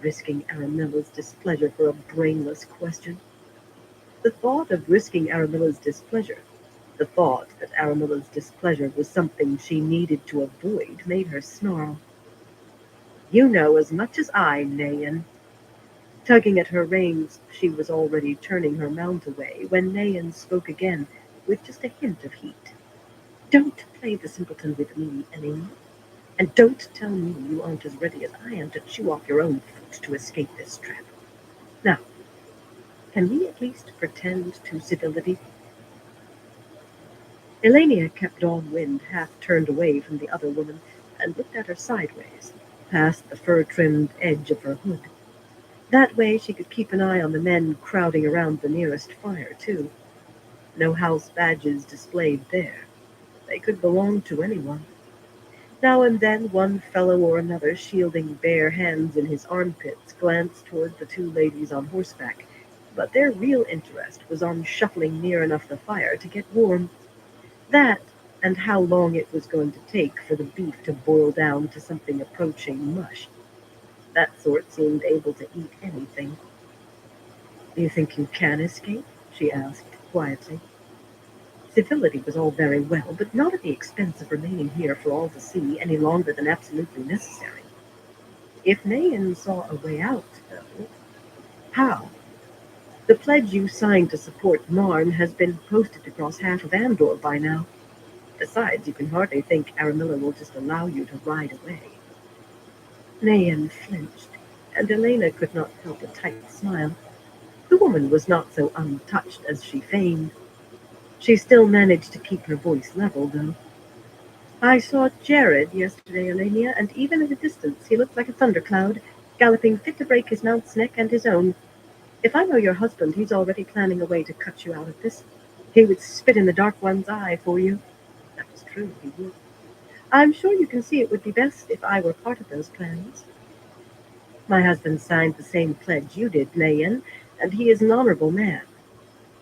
Risking Aramilla's displeasure for a brainless question. The thought of risking Aramilla's displeasure, the thought that Aramilla's displeasure was something she needed to avoid, made her snarl. "You know as much as I, Nayan." Tugging at her reins, she was already turning her mount away when Nayan spoke again, with just a hint of heat. "Don't play the simpleton with me, Elena. And don't tell me you aren't as ready as I am to chew off your own foot to escape this trap. Now, can we at least pretend to civility?" Elenia kept Dawn Wind half turned away from the other woman and looked at her sideways, past the fur-trimmed edge of her hood. That way she could keep an eye on the men crowding around the nearest fire, too. No house badges displayed there. They could belong to anyone. Now and then one fellow or another, shielding bare hands in his armpits, glanced toward the two ladies on horseback, but their real interest was on shuffling near enough the fire to get warm. That, and how long it was going to take for the beef to boil down to something approaching mush. That sort seemed able to eat anything. "You think you can escape?" she asked, quietly. Civility was all very well, but not at the expense of remaining here for all to see any longer than absolutely necessary. If Nayan saw a way out, though, how? The pledge you signed to support Marn has been posted across half of Andor by now. Besides, you can hardly think Aramilla will just allow you to ride away. Nayan flinched, and Elena could not help a tight smile. The woman was not so untouched as she feigned. She still managed to keep her voice level, though. "I saw Jared yesterday, Elenia, and even at a distance he looked like a thundercloud, galloping fit to break his mount's neck and his own. If I know your husband, he's already planning a way to cut you out of this. He would spit in the Dark One's eye for you." That was true, he would. "I'm sure you can see it would be best if I were part of those plans." "My husband signed the same pledge you did, Nayan, and he is an honorable man."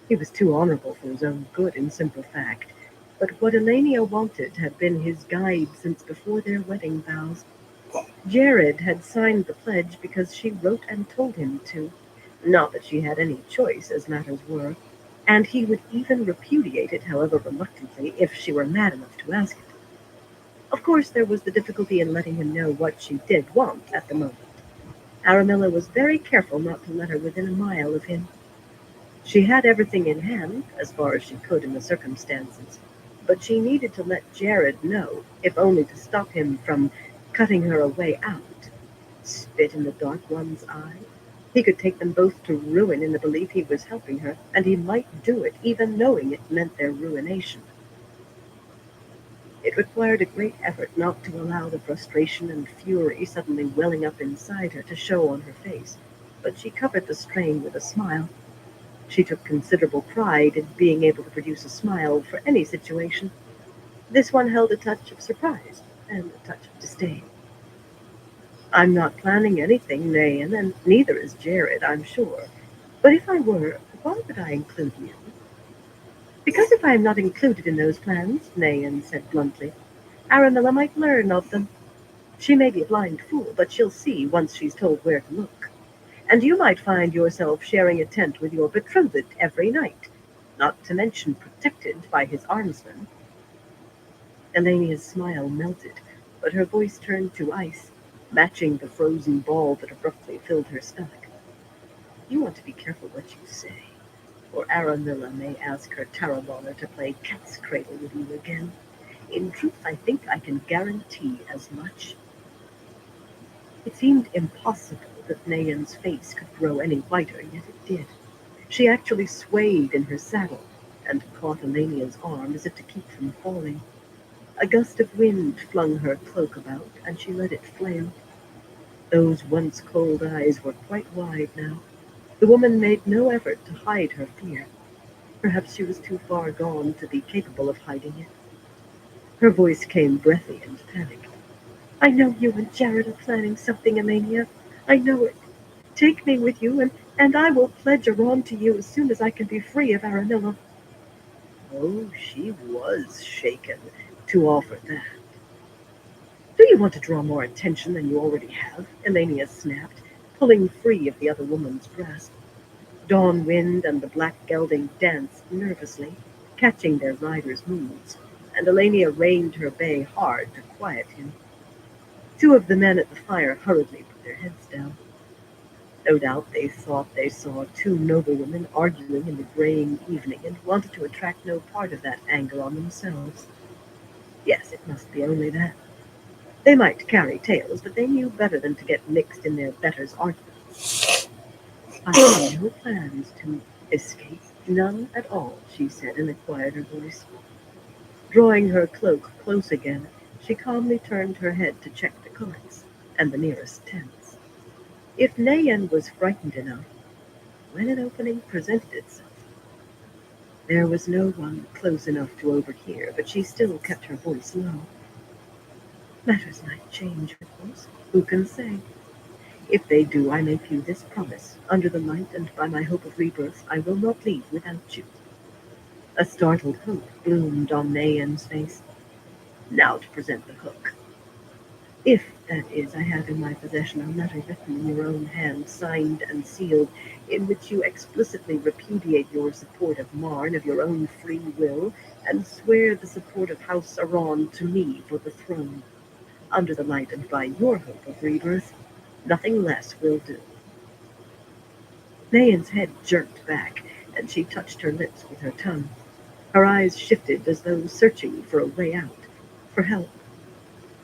He was too honorable for his own good, in simple fact. But what Elenia wanted had been his guide since before their wedding vows. Jared had signed the pledge because she wrote and told him to. Not that she had any choice, as matters were. And he would even repudiate it, however reluctantly, if she were mad enough to ask it. Of course, there was the difficulty in letting him know what she did want at the moment. Aramilla was very careful not to let her within a mile of him. She had everything in hand, as far as she could in the circumstances, but she needed to let Jared know, if only to stop him from cutting her a way out. Spit in the Dark One's eye? He could take them both to ruin in the belief he was helping her, and he might do it, even knowing it meant their ruination. It required a great effort not to allow the frustration and fury suddenly welling up inside her to show on her face, but she covered the strain with a smile. She took considerable pride in being able to produce a smile for any situation. This one held a touch of surprise and a touch of disdain. "I'm not planning anything, Nayan, and neither is Jared, I'm sure. But if I were, why would I include you?" "Because if I am not included in those plans," Nayan said bluntly, "Aramilla might learn of them. She may be a blind fool, but she'll see once she's told where to look. And you might find yourself sharing a tent with your betrothed every night, not to mention protected by his armsmen." Elenia's smile melted, but her voice turned to ice, matching the frozen ball that abruptly filled her stomach. "You want to be careful what you say, or Aramilla may ask her Tarabana to play cat's cradle with you again. In truth, I think I can guarantee as much." It seemed impossible that Nayan's face could grow any whiter, yet it did. She actually swayed in her saddle and caught Elenia's arm as if to keep from falling. A gust of wind flung her cloak about, and she let it flail. Those once cold eyes were quite wide now. The woman made no effort to hide her fear. Perhaps she was too far gone to be capable of hiding it. Her voice came breathy and panicked. "I know you and Jared are planning something, Elenia. I know it. Take me with you, and I will pledge Iran to you as soon as I can be free of Aramilla." Oh, she was shaken to offer that. "Do you want to draw more attention than you already have?" Elenia snapped, pulling free of the other woman's grasp. Dawn Wind and the black gelding danced nervously, catching their riders' moods, and Elenia reined her bay hard to quiet him. Two of the men at the fire hurriedly put their heads down. No doubt they thought they saw two noblewomen arguing in the graying evening and wanted to attract no part of that anger on themselves. Yes, it must be only that. They might carry tales, but they knew better than to get mixed in their betters' arguments. "I have no plans to escape, none at all," she said in a quieter voice. Drawing her cloak close again, she calmly turned her head to check the carts and the nearest tents. If Nayan was frightened enough, when an opening presented itself, there was no one close enough to overhear, but she still kept her voice low. Matters might change, of course. Who can say? If they do, I make you this promise. Under the light and by my hope of rebirth, I will not leave without you. A startled hope bloomed on Nayan's face. Now to present the hook. If, that is, I have in my possession a letter written in your own hand, signed and sealed, in which you explicitly repudiate your support of Marn of your own free will, and swear the support of House Aran to me for the throne, under the light and by your hope of rebirth, nothing less will do. Nayan's head jerked back, and she touched her lips with her tongue. Her eyes shifted as though searching for a way out, for help.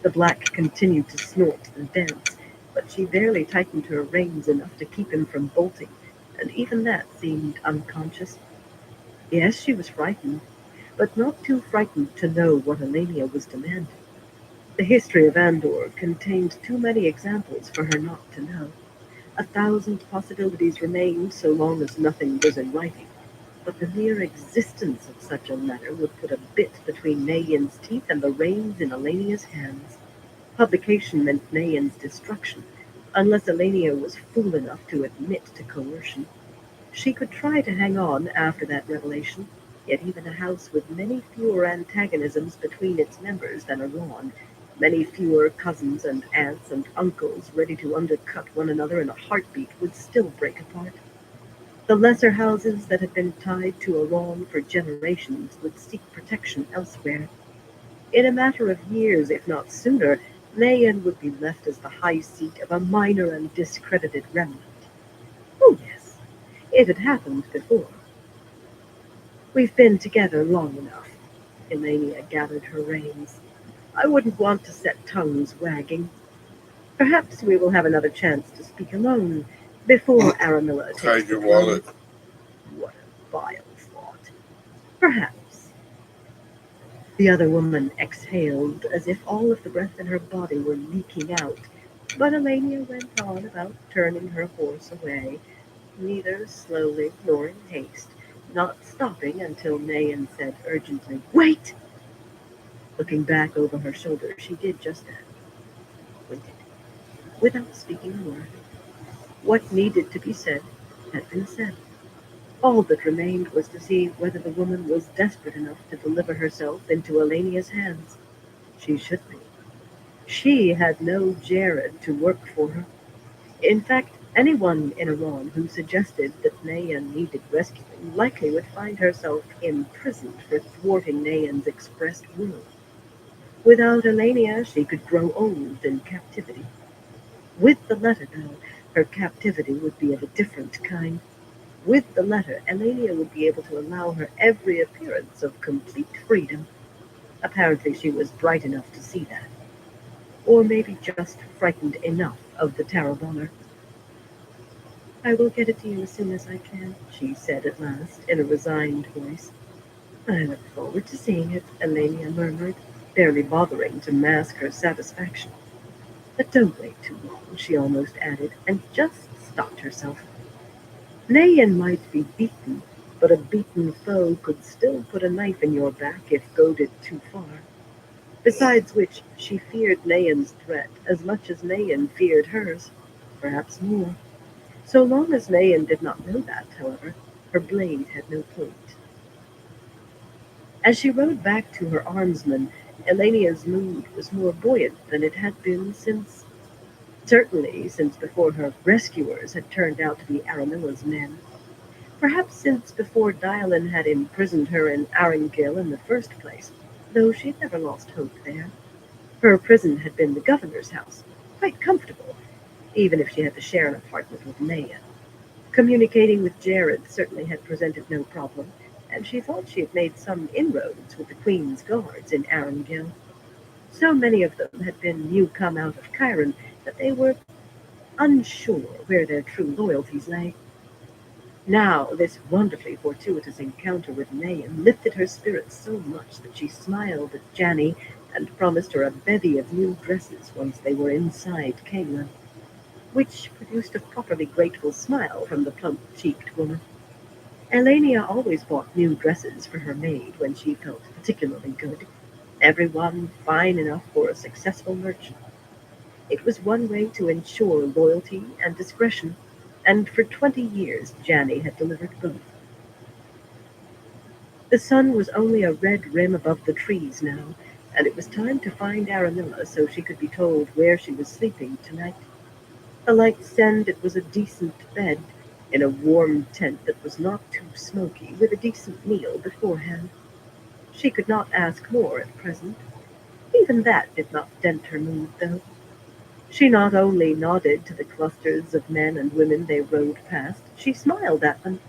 The black continued to snort and dance, but she barely tightened her reins enough to keep him from bolting, and even that seemed unconscious. Yes, she was frightened, but not too frightened to know what Elenia was demanding. The history of Andor contained too many examples for her not to know. 1,000 possibilities remained so long as nothing was in writing, but the mere existence of such a letter would put a bit between Nayan's teeth and the reins in Elenia's hands. Publication meant Nayan's destruction, unless Elenia was fool enough to admit to coercion. She could try to hang on after that revelation, yet even a house with many fewer antagonisms between its members than Iran, many fewer cousins and aunts and uncles ready to undercut one another in a heartbeat, would still break apart. The lesser houses that had been tied to Iran for generations would seek protection elsewhere. In a matter of years, if not sooner, Nayan would be left as the high seat of a minor and discredited remnant. Oh, yes, it had happened before. We've been together long enough. Elenia gathered her reins. I wouldn't want to set tongues wagging. Perhaps we will have another chance to speak alone before Aramilla takes Hide the your throne. wallet. What a vile thought. Perhaps. The other woman exhaled as if all of the breath in her body were leaking out, but Elenia went on about turning her horse away, neither slowly nor in haste, not stopping until Nayan said urgently, "Wait!" Looking back over her shoulder, she did just that. Waited, without speaking a word. What needed to be said had been said. All that remained was to see whether the woman was desperate enough to deliver herself into Elenia's hands. She should be. She had no Jared to work for her. In fact, anyone in Iran who suggested that Nayan needed rescuing likely would find herself imprisoned for thwarting Nayan's expressed will. Without Elenia, she could grow old in captivity. With the letter, though, her captivity would be of a different kind. With the letter, Elenia would be able to allow her every appearance of complete freedom. Apparently, she was bright enough to see that. Or maybe just frightened enough of the Tarabonner. "I will get it to you as soon as I can," she said at last, in a resigned voice. "I look forward to seeing it," Elenia murmured, barely bothering to mask her satisfaction. "But don't wait too long," she almost added, and just stopped herself. Nayan might be beaten, but a beaten foe could still put a knife in your back if goaded too far. Besides which, she feared Nayan's threat as much as Nayan feared hers, perhaps more. So long as Nayan did not know that, however, her blade had no point. As she rode back to her armsman, Elenia's mood was more buoyant than it had been certainly since before her rescuers had turned out to be Aramilla's men. Perhaps since before Dylan had imprisoned her in Arengil in the first place, though she'd never lost hope there. Her prison had been the governor's house, quite comfortable, even if she had to share an apartment with Naya. Communicating with Jared certainly had presented no problem, and she thought she had made some inroads with the Queen's guards in Arengil. So many of them had been new come out of Chiron that they were unsure where their true loyalties lay. Now, this wonderfully fortuitous encounter with Nayan lifted her spirits so much that she smiled at Janny and promised her a bevy of new dresses once they were inside Kayla, which produced a properly grateful smile from the plump-cheeked woman. Elenia always bought new dresses for her maid when she felt particularly good. everyone fine enough for a successful merchant. It was one way to ensure loyalty and discretion, and for 20 years Janny had delivered both. The sun was only a red rim above the trees now, and it was time to find Aramilla so she could be told where she was sleeping tonight. A light said it was a decent bed, in a warm tent that was not too smoky, with a decent meal beforehand. She could not ask more at present. Even that did not dent her mood, though. She not only nodded to the clusters of men and women they rode past, she smiled at them.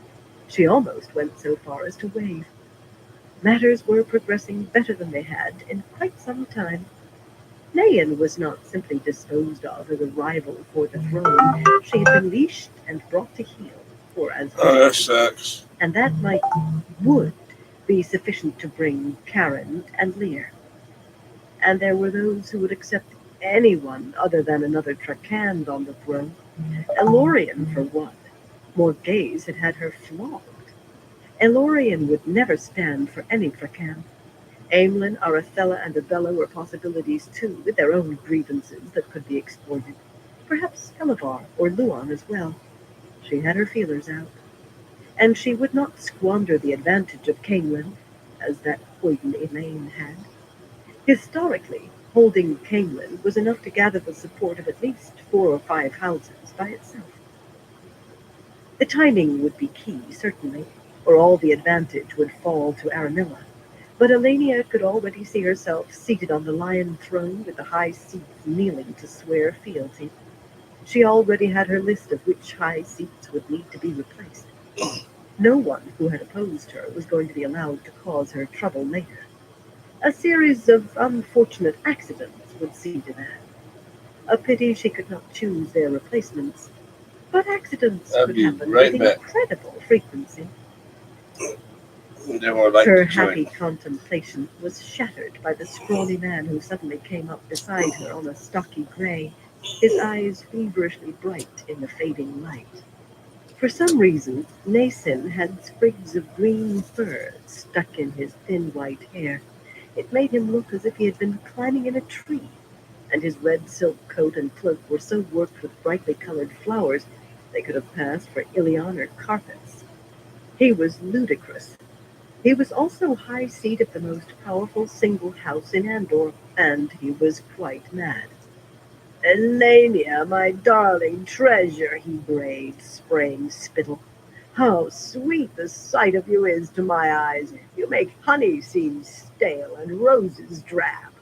She almost went so far as to wave. Matters were progressing better than they had in quite some time. Nayan was not simply disposed of as a rival for the throne. She had been leashed and brought to heel for as Oh, that visitors, sucks. and that would be sufficient to bring Karen and Lear. And there were those who would accept anyone other than another Trakand on the throne. Elorian, for one. Morghese had had her flogged. Elorian would never stand for any Trakand. Aemlyn, Arathella, and Abella were possibilities too, with their own grievances that could be exploited. Perhaps Elevar or Luon as well. She had her feelers out. And she would not squander the advantage of Cainlin, as that hoyden Elaine had. Historically, holding Cainlin was enough to gather the support of at least 4 or 5 houses by itself. The timing would be key, certainly, or all the advantage would fall to Aramilla. But Elenia could already see herself seated on the lion throne with the high seats kneeling to swear fealty. She already had her list of which high seats would need to be replaced. No one who had opposed her was going to be allowed to cause her trouble later. A series of unfortunate accidents would see to that. A pity she could not choose their replacements, but accidents I'll could be happen right with back. incredible frequency. They were like Her to happy join. contemplation was shattered by the scrawny man who suddenly came up beside her on a stocky gray, his eyes feverishly bright in the fading light. For some reason, Nason had sprigs of green fur stuck in his thin white hair. It made him look as if he had been climbing in a tree, and his red silk coat and cloak were so worked with brightly colored flowers they could have passed for Ilianer carpets. He was ludicrous. He was also high seat of the most powerful single house in Andor, and he was quite mad. Elenia, my darling treasure, he braved, spraying spittle. How sweet the sight of you is to my eyes. You make honey seem stale and roses drab.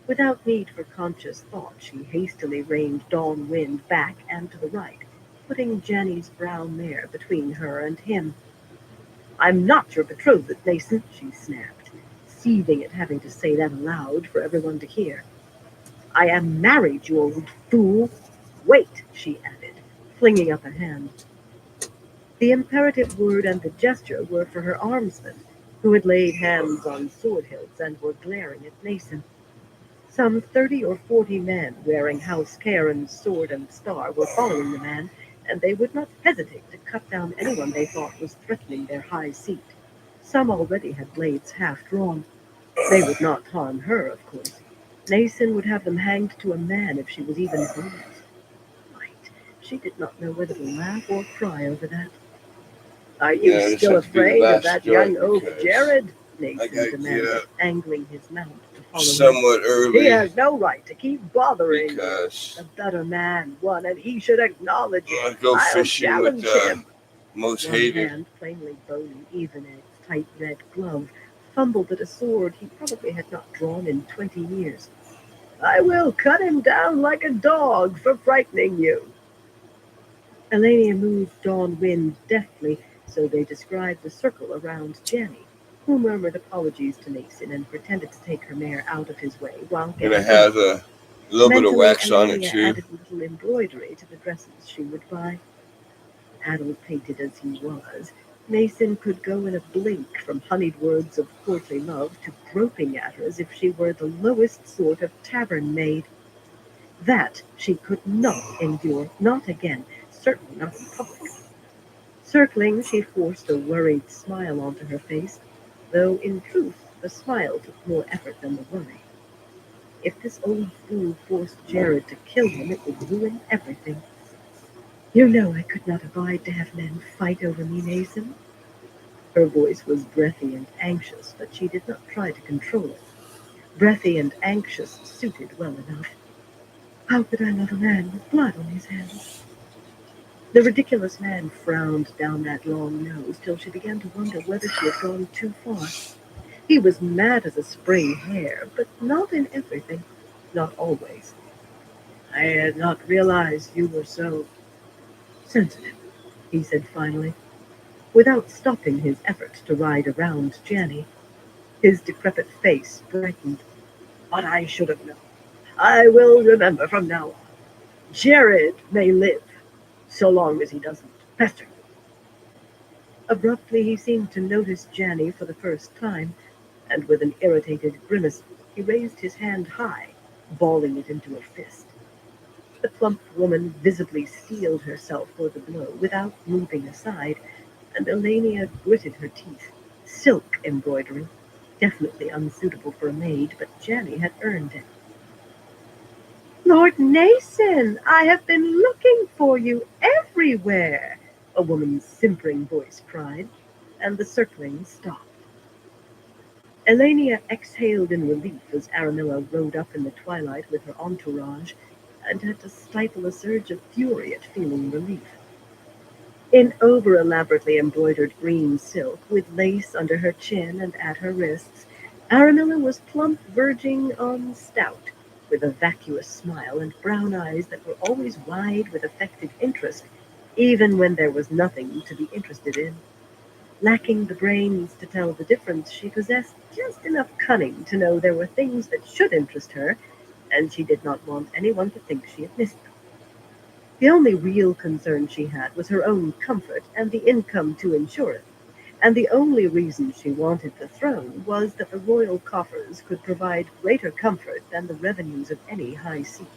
Without need for conscious thought, she hastily reined Dawn Wind back and to the right, putting Jenny's brown mare between her and him. I'm not your betrothed, Mason, she snapped, seething at having to say that aloud for everyone to hear. I am married, you old fool. Wait, she added, flinging up a hand. The imperative word and the gesture were for her armsmen, who had laid hands on sword hilts and were glaring at Mason. Some 30 or 40 men wearing House Cairn's sword and star were following the man, and they would not hesitate to cut down anyone they thought was threatening their high seat. Some already had blades half drawn. They would not harm her, of course. Nason would have them hanged to a man if she was even bruised. Right. She did not know whether to laugh or cry over that. Are you Yeah, this still had to be the afraid of last that joint young oaf because Jared? I Nason got to get demanded, up angling his mount to follow her. somewhat He early has no right to keep bothering you. because The better man won, and he should acknowledge I it. go I'll fishing with challenge him. most One hated. hand, plainly bony even in its tight red glove, fumbled at a sword he probably had not drawn in 20 years. I will cut him down like a dog for frightening you. Elenia moved Dawn Wind deftly, so they described the circle around Janny, who murmured apologies to Mason and pretended to take her mare out of his way while And it getting in. has a little bit of Mentally, wax on it Elenia too. added little embroidery to the dresses she would buy. Addle-pated as he was, Mason could go in a blink from honeyed words of courtly love to groping at her as if she were the lowest sort of tavern maid. That she could not endure, not again, certainly not in public. Circling, she forced a worried smile onto her face, though in truth The smile took more effort than the worry. If this old fool forced Jared to kill him, it would ruin everything. You know I could not abide to have men fight over me, Nathan. Her voice was breathy and anxious, but she did not try to control it. Breathy and anxious suited well enough. How could I love a man with blood on his hands? The ridiculous man frowned down that long nose till she began to wonder whether she had gone too far. He was mad as a spring hare, but not in everything, not always. I had not realized you were so sensitive, he said finally, without stopping his efforts to ride around Janny. His decrepit face brightened. But I should have known. I will remember from now on. Jared may live, so long as he doesn't pester you. Abruptly he seemed to notice Janny for the first time, and with an irritated grimace he raised his hand high, balling it into a fist. The plump woman visibly steeled herself for the blow without moving aside, and Elenia gritted her teeth. Silk embroidery, definitely unsuitable for a maid, but Janny had earned it. Lord Nason, I have been looking for you everywhere, a woman's simpering voice cried, and the circling stopped. Elenia exhaled in relief as Aramilla rode up in the twilight with her entourage, and had to stifle a surge of fury at feeling relief. In over-elaborately embroidered green silk, with lace under her chin and at her wrists, Aramilla was plump verging on stout, with a vacuous smile and brown eyes that were always wide with affected interest, even when there was nothing to be interested in. Lacking the brains to tell the difference, she possessed just enough cunning to know there were things that should interest her, and she did not want anyone to think she had missed them. The only real concern she had was her own comfort and the income to insure it, and the only reason she wanted the throne was that the royal coffers could provide greater comfort than the revenues of any high seat.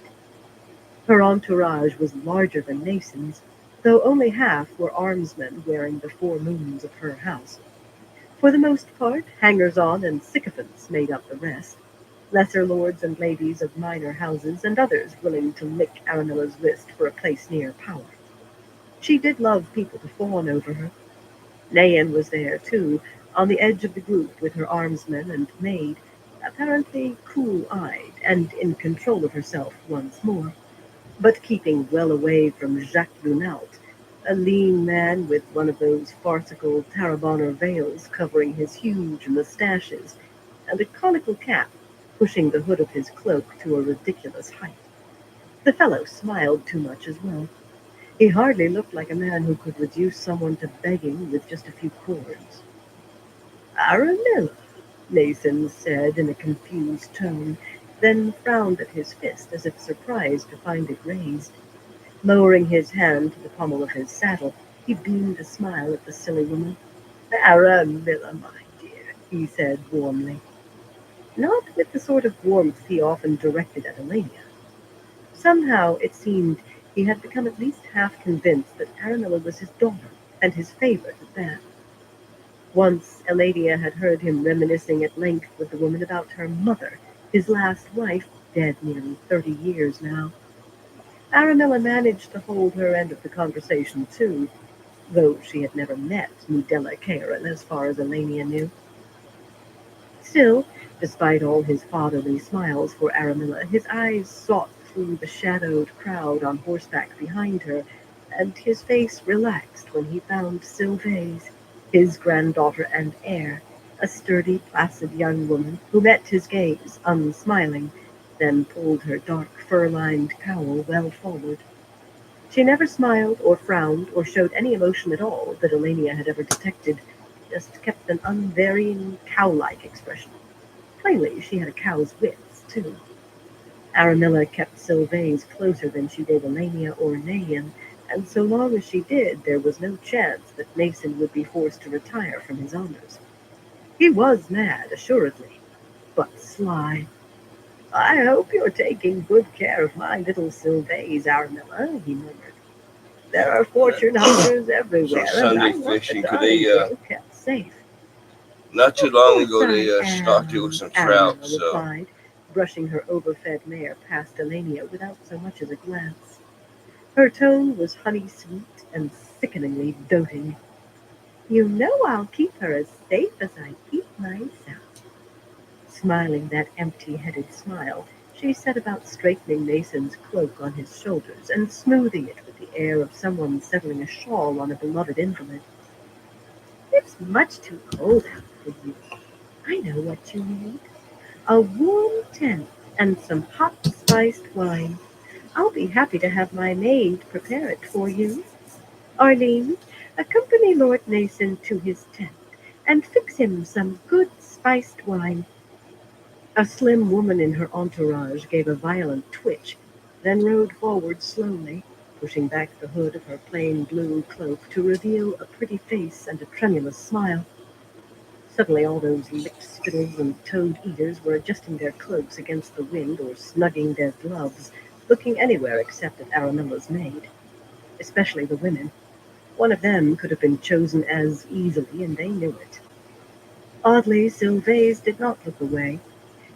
Her entourage was larger than Nason's, though only half were armsmen wearing the 4 moons of her house. For the most part, hangers-on and sycophants made up the rest, lesser lords and ladies of minor houses, and others willing to lick Aramilla's wrist for a place near power. She did love people to fawn over her. Nayan was there, too, on the edge of the group with her armsman and maid, apparently cool-eyed and in control of herself once more, but keeping well away from Jacques Lunault, a lean man with one of those farcical Tarabonner veils covering his huge mustaches, and a conical cap pushing the hood of his cloak to a ridiculous height. The fellow smiled too much as well. He hardly looked like a man who could reduce someone to begging with just a few chords. Aramilla, Mason said in a confused tone, then frowned at his fist as if surprised to find it raised. Lowering his hand to the pommel of his saddle, he beamed a smile at the silly woman. Aramilla, my dear, he said warmly. Not with the sort of warmth he often directed at Elenia. Somehow it seemed he had become at least half convinced that Aramilla was his daughter, and his favorite at that. Once Eladia had heard him reminiscing at length with the woman about her mother, his last wife, dead nearly 30 years now. Aramilla managed to hold her end of the conversation, too, though she had never met Nudella Caron as far as Elenia knew. Still, despite all his fatherly smiles for Aramilla, his eyes sought through the shadowed crowd on horseback behind her, and his face relaxed when he found Sylvaise, his granddaughter and heir, a sturdy, placid young woman who met his gaze, unsmiling, then pulled her dark fur-lined cowl well forward. She never smiled or frowned or showed any emotion at all that Elenia had ever detected, just kept an unvarying cow-like expression. Plainly, she had a cow's wits, too. Aramilla kept Sylvaise closer than she did Elenia or Nayan, and so long as she did, there was no chance that Mason would be forced to retire from his honors. He was mad, assuredly, but sly. I hope you're taking good care of my little Sylvaise, Aramilla, he murmured. There are fortune hunters everywhere, So and I Sunday want the fishing darling today, girl kept safe. Not too Of long course ago, I they stocked it with am, some trout. Aranella So replied, brushing her overfed mare past Elenia without so much as a glance. Her tone was honey-sweet and sickeningly doting. You know I'll keep her as safe as I keep myself. Smiling that empty-headed smile, she set about straightening Mason's cloak on his shoulders and smoothing it with the air of someone settling a shawl on a beloved invalid. It's much too cold out for you. I know what you need. A warm tent and some hot spiced wine. I'll be happy to have my maid prepare it for you. Arline, accompany Lord Nason to his tent and fix him some good spiced wine. A slim woman in her entourage gave a violent twitch, then rode forward slowly, pushing back the hood of her plain blue cloak to reveal a pretty face and a tremulous smile. Suddenly all those licked spittles and toad eaters were adjusting their cloaks against the wind or snugging their gloves, looking anywhere except at Aramella's maid. Especially the women. One of them could have been chosen as easily, and they knew it. Oddly, Sylvaise did not look away.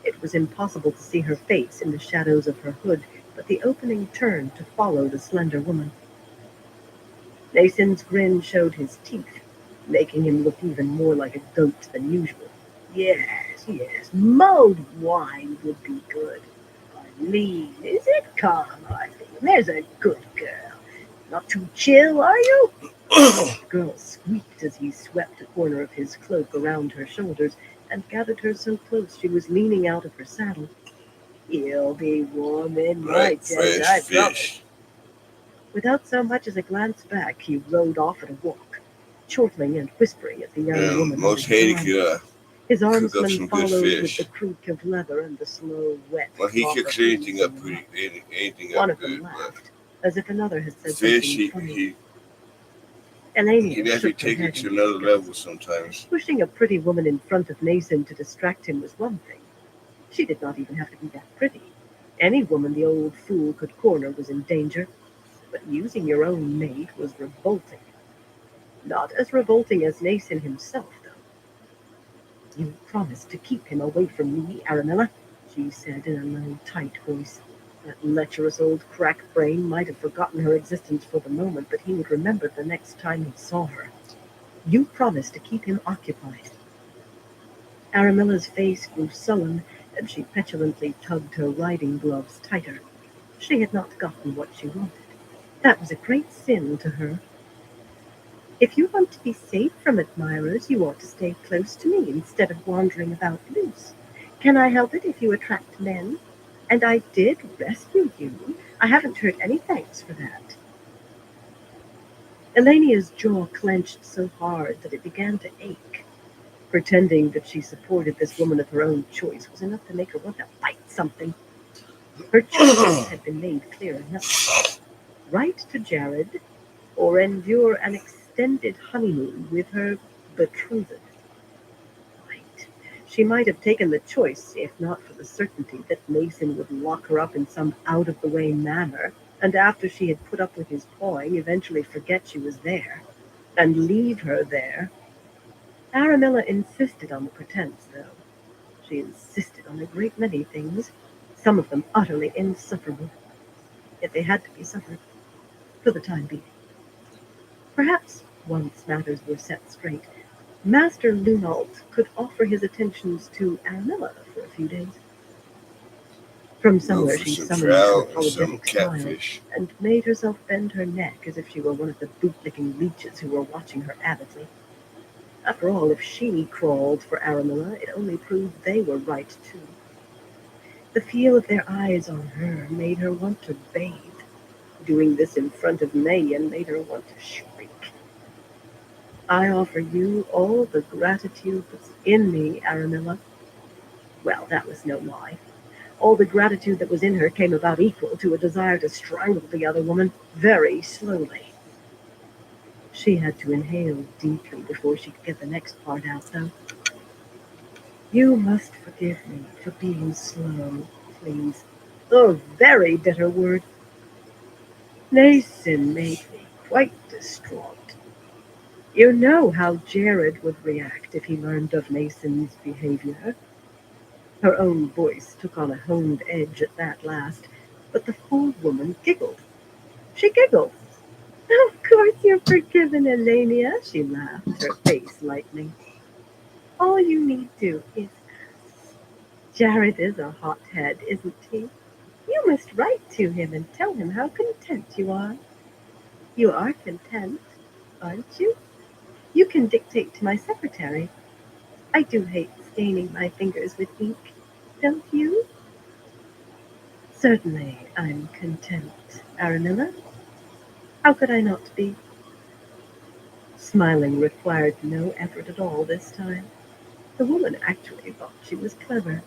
It was impossible to see her face in the shadows of her hood, but the opening turned to follow the slender woman. Nason's grin showed his teeth, making him look even more like a goat than usual. Yes, mulled wine would be good. Arlene, is it? Come, Arlene, there's a good girl. Not too chill, are you? The girl squeaked as he swept a corner of his cloak around her shoulders and gathered her so close she was leaning out of her saddle. You'll be warm in my right, tent, fresh I promise. fish. Without so much as a glance back, he rode off at a walk, chortling and whispering at the young woman on Most his hated arm. could His cook up armsman some good followed with the fish. creak of leather and the slow, wet Well, he flop of cooks hooves anything up in the pretty, muck. anything One up of them good, but laughed, as if another had said fish, something funny. he Elenia definitely shook her take it head to in another disgust. level sometimes. Pushing a pretty woman in front of Nason to distract him was one thing. She did not even have to be that pretty. Any woman the old fool could corner was in danger, but using your own maid was revolting. Not as revolting as Nason himself, though. You promised to keep him away from me, Aranella, she said in a low, tight voice. That lecherous old crack brain might have forgotten her existence for the moment, but he would remember the next time he saw her. You promised to keep him occupied. Aramella's face grew sullen, and she petulantly tugged her riding gloves tighter. She had not gotten what she wanted. That was a great sin to her. If you want to be safe from admirers, you ought to stay close to me instead of wandering about loose. Can I help it if you attract men? And I did rescue you. I haven't heard any thanks for that. Elenia's jaw clenched so hard that it began to ache. Pretending that she supported this woman of her own choice was enough to make her want to fight something. Her choices had been made clear enough. Write to Jared, or endure an extended honeymoon with her betrothed. Right. She might have taken the choice if not for the certainty that Mason would lock her up in some out-of-the-way manor, and after she had put up with his pawing, eventually forget she was there, and leave her there. Aramilla insisted on the pretense, though. She insisted on a great many things, some of them utterly insufferable. Yet they had to be suffered, for the time being. Perhaps, once matters were set straight, Master Lunault could offer his attentions to Aramilla for a few days. From Go somewhere for she some summoned an trout and some apologetic smile catfish. and made herself bend her neck as if she were one of the bootlicking leeches who were watching her avidly. After all, if she crawled for Aramilla, it only proved they were right, too. The feel of their eyes on her made her want to bathe. Doing this in front of Mayan made her want to shriek. I offer you all the gratitude that's in me, Aramilla. Well, that was no lie. All the gratitude that was in her came about equal to a desire to strangle the other woman very slowly. She had to inhale deeply before she could get the next part out, though. You must forgive me for being slow, please. A very bitter word. Nason made me quite distraught. You know how Jared would react if he learned of Mason's behavior. Her own voice took on a honed edge at that last, but the fool woman giggled. She giggled. Of course you're forgiven, Elenia, she laughed, her face lightening. All you need do is ask. Jared is a hothead, isn't he? You must write to him and tell him how content you are. You are content, aren't you? You can dictate to my secretary. I do hate staining my fingers with ink, don't you? Certainly I'm content, Aranilla. How could I not be? Smiling required no effort at all this time. The woman actually thought she was clever.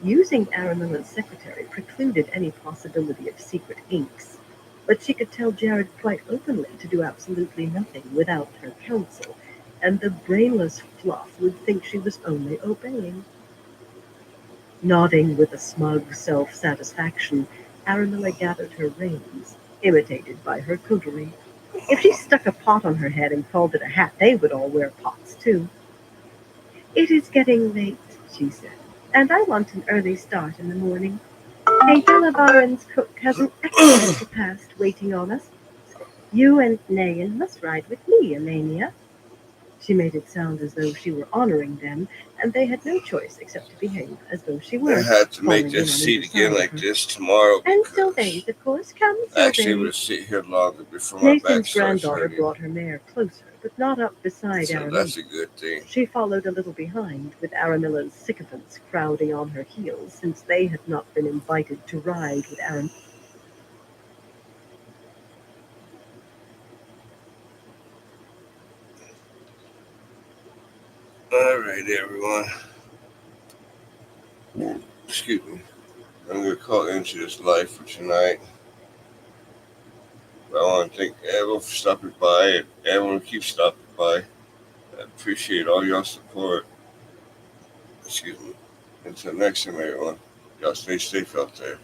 Using Aramilla's secretary precluded any possibility of secret inks, but she could tell Jared quite openly to do absolutely nothing without her counsel, and the brainless fluff would think she was only obeying. Nodding with a smug self-satisfaction, Aramilla gathered her reins, imitated by her coterie. If she stuck a pot on her head and called it a hat, they would all wear pots too. It is getting late, she said, and I want an early start in the morning. A Delabaran's cook has an excellent repast waiting on us. You and Nayan must ride with me, Elenia. She made it sound as though she were honoring them, and they had no choice except to behave as though she were. I had to make falling in this on seat either again side like of her. this tomorrow And because Sylvains, of course. Come, I actually able Sylvains. to sit here longer before my back Nathan's starts granddaughter hurting. brought her mare closer, but not up beside So Aramilla. that's a good thing. She followed a little behind, with Aramilla's sycophants crowding on her heels, since they had not been invited to ride with Aram. All right, everyone. Excuse me. I'm going to call into this live for tonight. I want to thank everyone for stopping by and everyone who keeps stopping by. I appreciate all y'all support. Excuse me. Until next time, everyone. Y'all stay safe out there.